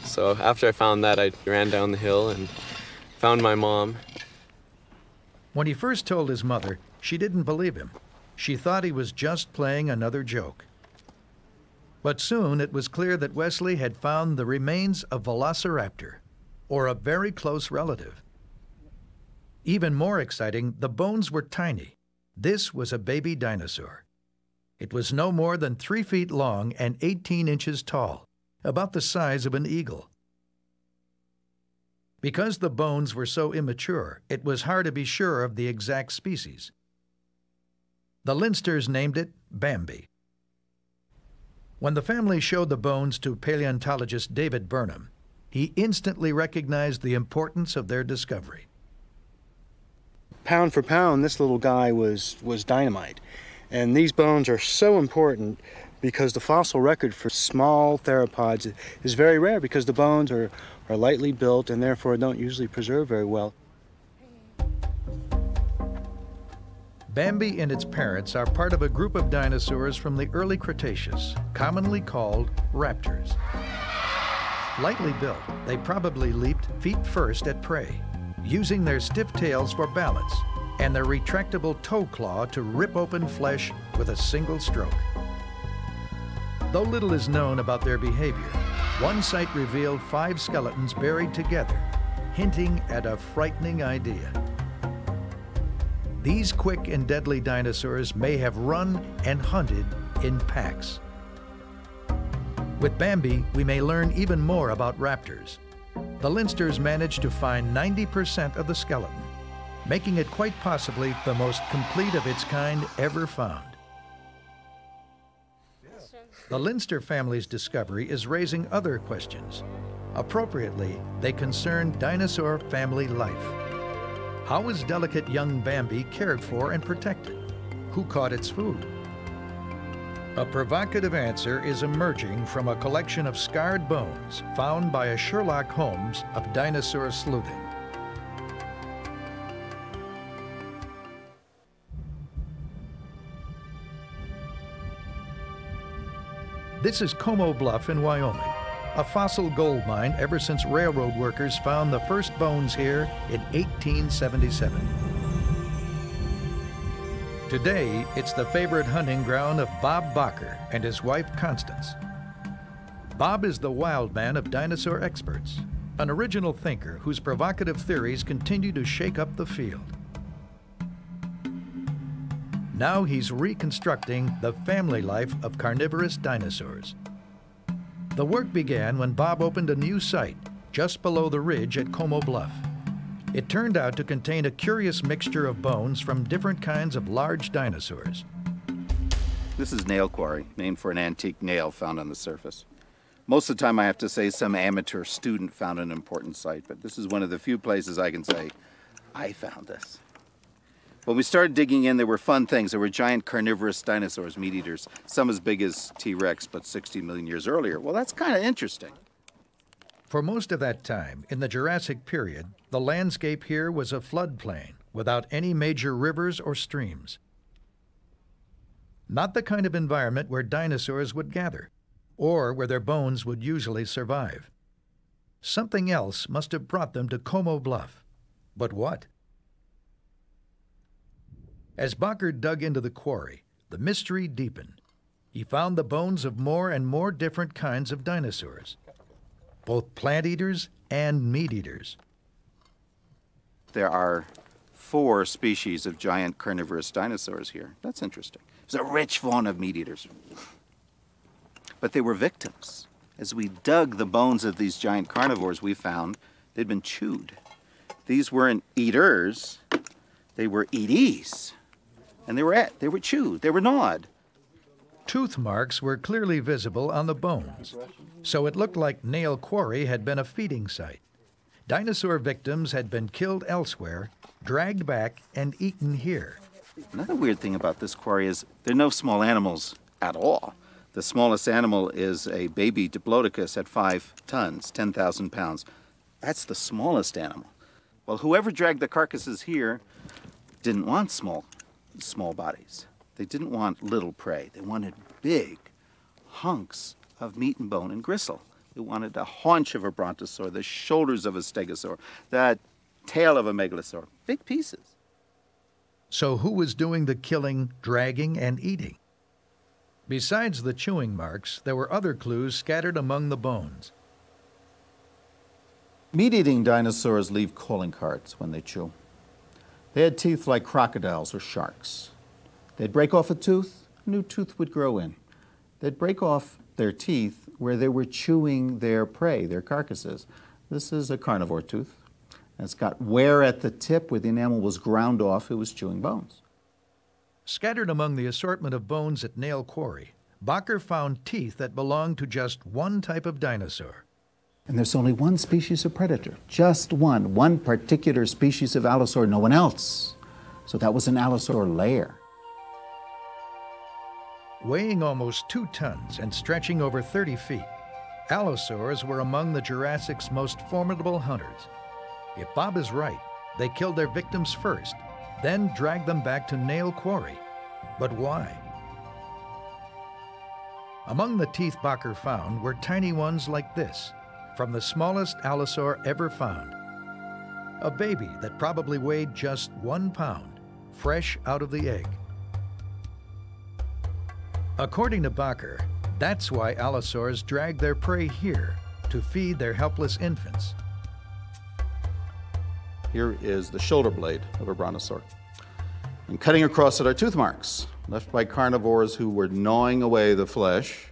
So after I found that, I ran down the hill and found my mom. When he first told his mother, she didn't believe him. She thought he was just playing another joke. But soon it was clear that Wesley had found the remains of Velociraptor, or a very close relative. Even more exciting, the bones were tiny. This was a baby dinosaur. It was no more than 3 feet long and 18 inches tall, about the size of an eagle. Because the bones were so immature, it was hard to be sure of the exact species. The Linsters named it Bambi. When the family showed the bones to paleontologist David Burnham, he instantly recognized the importance of their discovery. Pound for pound, this little guy was dynamite. And these bones are so important because the fossil record for small theropods is very rare because the bones are lightly built and therefore don't usually preserve very well. Bambi and its parents are part of a group of dinosaurs from the early Cretaceous, commonly called raptors. Lightly built, they probably leaped feet first at prey, using their stiff tails for balance and their retractable toe claw to rip open flesh with a single stroke. Though little is known about their behavior, one site revealed 5 skeletons buried together, hinting at a frightening idea. These quick and deadly dinosaurs may have run and hunted in packs. With Bambi, we may learn even more about raptors. The Leinsters managed to find 90% of the skeleton, making it quite possibly the most complete of its kind ever found. The Leinster family's discovery is raising other questions. Appropriately, they concern dinosaur family life. How was delicate young Bambi cared for and protected? Who caught its food? A provocative answer is emerging from a collection of scarred bones found by a Sherlock Holmes of dinosaur sleuthing. This is Como Bluff in Wyoming, a fossil gold mine ever since railroad workers found the first bones here in 1877. Today, it's the favorite hunting ground of Bob Bacher and his wife, Constance. Bob is the wild man of dinosaur experts, an original thinker whose provocative theories continue to shake up the field. Now he's reconstructing the family life of carnivorous dinosaurs. The work began when Bob opened a new site just below the ridge at Como Bluff. It turned out to contain a curious mixture of bones from different kinds of large dinosaurs. This is nail quarry, named for an antique nail found on the surface. Most of the time I have to say some amateur student found an important site, but this is one of the few places I can say, I found this. When we started digging in, there were fun things. There were giant carnivorous dinosaurs, meat eaters, some as big as T-Rex, but 60 million years earlier. Well, that's kind of interesting. For most of that time, in the Jurassic period, the landscape here was a floodplain without any major rivers or streams. Not the kind of environment where dinosaurs would gather, or where their bones would usually survive. Something else must have brought them to Como Bluff. But what? As Bacher dug into the quarry, the mystery deepened. He found the bones of more and more different kinds of dinosaurs, both plant eaters and meat eaters. There are 4 species of giant carnivorous dinosaurs here. That's interesting. There's a rich fauna of meat eaters. But they were victims. As we dug the bones of these giant carnivores, we found they'd been chewed. These weren't eaters, they were eatees. And they were chewed, they were gnawed. Tooth marks were clearly visible on the bones, so it looked like Nail Quarry had been a feeding site. Dinosaur victims had been killed elsewhere, dragged back, and eaten here. Another weird thing about this quarry is there are no small animals at all. The smallest animal is a baby Diplodocus at 5 tons, 10,000 pounds. That's the smallest animal. Well, whoever dragged the carcasses here didn't want small bodies. They didn't want little prey. They wanted big hunks of meat and bone and gristle. They wanted the haunch of a brontosaur, the shoulders of a stegosaur, the tail of a megalosaur. Big pieces. So who was doing the killing, dragging, and eating? Besides the chewing marks, there were other clues scattered among the bones. Meat-eating dinosaurs leave calling cards when they chew. They had teeth like crocodiles or sharks. They'd break off a tooth, a new tooth would grow in. They'd break off their teeth where they were chewing their prey, their carcasses. This is a carnivore tooth. It's got wear at the tip where the enamel was ground off. It was chewing bones. Scattered among the assortment of bones at Nail Quarry, Bacher found teeth that belonged to just one type of dinosaur. And there's only one species of predator, just one particular species of allosaur, no one else. So that was an allosaur lair. Weighing almost 2 tons and stretching over 30 feet, allosaurs were among the Jurassic's most formidable hunters. If Bob is right, they killed their victims first, then dragged them back to Nail Quarry. But why? Among the teeth Bacher found were tiny ones like this, from the smallest allosaur ever found. A baby that probably weighed just 1 pound, fresh out of the egg. According to Bacher, that's why allosaurs drag their prey here, to feed their helpless infants. Here is the shoulder blade of a brontosaur. And cutting across it are tooth marks left by carnivores who were gnawing away the flesh.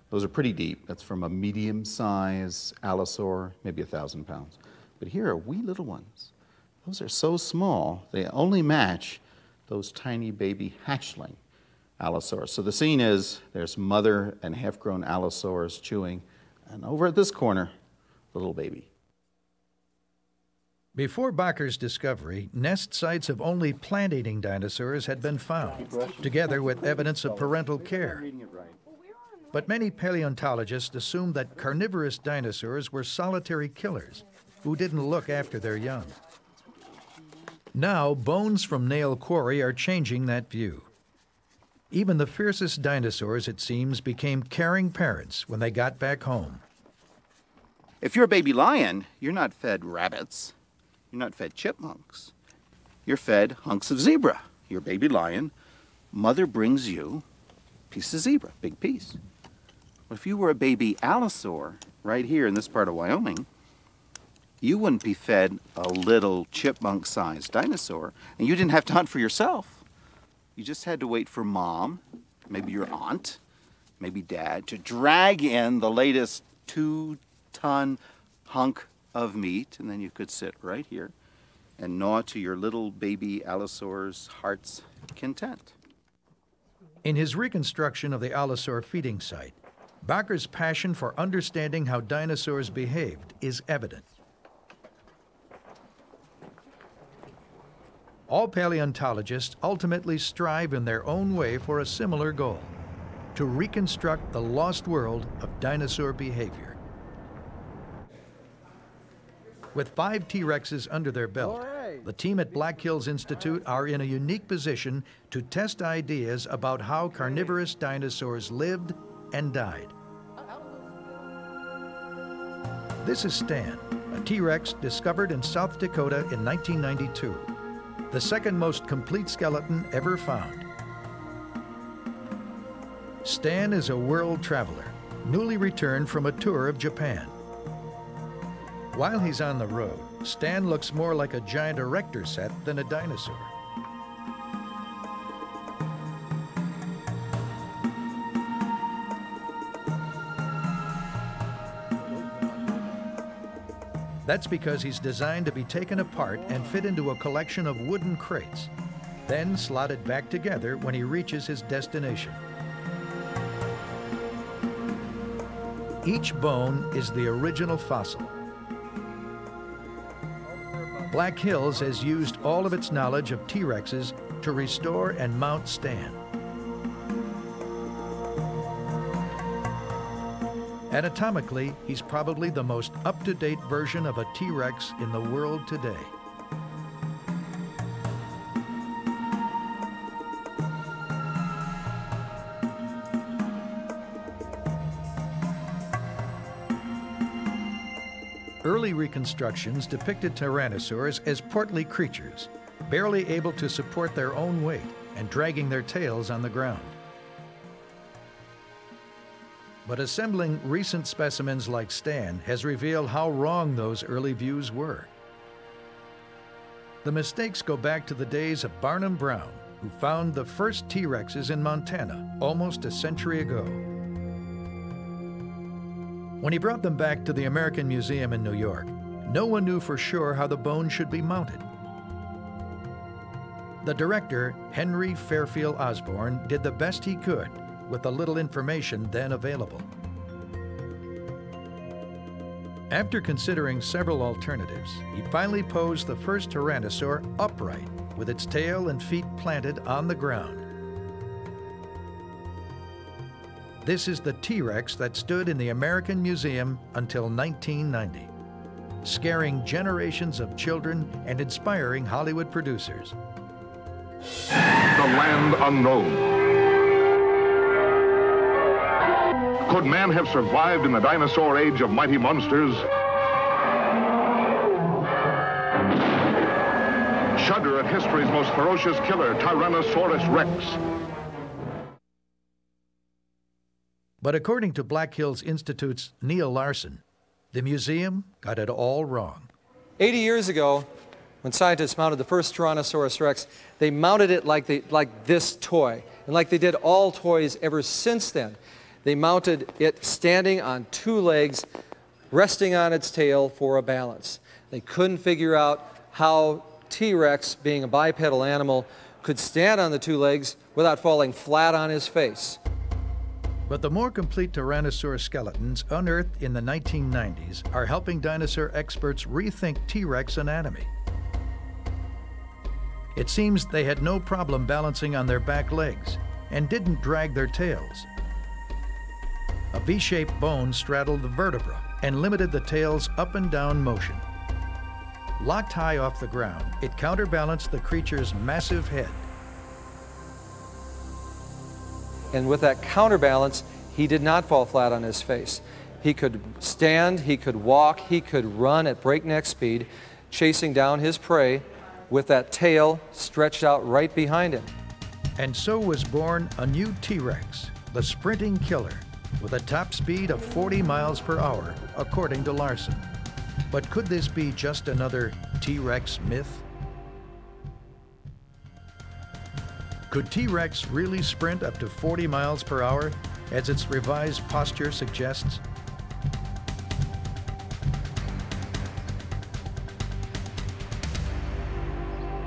Those are pretty deep. That's from a medium-sized allosaur, maybe 1,000 pounds. But here are wee little ones. Those are so small, they only match those tiny baby hatchling allosaurs. So the scene is there's mother and half-grown allosaurs chewing, and over at this corner, the little baby. Before Bacher's discovery, nest sites of only plant-eating dinosaurs had been found, together with evidence of parental care. But many paleontologists assumed that carnivorous dinosaurs were solitary killers who didn't look after their young. Now, bones from nail quarry are changing that view. Even the fiercest dinosaurs, it seems, became caring parents when they got back home. If you're a baby lion, you're not fed rabbits. You're not fed chipmunks. You're fed hunks of zebra. You're a baby lion. Mother brings you a piece of zebra, big piece. But if you were a baby allosaur right here in this part of Wyoming, you wouldn't be fed a little chipmunk-sized dinosaur, and you didn't have to hunt for yourself. You just had to wait for mom, maybe your aunt, maybe dad, to drag in the latest 2-ton hunk of meat, and then you could sit right here and gnaw to your little baby allosaur's heart's content. In his reconstruction of the allosaur feeding site, Bacher's passion for understanding how dinosaurs behaved is evident. All paleontologists ultimately strive in their own way for a similar goal: to reconstruct the lost world of dinosaur behavior. With 5 T-Rexes under their belt, the team at Black Hills Institute are in a unique position to test ideas about how carnivorous dinosaurs lived and died. This is Stan, a T-Rex discovered in South Dakota in 1992, the second most complete skeleton ever found. Stan is a world traveler, newly returned from a tour of Japan. While he's on the road, Stan looks more like a giant erector set than a dinosaur. That's because he's designed to be taken apart and fit into a collection of wooden crates, then slotted back together when he reaches his destination. Each bone is the original fossil. Black Hills has used all of its knowledge of T-Rexes to restore and mount Stan. Anatomically, he's probably the most up-to-date version of a T-Rex in the world today. Early reconstructions depicted tyrannosaurs as portly creatures, barely able to support their own weight and dragging their tails on the ground. But assembling recent specimens like Stan has revealed how wrong those early views were. The mistakes go back to the days of Barnum Brown, who found the first T-Rexes in Montana almost a century ago. When he brought them back to the American Museum in New York, no one knew for sure how the bones should be mounted. The director, Henry Fairfield Osborne, did the best he could with the little information then available. After considering several alternatives, he finally posed the first tyrannosaur upright, with its tail and feet planted on the ground. This is the T-Rex that stood in the American Museum until 1990, scaring generations of children and inspiring Hollywood producers. The land unknown. Could man have survived in the dinosaur age of mighty monsters? Shudder at history's most ferocious killer, Tyrannosaurus Rex. But according to Black Hills Institute's Neil Larson, the museum got it all wrong. 80 years ago, when scientists mounted the first Tyrannosaurus rex, they mounted it like this toy, and like they did all toys ever since then. They mounted it standing on two legs, resting on its tail for a balance. They couldn't figure out how T-Rex, being a bipedal animal, could stand on the two legs without falling flat on his face. But the more complete Tyrannosaur skeletons unearthed in the 1990s are helping dinosaur experts rethink T-Rex anatomy. It seems they had no problem balancing on their back legs and didn't drag their tails. A V-shaped bone straddled the vertebra and limited the tail's up and down motion. Locked high off the ground, it counterbalanced the creature's massive head. And with that counterbalance, he did not fall flat on his face. He could stand, he could walk, he could run at breakneck speed, chasing down his prey with that tail stretched out right behind him. And so was born a new T-Rex, the sprinting killer, with a top speed of 40 miles per hour, according to Larson. But could this be just another T-Rex myth? Could T-Rex really sprint up to 40 miles per hour, as its revised posture suggests?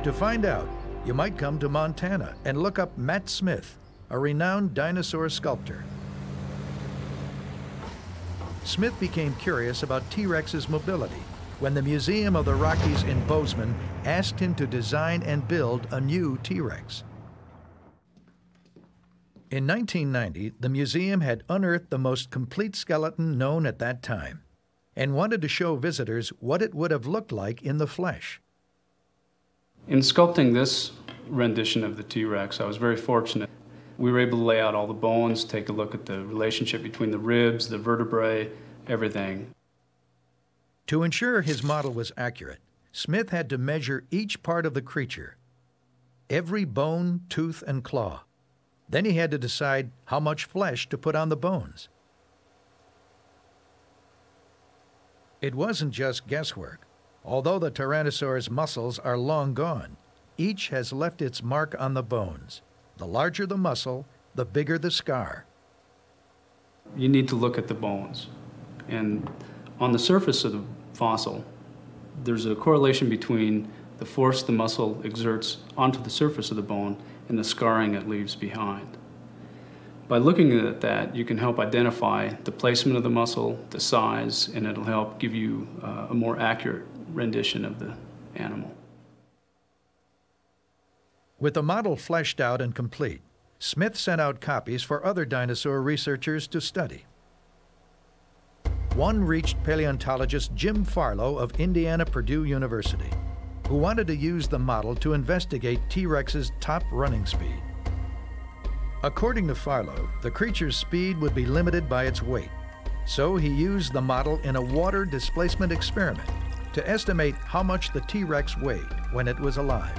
To find out, you might come to Montana and look up Matt Smith, a renowned dinosaur sculptor. Smith became curious about T-Rex's mobility when the Museum of the Rockies in Bozeman asked him to design and build a new T-Rex. In 1990, the museum had unearthed the most complete skeleton known at that time and wanted to show visitors what it would have looked like in the flesh. In sculpting this rendition of the T-Rex, I was very fortunate. We were able to lay out all the bones, take a look at the relationship between the ribs, the vertebrae, everything. To ensure his model was accurate, Smith had to measure each part of the creature, every bone, tooth, and claw. Then he had to decide how much flesh to put on the bones. It wasn't just guesswork. Although the Tyrannosaur's muscles are long gone, each has left its mark on the bones. The larger the muscle, the bigger the scar. You need to look at the bones. And on the surface of the fossil, there's a correlation between the force the muscle exerts onto the surface of the bone and the scarring it leaves behind. By looking at that, you can help identify the placement of the muscle, the size, and it'll help give you a more accurate rendition of the animal. With the model fleshed out and complete, Smith sent out copies for other dinosaur researchers to study. One reached paleontologist Jim Farlow of Indiana Purdue University, who wanted to use the model to investigate T-Rex's top running speed. According to Farlow, the creature's speed would be limited by its weight, so he used the model in a water displacement experiment to estimate how much the T-Rex weighed when it was alive.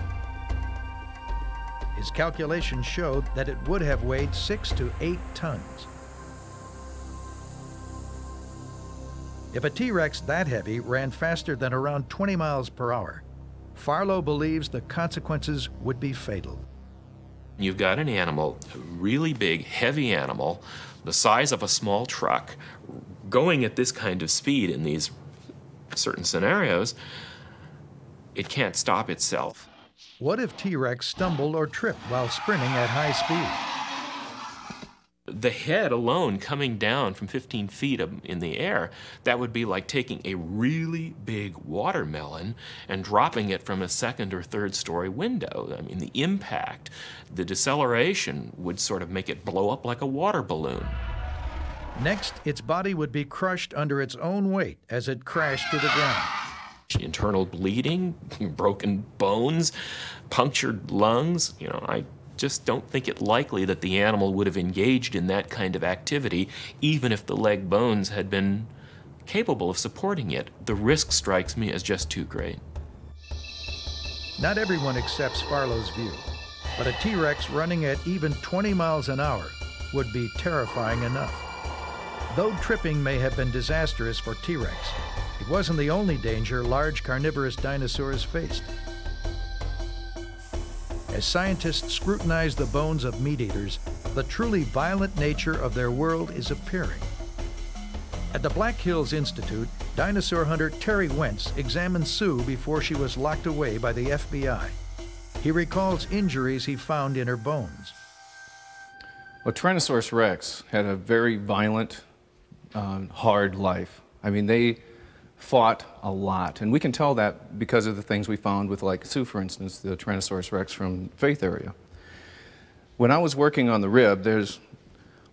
His calculations showed that it would have weighed 6 to 8 tons. If a T-Rex that heavy ran faster than around 20 miles per hour, Farlow believes the consequences would be fatal. You've got an animal, a really big, heavy animal, the size of a small truck, going at this kind of speed in these certain scenarios. It can't stop itself. What if T-Rex stumbled or tripped while sprinting at high speed? The head alone coming down from 15 feet in the air, that would be like taking a really big watermelon and dropping it from a second or third story window. I mean, the impact, the deceleration would sort of make it blow up like a water balloon. Next, its body would be crushed under its own weight as it crashed to the ground. Internal bleeding, broken bones, punctured lungs, I just don't think it likely that the animal would have engaged in that kind of activity, even if the leg bones had been capable of supporting it. The risk strikes me as just too great. Not everyone accepts Farlow's view, but a T-Rex running at even 20 miles an hour would be terrifying enough. Though tripping may have been disastrous for T-Rex, it wasn't the only danger large carnivorous dinosaurs faced. As scientists scrutinize the bones of meat-eaters, the truly violent nature of their world is appearing. At the Black Hills Institute, dinosaur hunter Terry Wentz examined Sue before she was locked away by the FBI. He recalls injuries he found in her bones. Well, Tyrannosaurus rex had a very violent, hard life. I mean, they fought a lot, and we can tell that because of the things we found with, like Sue, for instance, the Tyrannosaurus rex from Faith area. When I was working on the rib,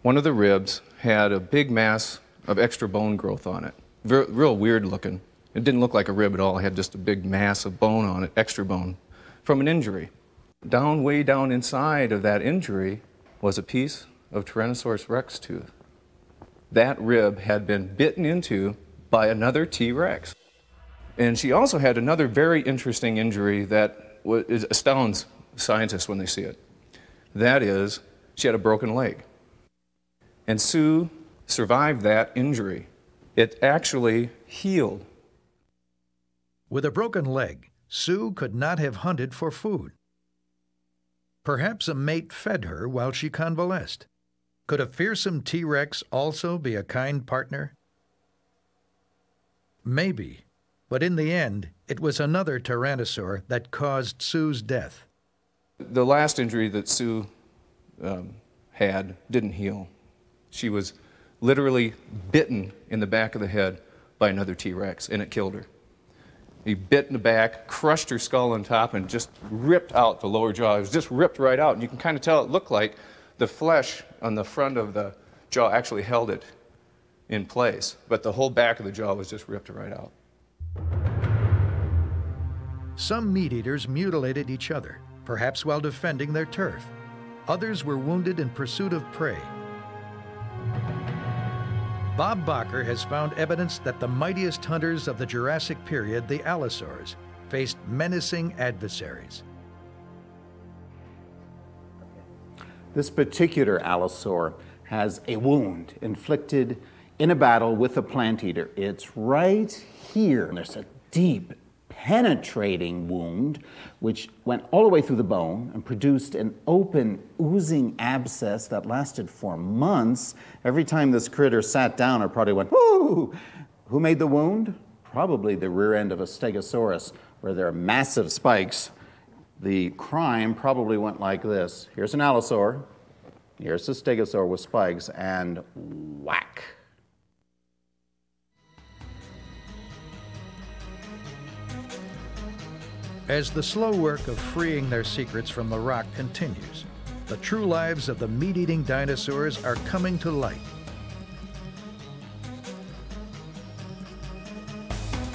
one of the ribs had a big mass of extra bone growth on it. Real weird looking. It didn't look like a rib at all. It had just a big mass of bone on it, extra bone, from an injury. Way down inside of that injury was a piece of Tyrannosaurus rex tooth. That rib had been bitten into by another T-Rex. And she also had another very interesting injury that astounds scientists when they see it. That is, she had a broken leg. And Sue survived that injury. It actually healed. With a broken leg, Sue could not have hunted for food. Perhaps a mate fed her while she convalesced. Could a fearsome T-Rex also be a kind partner? Maybe, but in the end, it was another Tyrannosaur that caused Sue's death. The last injury that Sue had didn't heal. She was literally bitten in the back of the head by another T-Rex, and it killed her. He bit in the back, crushed her skull on top, and just ripped out the lower jaw. It was just ripped right out, and you can kind of tell it looked like the flesh on the front of the jaw actually held it in place, but the whole back of the jaw was just ripped right out. Some meat-eaters mutilated each other, perhaps while defending their turf. Others were wounded in pursuit of prey. Bob Bacher has found evidence that the mightiest hunters of the Jurassic period, the Allosaurs, faced menacing adversaries. This particular allosaur has a wound inflicted in a battle with a plant eater. It's right here. There's a deep, penetrating wound which went all the way through the bone and produced an open, oozing abscess that lasted for months. Every time this critter sat down, it probably went, whoo! Who made the wound? Probably the rear end of a Stegosaurus, where there are massive spikes. The crime probably went like this. Here's an allosaur, here's a stegosaur with spikes, and whack. As the slow work of freeing their secrets from the rock continues, the true lives of the meat-eating dinosaurs are coming to light.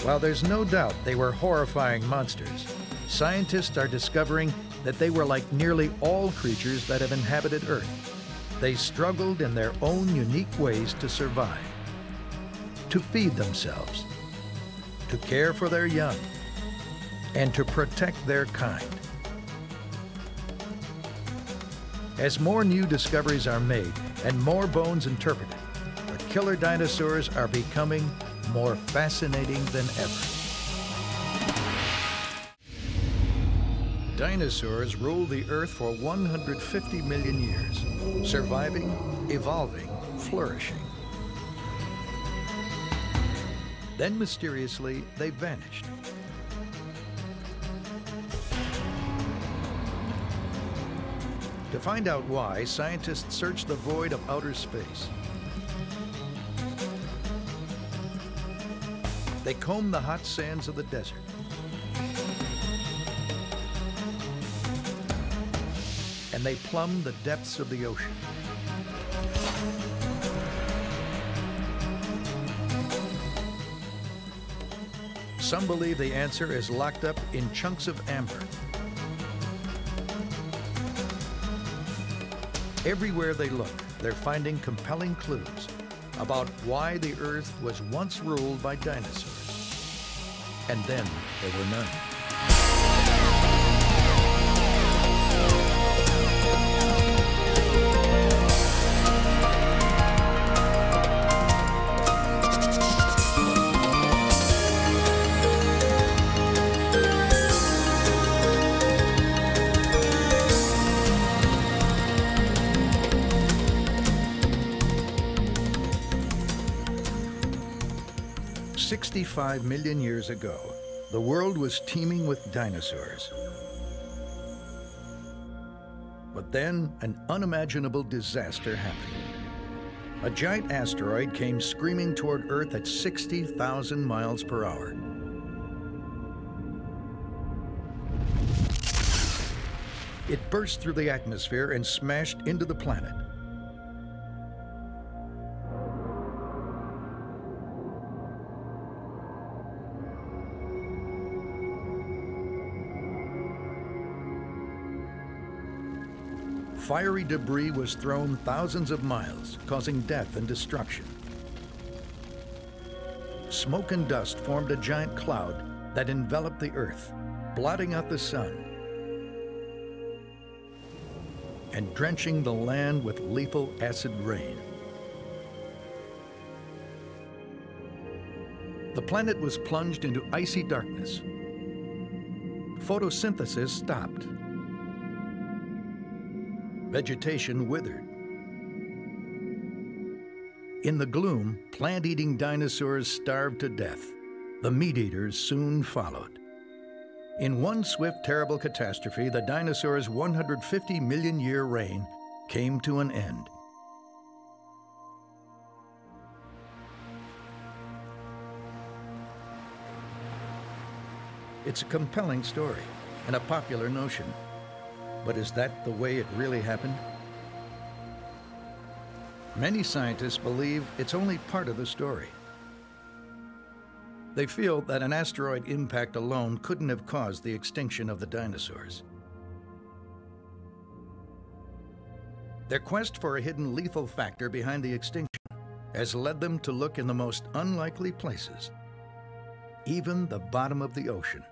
While there's no doubt they were horrifying monsters, scientists are discovering that they were like nearly all creatures that have inhabited Earth. They struggled in their own unique ways to survive, to feed themselves, to care for their young, and to protect their kind. As more new discoveries are made and more bones interpreted, the killer dinosaurs are becoming more fascinating than ever. Dinosaurs ruled the Earth for 150 million years, surviving, evolving, flourishing. Then mysteriously, they vanished. To find out why, scientists search the void of outer space. They comb the hot sands of the desert. And they plumb the depths of the ocean. Some believe the answer is locked up in chunks of amber. Everywhere they look, they're finding compelling clues about why the Earth was once ruled by dinosaurs. And then there were none. 65 million years ago, the world was teeming with dinosaurs. But then an unimaginable disaster happened. A giant asteroid came screaming toward Earth at 60,000 miles per hour. It burst through the atmosphere and smashed into the planet. Fiery debris was thrown thousands of miles, causing death and destruction. Smoke and dust formed a giant cloud that enveloped the Earth, blotting out the sun and drenching the land with lethal acid rain. The planet was plunged into icy darkness. Photosynthesis stopped. Vegetation withered. In the gloom, plant-eating dinosaurs starved to death. The meat-eaters soon followed. In one swift, terrible catastrophe, the dinosaurs' 150 million-year reign came to an end. It's a compelling story and a popular notion. But is that the way it really happened? Many scientists believe it's only part of the story. They feel that an asteroid impact alone couldn't have caused the extinction of the dinosaurs. Their quest for a hidden lethal factor behind the extinction has led them to look in the most unlikely places, even the bottom of the ocean.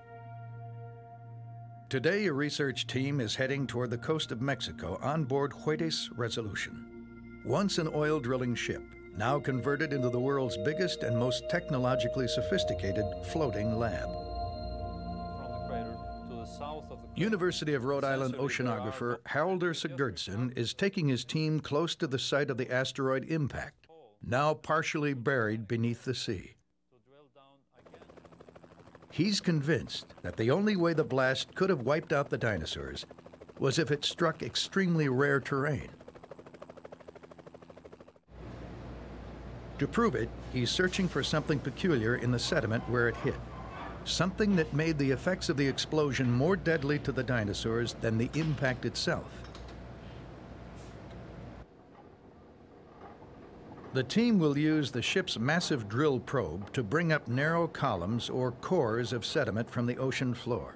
Today, a research team is heading toward the coast of Mexico on board Juárez Resolution. Once an oil drilling ship, now converted into the world's biggest and most technologically sophisticated floating lab. From the crater to the south of the University of Rhode Island oceanographer Haraldur Sigurdsson is taking his team close to the site of the asteroid impact, now partially buried beneath the sea. He's convinced that the only way the blast could have wiped out the dinosaurs was if it struck extremely rare terrain. To prove it, he's searching for something peculiar in the sediment where it hit, something that made the effects of the explosion more deadly to the dinosaurs than the impact itself. The team will use the ship's massive drill probe to bring up narrow columns or cores of sediment from the ocean floor.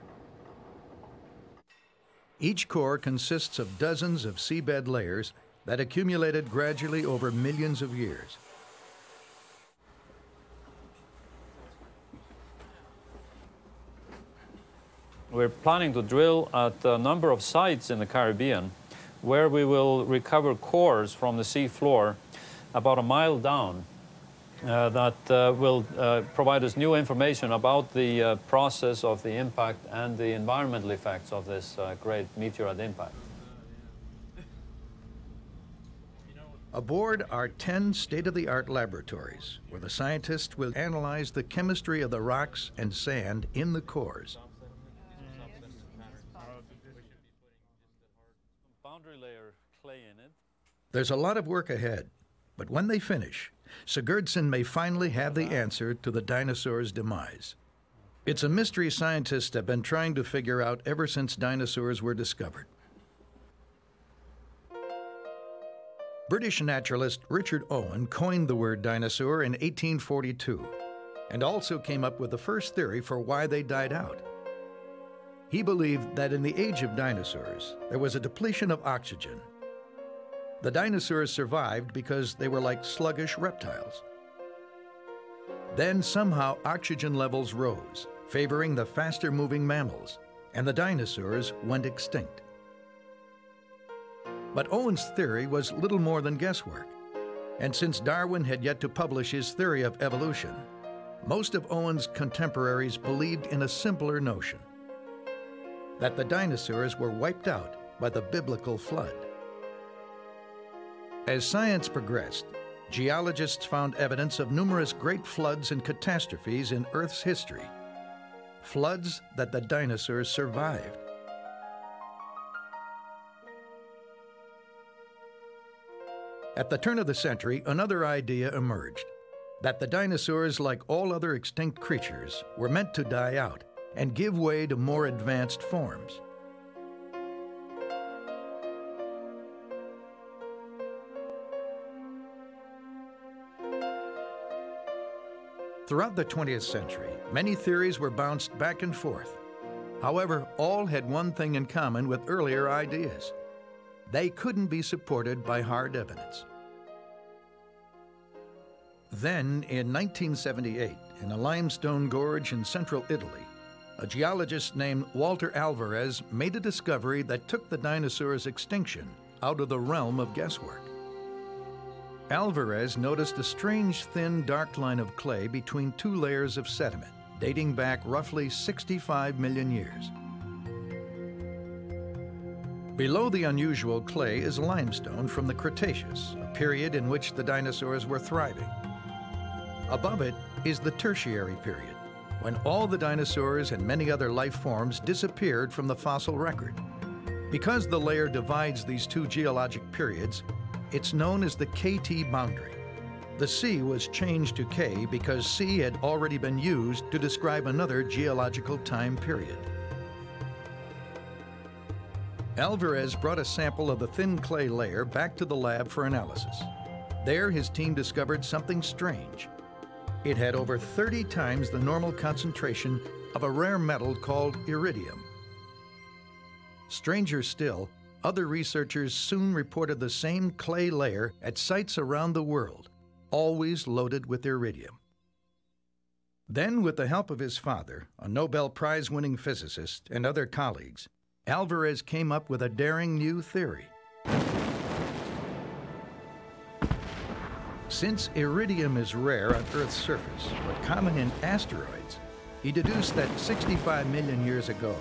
Each core consists of dozens of seabed layers that accumulated gradually over millions of years. We're planning to drill at a number of sites in the Caribbean where we will recover cores from the sea floor about a mile down that will provide us new information about the process of the impact and the environmental effects of this great meteorite impact. Aboard are 10 state-of-the-art laboratories where the scientists will analyze the chemistry of the rocks and sand in the cores. Boundary layer clay in it. There's a lot of work ahead, but when they finish, Sigurdsson may finally have the answer to the dinosaurs' demise. It's a mystery scientists have been trying to figure out ever since dinosaurs were discovered. British naturalist Richard Owen coined the word dinosaur in 1842 and also came up with the first theory for why they died out. He believed that in the age of dinosaurs, there was a depletion of oxygen. The dinosaurs survived because they were like sluggish reptiles. Then somehow oxygen levels rose, favoring the faster-moving mammals, and the dinosaurs went extinct. But Owen's theory was little more than guesswork, and since Darwin had yet to publish his theory of evolution, most of Owen's contemporaries believed in a simpler notion, that the dinosaurs were wiped out by the biblical flood. As science progressed, geologists found evidence of numerous great floods and catastrophes in Earth's history. Floods that the dinosaurs survived. At the turn of the century, another idea emerged, that the dinosaurs, like all other extinct creatures, were meant to die out and give way to more advanced forms. Throughout the 20th century, many theories were bounced back and forth. However, all had one thing in common with earlier ideas. They couldn't be supported by hard evidence. Then, in 1978, in a limestone gorge in central Italy, a geologist named Walter Alvarez made a discovery that took the dinosaurs' extinction out of the realm of guesswork. Alvarez noticed a strange thin dark line of clay between two layers of sediment, dating back roughly 65 million years. Below the unusual clay is limestone from the Cretaceous, a period in which the dinosaurs were thriving. Above it is the Tertiary period, when all the dinosaurs and many other life forms disappeared from the fossil record. Because the layer divides these two geologic periods, it's known as the KT boundary. The C was changed to K because C had already been used to describe another geological time period. Alvarez brought a sample of the thin clay layer back to the lab for analysis. There, his team discovered something strange. It had over 30 times the normal concentration of a rare metal called iridium. Stranger still, other researchers soon reported the same clay layer at sites around the world, always loaded with iridium. Then, with the help of his father, a Nobel Prize-winning physicist, and other colleagues, Alvarez came up with a daring new theory. Since iridium is rare on Earth's surface, but common in asteroids, he deduced that 65 million years ago,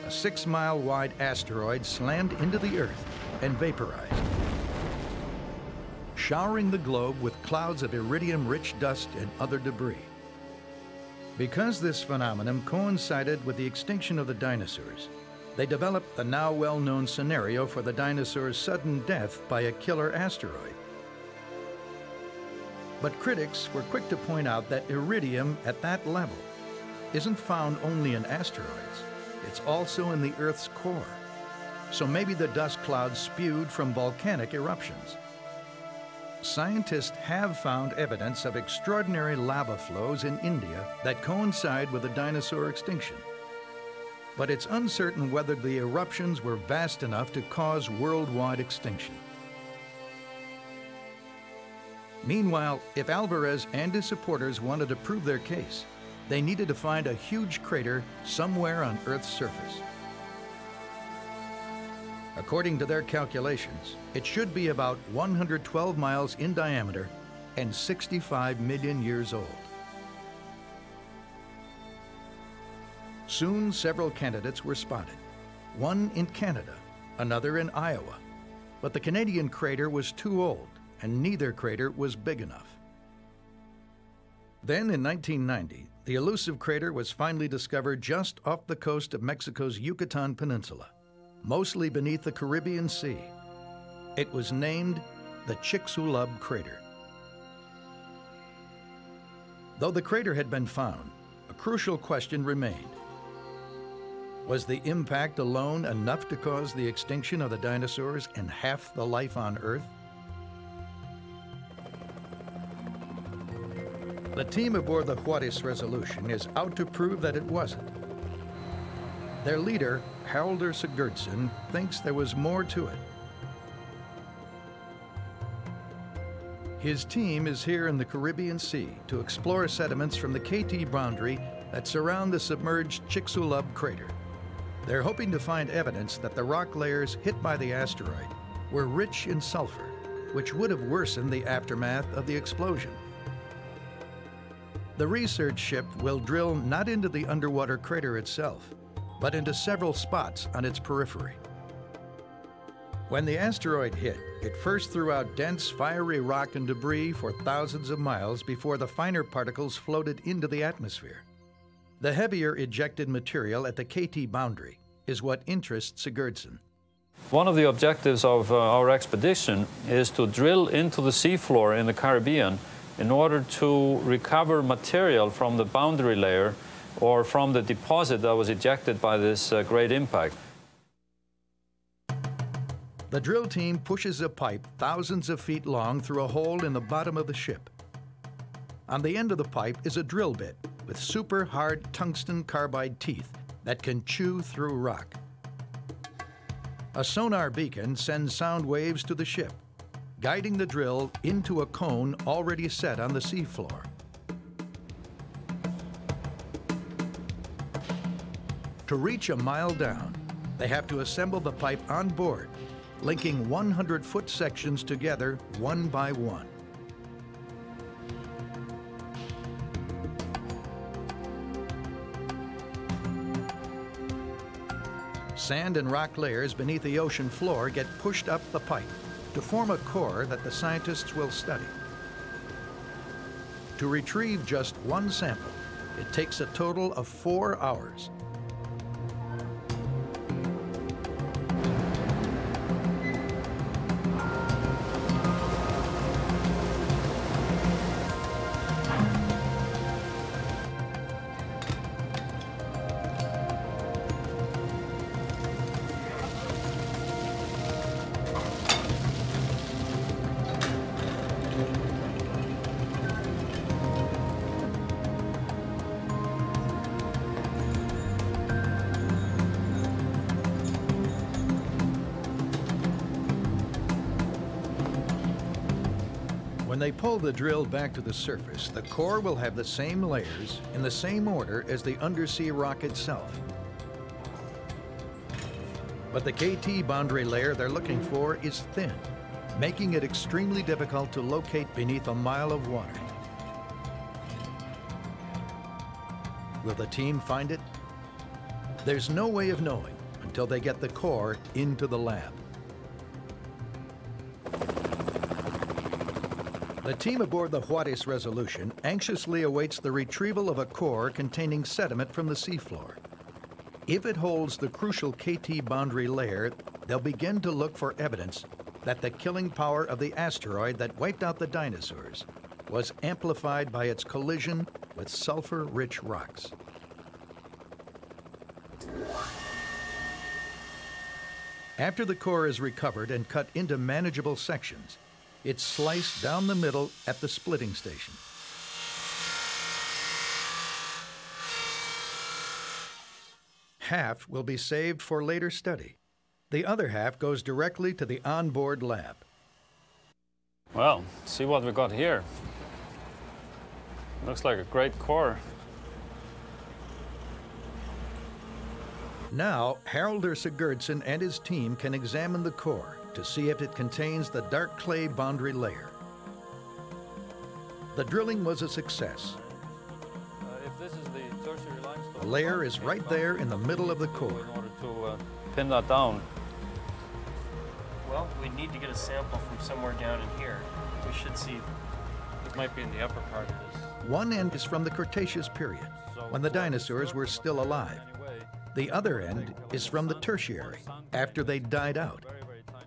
a 6-mile-wide asteroid slammed into the Earth and vaporized, showering the globe with clouds of iridium-rich dust and other debris. Because this phenomenon coincided with the extinction of the dinosaurs, they developed the now well-known scenario for the dinosaurs' sudden death by a killer asteroid. But critics were quick to point out that iridium at that level isn't found only in asteroids. It's also in the Earth's core. So maybe the dust clouds spewed from volcanic eruptions. Scientists have found evidence of extraordinary lava flows in India that coincide with the dinosaur extinction. But it's uncertain whether the eruptions were vast enough to cause worldwide extinction. Meanwhile, if Alvarez and his supporters wanted to prove their case, they needed to find a huge crater somewhere on Earth's surface. According to their calculations, it should be about 112 miles in diameter and 65 million years old. Soon, several candidates were spotted. One in Canada, another in Iowa. But the Canadian crater was too old, and neither crater was big enough. Then, in 1990, the elusive crater was finally discovered just off the coast of Mexico's Yucatan Peninsula, mostly beneath the Caribbean Sea. It was named the Chicxulub crater. Though the crater had been found, a crucial question remained. Was the impact alone enough to cause the extinction of the dinosaurs and half the life on Earth? The team aboard the Juarez Resolution is out to prove that it wasn't. Their leader, Haraldur Sigurdsson, thinks there was more to it. His team is here in the Caribbean Sea to explore sediments from the KT boundary that surround the submerged Chicxulub crater. They're hoping to find evidence that the rock layers hit by the asteroid were rich in sulfur, which would have worsened the aftermath of the explosion. The research ship will drill not into the underwater crater itself, but into several spots on its periphery. When the asteroid hit, it first threw out dense, fiery rock and debris for thousands of miles before the finer particles floated into the atmosphere. The heavier ejected material at the KT boundary is what interests Sigurdsson. One of the objectives of our expedition is to drill into the seafloor in the Caribbean in order to recover material from the boundary layer or from the deposit that was ejected by this great impact. The drill team pushes a pipe thousands of feet long through a hole in the bottom of the ship. On the end of the pipe is a drill bit with super hard tungsten carbide teeth that can chew through rock. A sonar beacon sends sound waves to the ship, guiding the drill into a cone already set on the seafloor. To reach a mile down, they have to assemble the pipe on board, linking 100-foot sections together one by one. Sand and rock layers beneath the ocean floor get pushed up the pipe to form a core that the scientists will study. To retrieve just one sample, it takes a total of 4 hours. When they pull the drill back to the surface, the core will have the same layers in the same order as the undersea rock itself. But the KT boundary layer they're looking for is thin, making it extremely difficult to locate beneath a mile of water. Will the team find it? There's no way of knowing until they get the core into the lab. The team aboard the Juarez Resolution anxiously awaits the retrieval of a core containing sediment from the seafloor. If it holds the crucial KT boundary layer, they'll begin to look for evidence that the killing power of the asteroid that wiped out the dinosaurs was amplified by its collision with sulfur-rich rocks. After the core is recovered and cut into manageable sections, it's sliced down the middle at the splitting station. Half will be saved for later study. The other half goes directly to the onboard lab. Well, see what we got here. Looks like a great core. Now, Haraldur Sigurdsson and his team can examine the core to see if it contains the dark clay boundary layer. The drilling was a success. If this is the tertiary limestone, the layer is right there in the middle of the core. In order to pin that down. Well, we need to get a sample from somewhere down in here. We should see. It might be in the upper part of this. One end is from the Cretaceous period, when the dinosaurs were still alive. The other end is from the Tertiary, after they died out.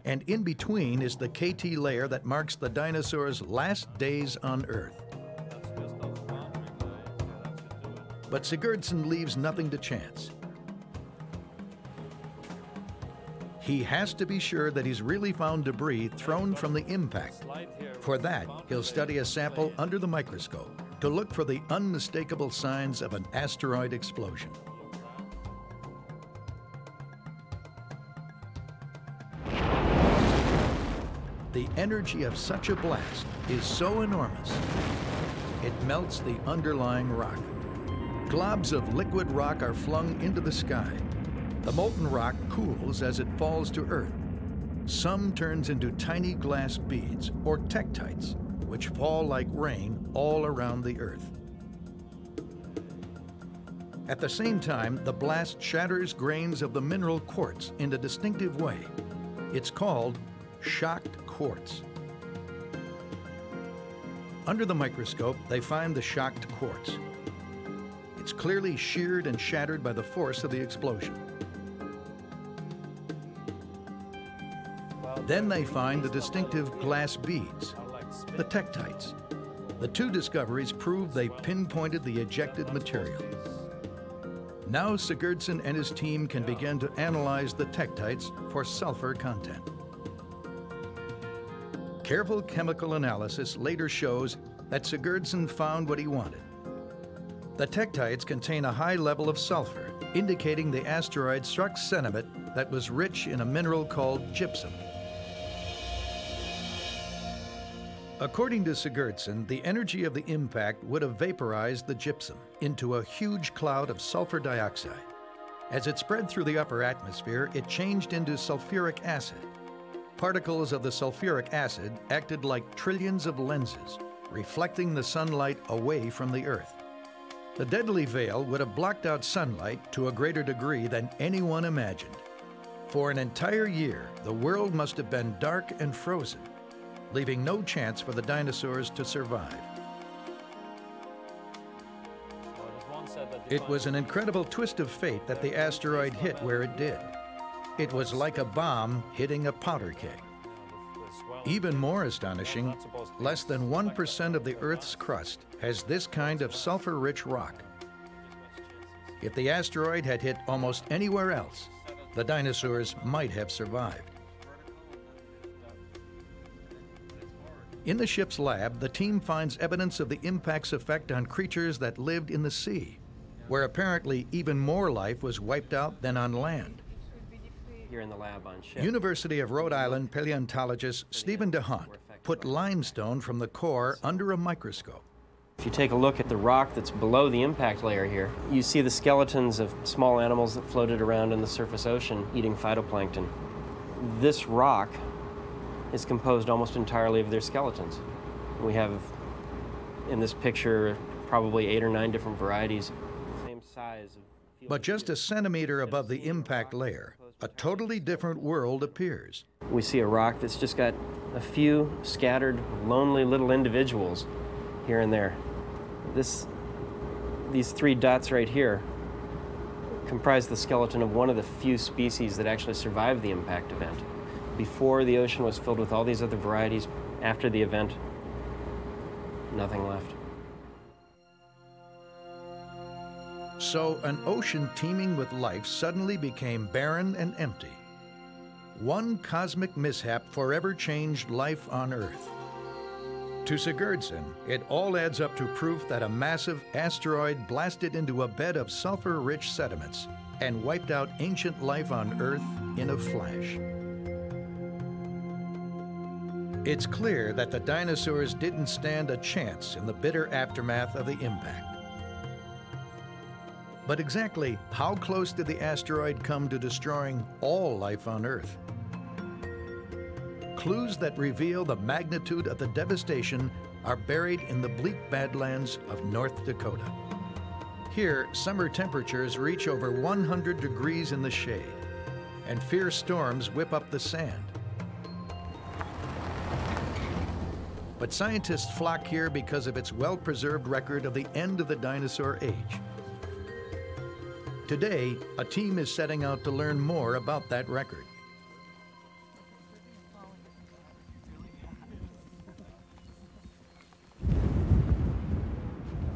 And in between is the KT layer that marks the dinosaurs' last days on Earth. But Sigurdsson leaves nothing to chance. He has to be sure that he's really found debris thrown from the impact. For that, he'll study a sample under the microscope to look for the unmistakable signs of an asteroid explosion. The energy of such a blast is so enormous, it melts the underlying rock. Globs of liquid rock are flung into the sky. The molten rock cools as it falls to Earth. Some turns into tiny glass beads, or tektites, which fall like rain all around the Earth. At the same time, the blast shatters grains of the mineral quartz in a distinctive way. It's called shocked quartz. Under the microscope, they find the shocked quartz. It's clearly sheared and shattered by the force of the explosion. Then they find the distinctive glass beads, the tektites. The two discoveries prove they pinpointed the ejected material. Now Sigurdsson and his team can begin to analyze the tektites for sulfur content. Careful chemical analysis later shows that Sigurdsson found what he wanted. The tektites contain a high level of sulfur, indicating the asteroid struck sediment that was rich in a mineral called gypsum. According to Sigurdsson, the energy of the impact would have vaporized the gypsum into a huge cloud of sulfur dioxide. As it spread through the upper atmosphere, it changed into sulfuric acid. Particles of the sulfuric acid acted like trillions of lenses, reflecting the sunlight away from the Earth. The deadly veil would have blocked out sunlight to a greater degree than anyone imagined. For an entire year, the world must have been dark and frozen, leaving no chance for the dinosaurs to survive. It was an incredible twist of fate that the asteroid hit where it did. It was like a bomb hitting a powder keg. Even more astonishing, less than 1% of the Earth's crust has this kind of sulfur-rich rock. If the asteroid had hit almost anywhere else, the dinosaurs might have survived. In the ship's lab, the team finds evidence of the impact's effect on creatures that lived in the sea, where apparently even more life was wiped out than on land. Here in the lab on ship. University of Rhode Island paleontologist Stephen DeHunt put limestone from the core under a microscope. If you take a look at the rock that's below the impact layer here, you see the skeletons of small animals that floated around in the surface ocean eating phytoplankton. This rock is composed almost entirely of their skeletons. We have, in this picture, probably 8 or 9 different varieties. Same size. But just a centimeter above the impact layer, a totally different world appears. We see a rock that's just got a few scattered, lonely little individuals here and there. These 3 dots right here comprise the skeleton of one of the few species that actually survived the impact event. Before, the ocean was filled with all these other varieties. After the event, nothing left. So an ocean teeming with life suddenly became barren and empty. One cosmic mishap forever changed life on Earth. To Sigurdsson, it all adds up to proof that a massive asteroid blasted into a bed of sulfur-rich sediments and wiped out ancient life on Earth in a flash. It's clear that the dinosaurs didn't stand a chance in the bitter aftermath of the impact. But exactly how close did the asteroid come to destroying all life on Earth? Clues that reveal the magnitude of the devastation are buried in the bleak badlands of North Dakota. Here, summer temperatures reach over 100 degrees in the shade, and fierce storms whip up the sand. But scientists flock here because of its well-preserved record of the end of the dinosaur age. Today, a team is setting out to learn more about that record.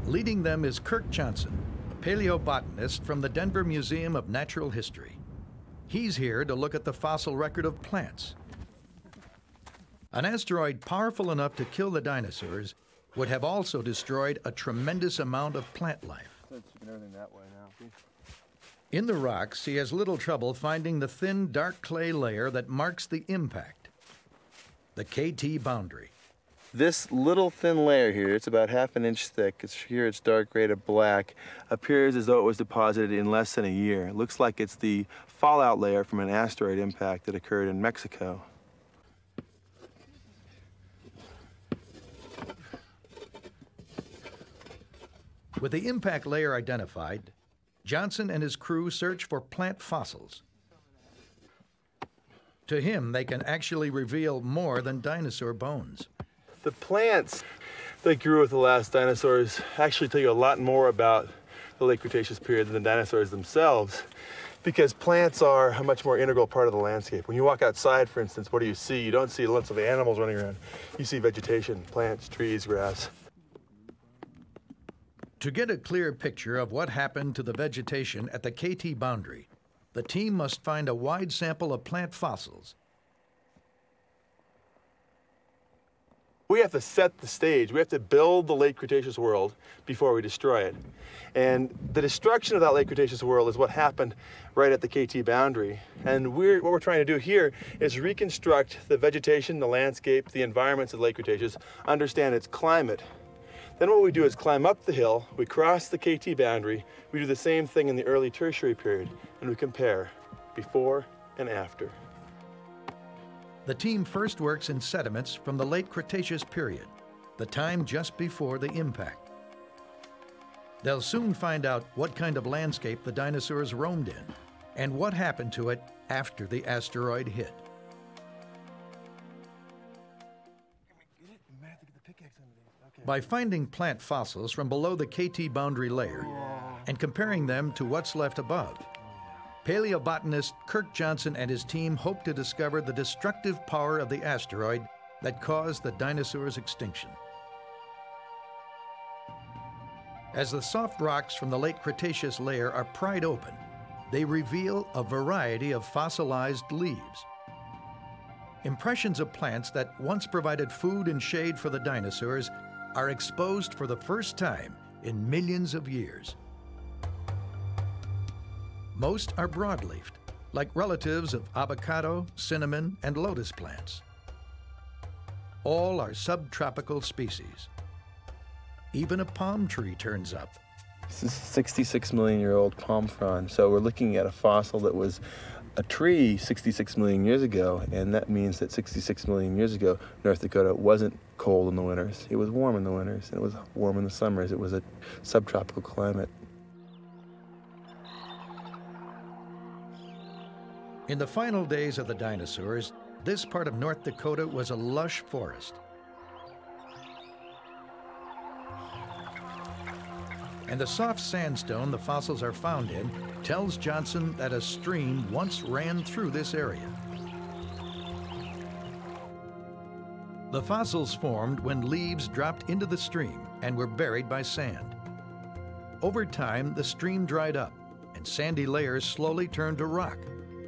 Leading them is Kirk Johnson, a paleobotanist from the Denver Museum of Natural History. He's here to look at the fossil record of plants. An asteroid powerful enough to kill the dinosaurs would have also destroyed a tremendous amount of plant life. In the rocks, he has little trouble finding the thin, dark clay layer that marks the impact, the KT boundary. This little thin layer here, it's about ½ an inch thick, it's dark gray to black, appears as though it was deposited in less than a year. It looks like it's the fallout layer from an asteroid impact that occurred in Mexico. With the impact layer identified, Johnson and his crew search for plant fossils. To him, they can actually reveal more than dinosaur bones. The plants that grew with the last dinosaurs actually tell you a lot more about the late Cretaceous period than the dinosaurs themselves, because plants are a much more integral part of the landscape. When you walk outside, for instance, what do you see? You don't see lots of animals running around. You see vegetation, plants, trees, grass. To get a clear picture of what happened to the vegetation at the KT boundary, the team must find a wide sample of plant fossils. We have to set the stage. We have to build the late Cretaceous world before we destroy it. And the destruction of that late Cretaceous world is what happened right at the KT boundary. And what we're trying to do here is reconstruct the vegetation, the landscape, the environments of the late Cretaceous, understand its climate. Then what we do is climb up the hill, we cross the KT boundary, we do the same thing in the early tertiary period, and we compare before and after. The team first works in sediments from the late Cretaceous period, the time just before the impact. They'll soon find out what kind of landscape the dinosaurs roamed in and what happened to it after the asteroid hit. By finding plant fossils from below the KT boundary layer and comparing them to what's left above, paleobotanist Kirk Johnson and his team hope to discover the destructive power of the asteroid that caused the dinosaurs' extinction. As the soft rocks from the late Cretaceous layer are pried open, they reveal a variety of fossilized leaves. Impressions of plants that once provided food and shade for the dinosaurs are exposed for the first time in millions of years. Most are broadleafed, like relatives of avocado, cinnamon, and lotus plants. All are subtropical species. Even a palm tree turns up. This is a 66-million-year-old palm frond, so we're looking at a fossil that was a tree 66 million years ago, and that means that 66 million years ago, North Dakota wasn't cold in the winters. It was warm in the winters, and it was warm in the summers. It was a subtropical climate. In the final days of the dinosaurs, this part of North Dakota was a lush forest. And the soft sandstone the fossils are found in tells Johnson that a stream once ran through this area. The fossils formed when leaves dropped into the stream and were buried by sand. Over time, the stream dried up and sandy layers slowly turned to rock,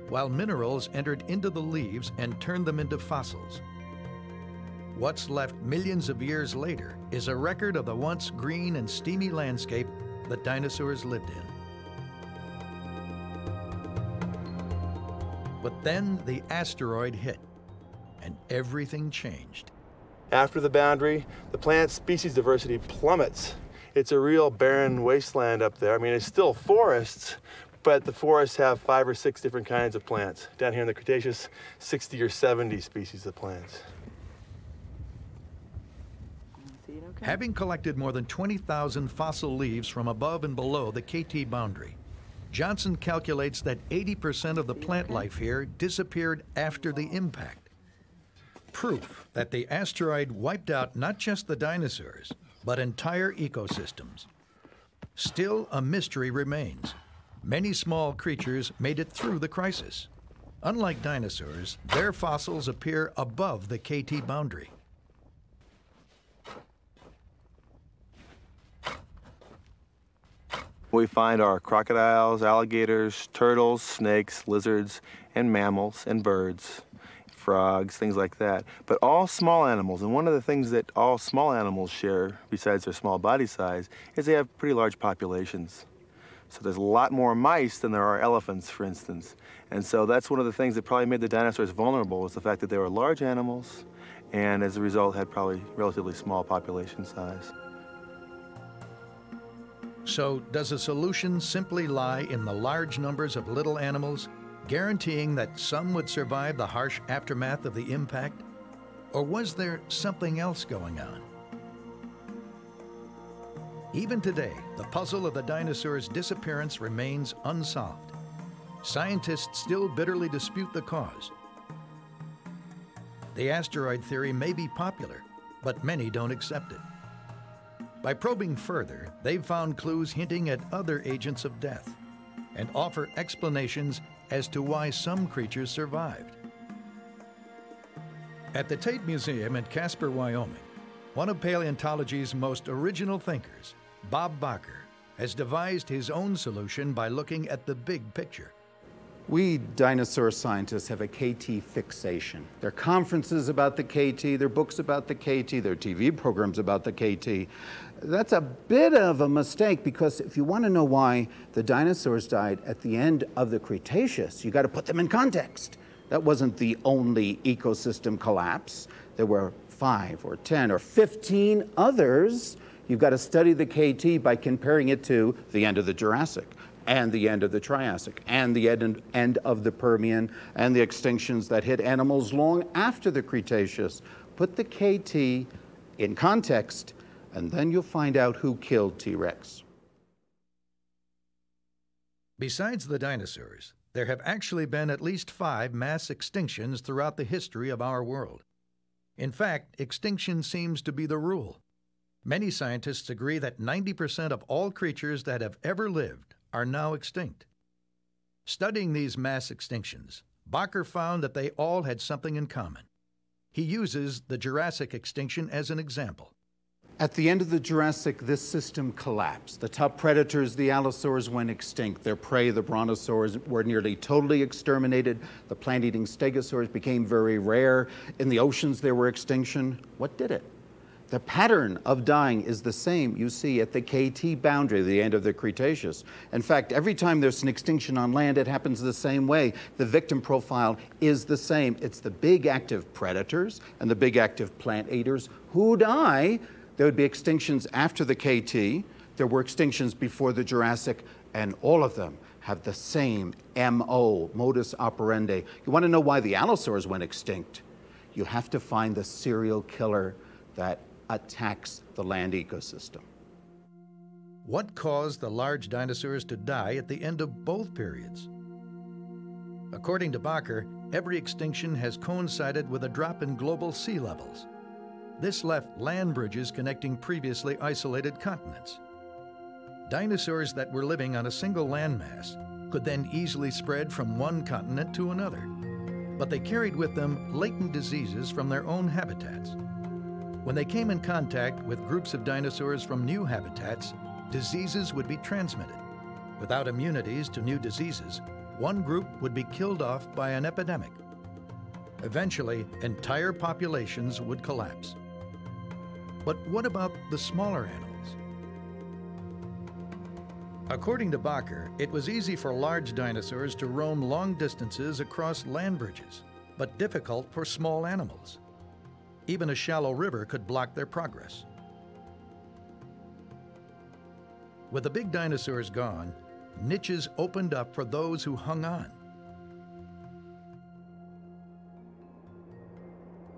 while minerals entered into the leaves and turned them into fossils. What's left millions of years later is a record of the once green and steamy landscape that dinosaurs lived in. But then the asteroid hit, and everything changed. After the boundary, the plant species diversity plummets. It's a real barren wasteland up there. I mean, it's still forests, but the forests have 5 or 6 different kinds of plants. Down here in the Cretaceous, 60 or 70 species of plants. Having collected more than 20,000 fossil leaves from above and below the KT boundary, Johnson calculates that 80% of the plant life here disappeared after the impact. Proof that the asteroid wiped out not just the dinosaurs, but entire ecosystems. Still, a mystery remains. Many small creatures made it through the crisis. Unlike dinosaurs, their fossils appear above the KT boundary. We find our crocodiles, alligators, turtles, snakes, lizards, and mammals, and birds, frogs, things like that. But all small animals, and one of the things that all small animals share, besides their small body size, is they have pretty large populations. So there's a lot more mice than there are elephants, for instance. And so that's one of the things that probably made the dinosaurs vulnerable, was the fact that they were large animals, and as a result had probably relatively small population size. So, does the solution simply lie in the large numbers of little animals, guaranteeing that some would survive the harsh aftermath of the impact? Or was there something else going on? Even today, the puzzle of the dinosaurs' disappearance remains unsolved. Scientists still bitterly dispute the cause. The asteroid theory may be popular, but many don't accept it. By probing further, they've found clues hinting at other agents of death and offer explanations as to why some creatures survived. At the Tate Museum in Casper, Wyoming, one of paleontology's most original thinkers, Bob Bakker, has devised his own solution by looking at the big picture. We dinosaur scientists have a KT fixation. There are conferences about the KT, there are books about the KT, there are TV programs about the KT. That's a bit of a mistake, because if you want to know why the dinosaurs died at the end of the Cretaceous, you got to put them in context. That wasn't the only ecosystem collapse. There were 5 or 10 or 15 others. You've got to study the KT by comparing it to the end of the Jurassic, and the end of the Triassic, and the end of the Permian, and the extinctions that hit animals long after the Cretaceous. Put the KT in context, and then you'll find out who killed T-Rex. Besides the dinosaurs, there have actually been at least 5 mass extinctions throughout the history of our world. In fact, extinction seems to be the rule. Many scientists agree that 90% of all creatures that have ever lived are now extinct. Studying these mass extinctions, Bakker found that they all had something in common. He uses the Jurassic extinction as an example. At the end of the Jurassic, this system collapsed. The top predators, the allosaurs, went extinct. Their prey, the brontosaurs, were nearly totally exterminated. The plant-eating stegosaurs became very rare. In the oceans, there were extinction. What did it? The pattern of dying is the same you see at the KT boundary, the end of the Cretaceous. In fact, every time there's an extinction on land, it happens the same way. The victim profile is the same. It's the big active predators and the big active plant eaters who die. There would be extinctions after the KT. There were extinctions before the Jurassic, and all of them have the same MO, modus operandi. You want to know why the allosaurs went extinct? You have to find the serial killer that attacks the land ecosystem. What caused the large dinosaurs to die at the end of both periods? According to Bakker, every extinction has coincided with a drop in global sea levels. This left land bridges connecting previously isolated continents. Dinosaurs that were living on a single landmass could then easily spread from one continent to another, but they carried with them latent diseases from their own habitats. When they came in contact with groups of dinosaurs from new habitats, diseases would be transmitted. Without immunities to new diseases, one group would be killed off by an epidemic. Eventually, entire populations would collapse. But what about the smaller animals? According to Bakker, it was easy for large dinosaurs to roam long distances across land bridges, but difficult for small animals. Even a shallow river could block their progress. With the big dinosaurs gone, niches opened up for those who hung on.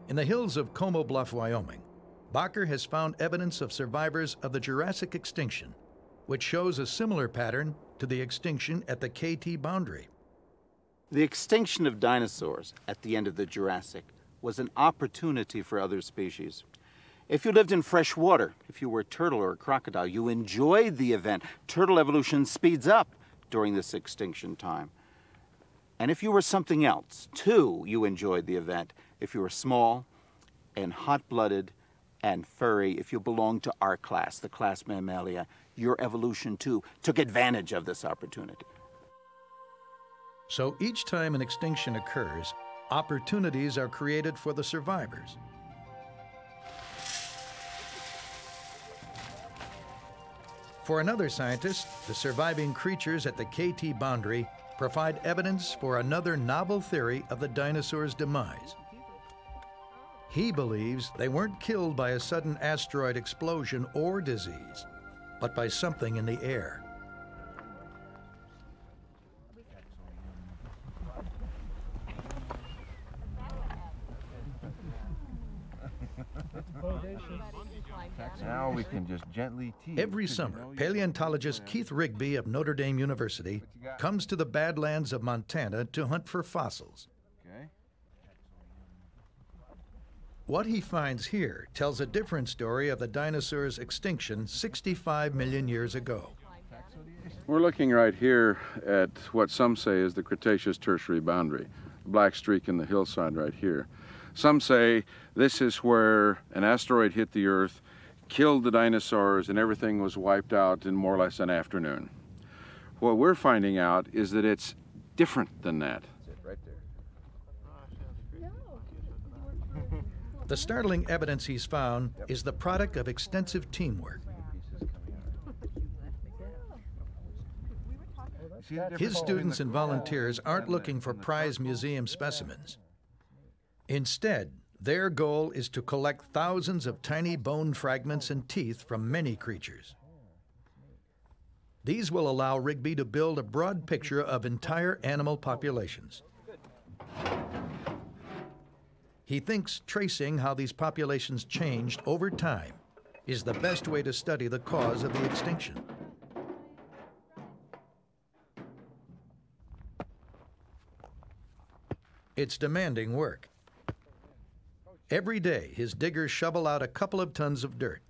In the hills of Como Bluff, Wyoming, Bakker has found evidence of survivors of the Jurassic extinction, which shows a similar pattern to the extinction at the KT boundary. The extinction of dinosaurs at the end of the Jurassic was an opportunity for other species. If you lived in fresh water, if you were a turtle or a crocodile, you enjoyed the event. Turtle evolution speeds up during this extinction time. And if you were something else, too, you enjoyed the event. If you were small and hot-blooded and furry, if you belonged to our class, the class Mammalia, your evolution, too, took advantage of this opportunity. So each time an extinction occurs, opportunities are created for the survivors. For another scientist, the surviving creatures at the KT boundary provide evidence for another novel theory of the dinosaurs' demise. He believes they weren't killed by a sudden asteroid explosion or disease, but by something in the air. Now we can just gently tease. Every summer, paleontologist Keith Rigby of Notre Dame University comes to the Badlands of Montana to hunt for fossils. Okay. What he finds here tells a different story of the dinosaurs' extinction 65 million years ago. We're looking right here at what some say is the Cretaceous-Tertiary boundary, the black streak in the hillside right here. Some say this is where an asteroid hit the Earth, killed the dinosaurs, and everything was wiped out in more or less an afternoon. What we're finding out is that it's different than that. The startling evidence he's found is the product of extensive teamwork. His students and volunteers aren't looking for prize museum specimens. Instead, their goal is to collect thousands of tiny bone fragments and teeth from many creatures. These will allow Rigby to build a broad picture of entire animal populations. He thinks tracing how these populations changed over time is the best way to study the cause of the extinction. It's demanding work. Every day, his diggers shovel out a couple of tons of dirt.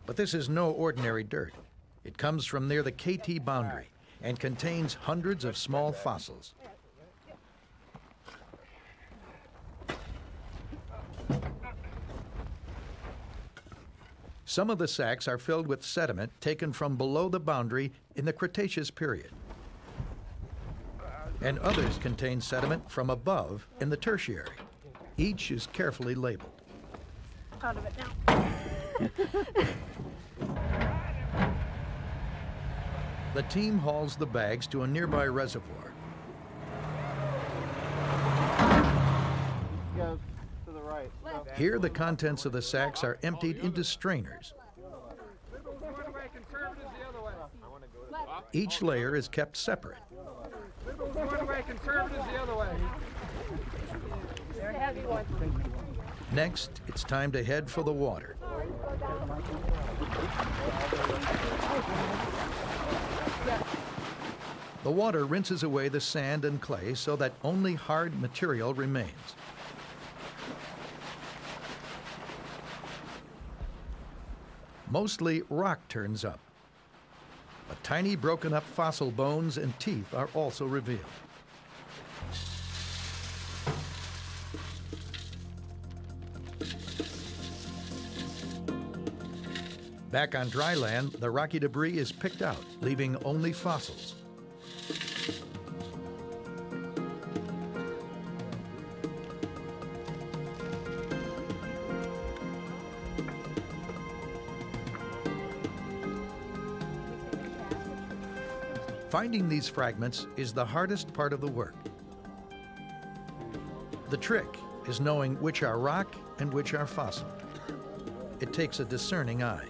But this is no ordinary dirt. It comes from near the KT boundary and contains hundreds of small fossils. Some of the sacks are filled with sediment taken from below the boundary in the Cretaceous period. And others contain sediment from above in the Tertiary. Each is carefully labeled. Out of it now. The team hauls the bags to a nearby reservoir. Go to the right. Here, the contents of the sacks are emptied into strainers. Each layer is kept separate. Next, it's time to head for the water. The water rinses away the sand and clay so that only hard material remains. Mostly rock turns up, but tiny broken up fossil bones and teeth are also revealed. Back on dry land, the rocky debris is picked out, leaving only fossils. Finding these fragments is the hardest part of the work. The trick is knowing which are rock and which are fossil. It takes a discerning eye.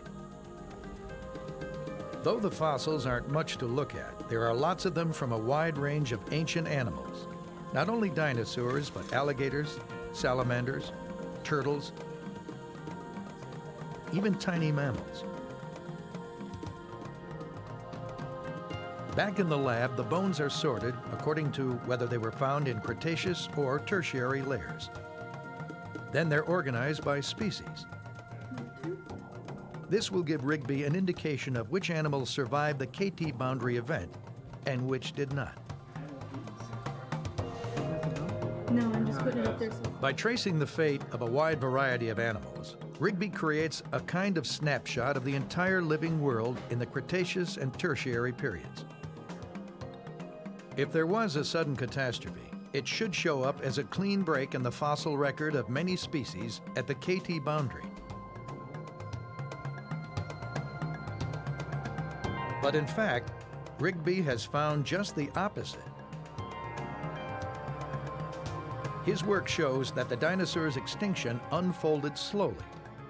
Though the fossils aren't much to look at, there are lots of them from a wide range of ancient animals. Not only dinosaurs, but alligators, salamanders, turtles, even tiny mammals. Back in the lab, the bones are sorted according to whether they were found in Cretaceous or Tertiary layers. Then they're organized by species. This will give Rigby an indication of which animals survived the KT boundary event and which did not. No, I'm just putting it up there. By tracing the fate of a wide variety of animals, Rigby creates a kind of snapshot of the entire living world in the Cretaceous and Tertiary periods. If there was a sudden catastrophe, it should show up as a clean break in the fossil record of many species at the KT boundary. But in fact, Rigby has found just the opposite. His work shows that the dinosaurs' extinction unfolded slowly,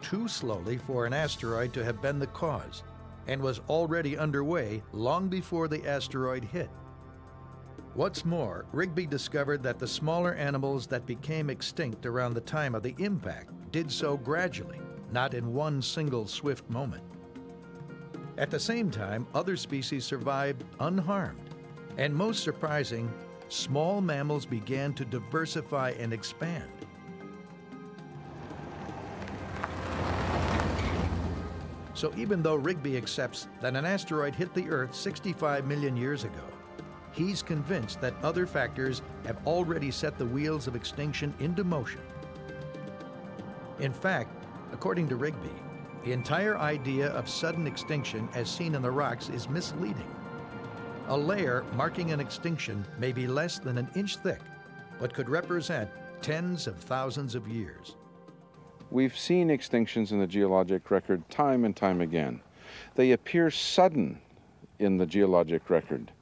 too slowly for an asteroid to have been the cause, and was already underway long before the asteroid hit. What's more, Rigby discovered that the smaller animals that became extinct around the time of the impact did so gradually, not in one single swift moment. At the same time, other species survived unharmed, and most surprising, small mammals began to diversify and expand. So even though Rigby accepts that an asteroid hit the Earth 65 million years ago, he's convinced that other factors have already set the wheels of extinction into motion. In fact, according to Rigby, the entire idea of sudden extinction as seen in the rocks is misleading. A layer marking an extinction may be less than an inch thick, but could represent tens of thousands of years. We've seen extinctions in the geologic record time and time again. They appear sudden in the geologic record,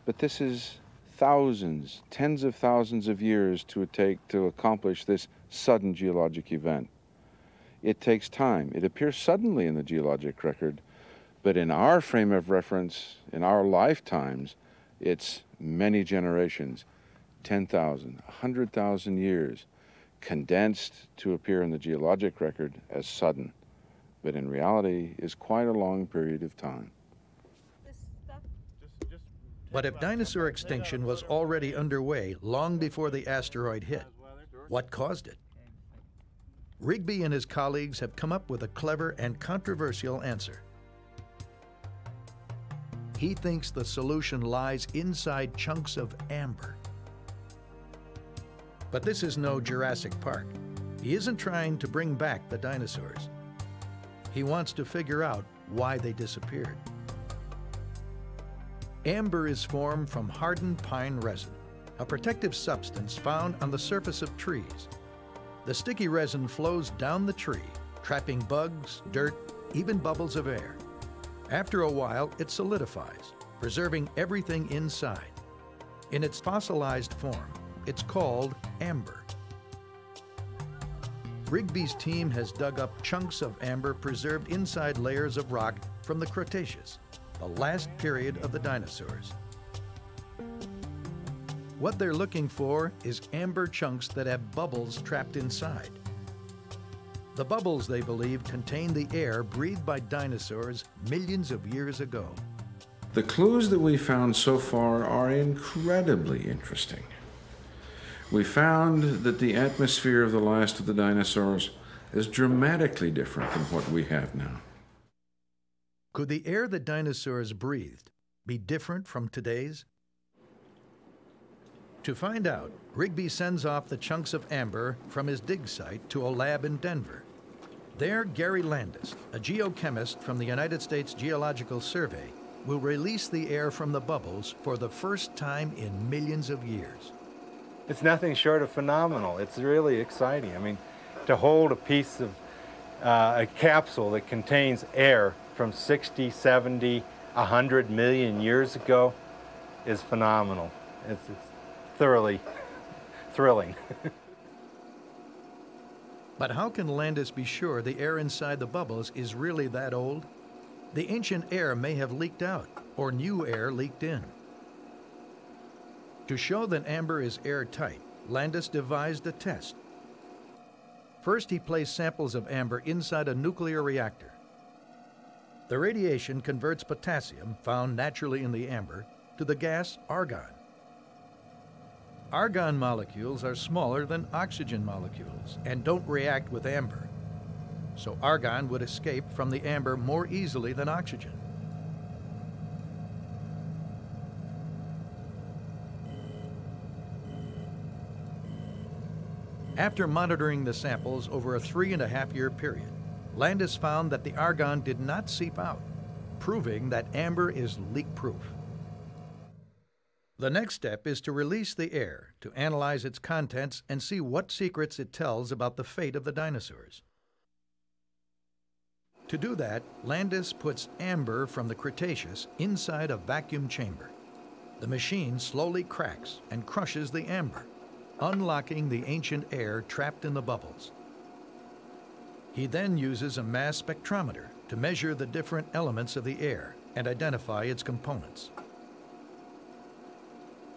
but this is thousands, tens of thousands of years to take to accomplish this sudden geologic event. It takes time. It appears suddenly in the geologic record, but in our frame of reference, in our lifetimes, it's many generations, 10,000, 100,000 years, condensed to appear in the geologic record as sudden, but in reality is quite a long period of time. But if dinosaur extinction was already underway long before the asteroid hit, what caused it? Rigby and his colleagues have come up with a clever and controversial answer. He thinks the solution lies inside chunks of amber. But this is no Jurassic Park. He isn't trying to bring back the dinosaurs. He wants to figure out why they disappeared. Amber is formed from hardened pine resin, a protective substance found on the surface of trees. The sticky resin flows down the tree, trapping bugs, dirt, even bubbles of air. After a while, it solidifies, preserving everything inside. In its fossilized form, it's called amber. Rigby's team has dug up chunks of amber preserved inside layers of rock from the Cretaceous, the last period of the dinosaurs. What they're looking for is amber chunks that have bubbles trapped inside. The bubbles, they believe, contain the air breathed by dinosaurs millions of years ago. The clues that we found so far are incredibly interesting. We found that the atmosphere of the last of the dinosaurs is dramatically different than what we have now. Could the air that dinosaurs breathed be different from today's? To find out, Rigby sends off the chunks of amber from his dig site to a lab in Denver. There, Gary Landis, a geochemist from the United States Geological Survey, will release the air from the bubbles for the first time in millions of years. It's nothing short of phenomenal. It's really exciting. I mean, to hold a piece of a capsule that contains air from 60, 70, 100 million years ago is phenomenal. It's thoroughly thrilling. But how can Landis be sure the air inside the bubbles is really that old? The ancient air may have leaked out, or new air leaked in. To show that amber is airtight, Landis devised a test. First, he placed samples of amber inside a nuclear reactor. The radiation converts potassium, found naturally in the amber, to the gas argon. Argon molecules are smaller than oxygen molecules and don't react with amber. So argon would escape from the amber more easily than oxygen. After monitoring the samples over a 3.5-year period, Landis found that the argon did not seep out, proving that amber is leak-proof. The next step is to release the air to analyze its contents and see what secrets it tells about the fate of the dinosaurs. To do that, Landis puts amber from the Cretaceous inside a vacuum chamber. The machine slowly cracks and crushes the amber, unlocking the ancient air trapped in the bubbles. He then uses a mass spectrometer to measure the different elements of the air and identify its components.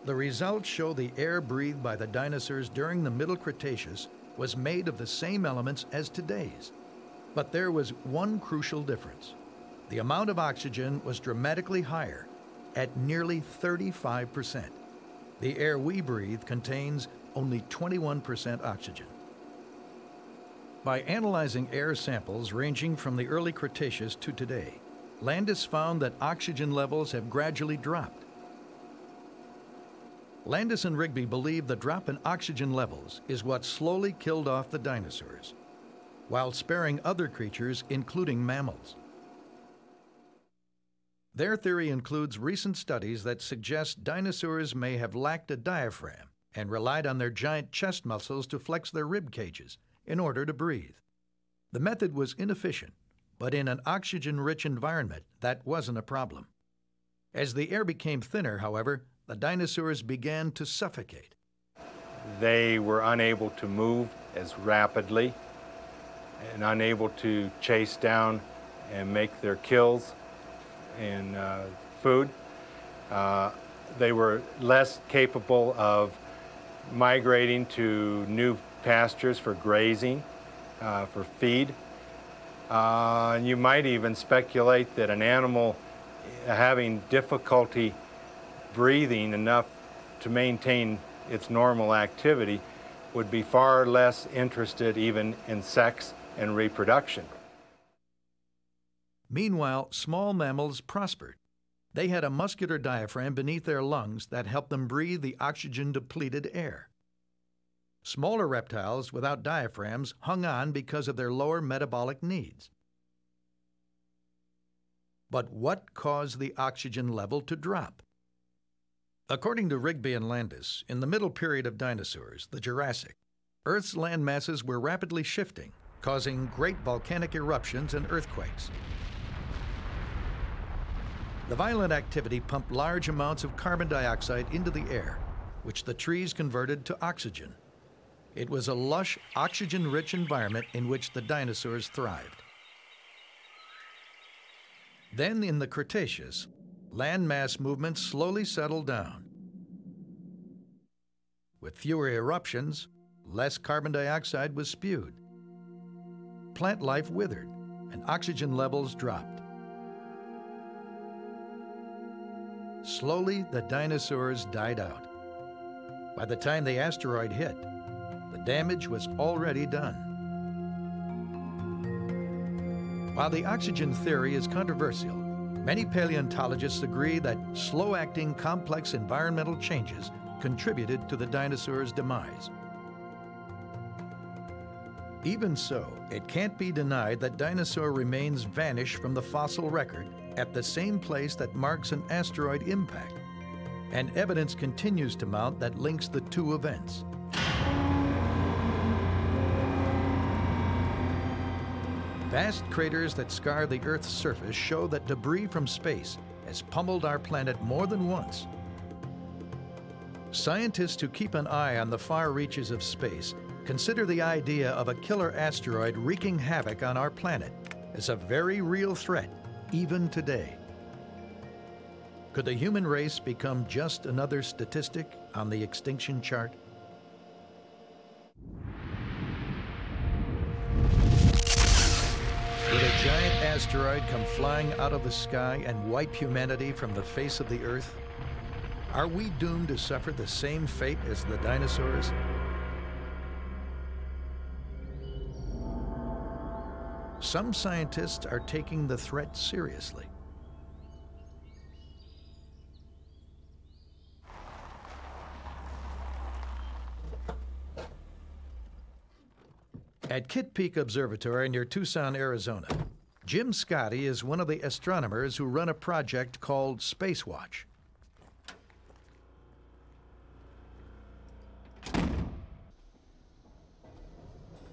The results show the air breathed by the dinosaurs during the Middle Cretaceous was made of the same elements as today's. But there was one crucial difference. The amount of oxygen was dramatically higher, at nearly 35%. The air we breathe contains only 21% oxygen. By analyzing air samples ranging from the early Cretaceous to today, Landis found that oxygen levels have gradually dropped. Landis and Rigby believe the drop in oxygen levels is what slowly killed off the dinosaurs, while sparing other creatures, including mammals. Their theory includes recent studies that suggest dinosaurs may have lacked a diaphragm and relied on their giant chest muscles to flex their rib cages in order to breathe. The method was inefficient, but in an oxygen-rich environment, that wasn't a problem. As the air became thinner, however, the dinosaurs began to suffocate. They were unable to move as rapidly and unable to chase down and make their kills in food. They were less capable of migrating to new pastures for grazing, for feed. You might even speculate that an animal having difficulty breathing enough to maintain its normal activity would be far less interested even in sex and reproduction. Meanwhile, small mammals prospered. They had a muscular diaphragm beneath their lungs that helped them breathe the oxygen-depleted air. Smaller reptiles without diaphragms hung on because of their lower metabolic needs. But what caused the oxygen level to drop? According to Rigby and Landis, in the middle period of dinosaurs, the Jurassic, Earth's land masses were rapidly shifting, causing great volcanic eruptions and earthquakes. The violent activity pumped large amounts of carbon dioxide into the air, which the trees converted to oxygen. It was a lush, oxygen-rich environment in which the dinosaurs thrived. Then, in the Cretaceous, land mass movements slowly settled down. With fewer eruptions, less carbon dioxide was spewed. Plant life withered, and oxygen levels dropped. Slowly, the dinosaurs died out. By the time the asteroid hit, the damage was already done. While the oxygen theory is controversial, many paleontologists agree that slow-acting, complex environmental changes contributed to the dinosaurs' demise. Even so, it can't be denied that dinosaur remains vanish from the fossil record at the same place that marks an asteroid impact, and evidence continues to mount that links the two events. Vast craters that scar the Earth's surface show that debris from space has pummeled our planet more than once. Scientists who keep an eye on the far reaches of space consider the idea of a killer asteroid wreaking havoc on our planet as a very real threat, even today. Could the human race become just another statistic on the extinction chart? Could a giant asteroid come flying out of the sky and wipe humanity from the face of the Earth? Are we doomed to suffer the same fate as the dinosaurs? Some scientists are taking the threat seriously. At Kitt Peak Observatory near Tucson, Arizona, Jim Scotty is one of the astronomers who run a project called Space Watch.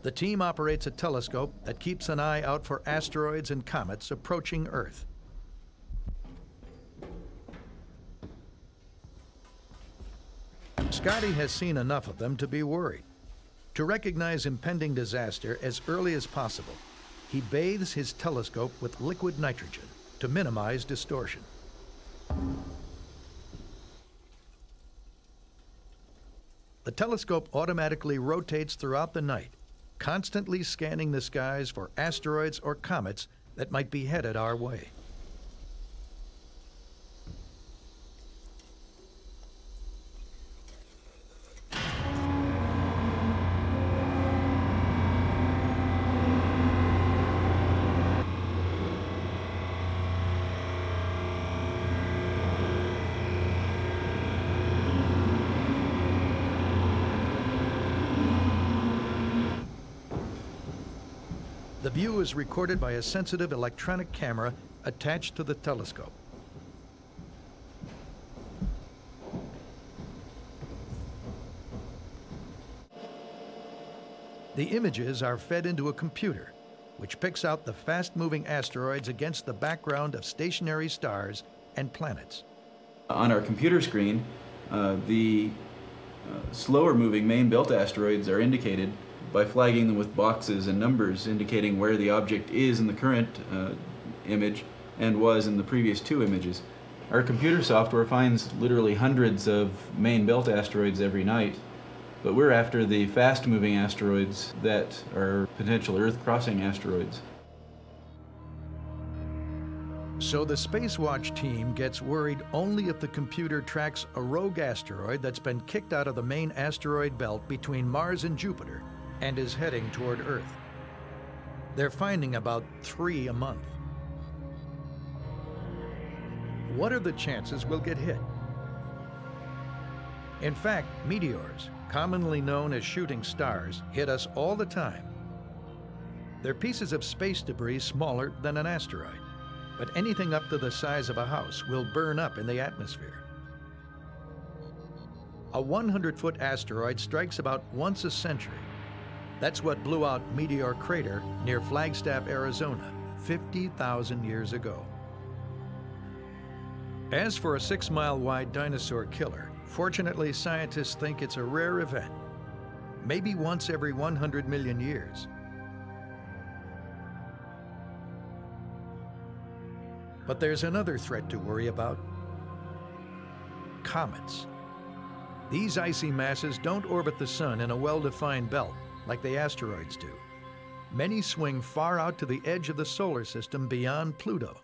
The team operates a telescope that keeps an eye out for asteroids and comets approaching Earth. Scotty has seen enough of them to be worried. To recognize impending disaster as early as possible, he bathes his telescope with liquid nitrogen to minimize distortion. The telescope automatically rotates throughout the night, constantly scanning the skies for asteroids or comets that might be headed our way. The view is recorded by a sensitive electronic camera attached to the telescope. The images are fed into a computer, which picks out the fast-moving asteroids against the background of stationary stars and planets. On our computer screen, the slower-moving main-belt asteroids are indicated by flagging them with boxes and numbers indicating where the object is in the current image and was in the previous two images. Our computer software finds literally hundreds of main-belt asteroids every night, but we're after the fast-moving asteroids that are potential Earth-crossing asteroids. So the Spacewatch team gets worried only if the computer tracks a rogue asteroid that's been kicked out of the main asteroid belt between Mars and Jupiter and is heading toward Earth. They're finding about 3 a month. What are the chances we'll get hit? In fact, meteors, commonly known as shooting stars, hit us all the time. They're pieces of space debris smaller than an asteroid, but anything up to the size of a house will burn up in the atmosphere. A 100-foot asteroid strikes about once a century. That's what blew out Meteor Crater near Flagstaff, Arizona, 50,000 years ago. As for a 6-mile-wide dinosaur killer, fortunately, scientists think it's a rare event, maybe once every 100 million years. But there's another threat to worry about: comets. These icy masses don't orbit the sun in a well-defined belt like the asteroids do. Many swing far out to the edge of the solar system beyond Pluto.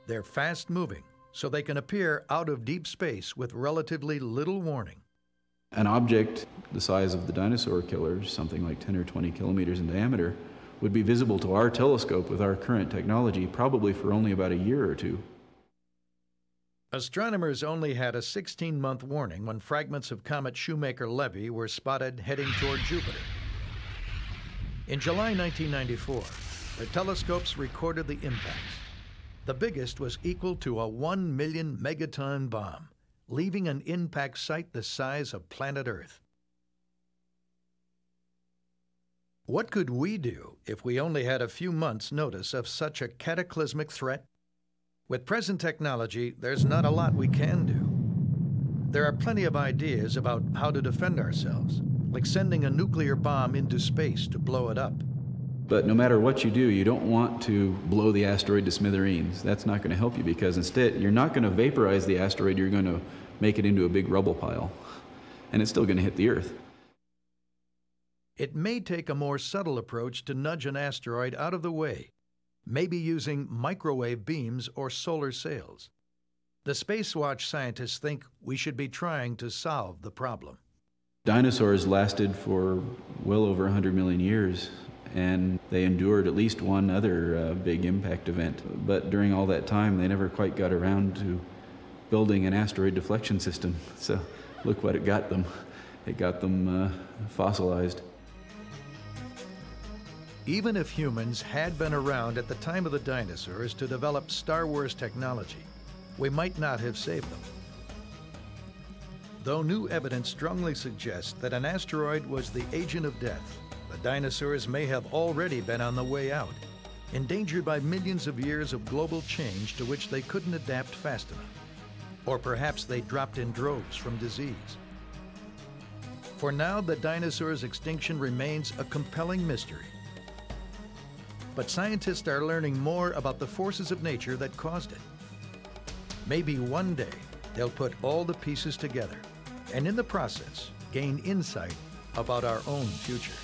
They're fast-moving, so they can appear out of deep space with relatively little warning. An object the size of the dinosaur killers, something like 10 or 20 kilometers in diameter, would be visible to our telescope with our current technology probably for only about a year or two. Astronomers only had a 16-month warning when fragments of comet Shoemaker-Levy were spotted heading toward Jupiter. In July 1994, the telescopes recorded the impacts. The biggest was equal to a 1 million megaton bomb, leaving an impact site the size of planet Earth. What could we do if we only had a few months' notice of such a cataclysmic threat? With present technology, there's not a lot we can do. There are plenty of ideas about how to defend ourselves, like sending a nuclear bomb into space to blow it up. But no matter what you do, you don't want to blow the asteroid to smithereens. That's not going to help you, because instead, you're not going to vaporize the asteroid, you're going to make it into a big rubble pile. And it's still going to hit the Earth. It may take a more subtle approach to nudge an asteroid out of the way, maybe using microwave beams or solar sails. The Spacewatch scientists think we should be trying to solve the problem. Dinosaurs lasted for well over 100 million years, and they endured at least one other big impact event. But during all that time, they never quite got around to building an asteroid deflection system. So look what it got them. It got them fossilized. Even if humans had been around at the time of the dinosaurs to develop Star Wars technology, we might not have saved them. Though new evidence strongly suggests that an asteroid was the agent of death, the dinosaurs may have already been on the way out, endangered by millions of years of global change to which they couldn't adapt fast enough. Or perhaps they dropped in droves from disease. For now, the dinosaurs' extinction remains a compelling mystery. But scientists are learning more about the forces of nature that caused it. Maybe one day they'll put all the pieces together and in the process gain insight about our own future.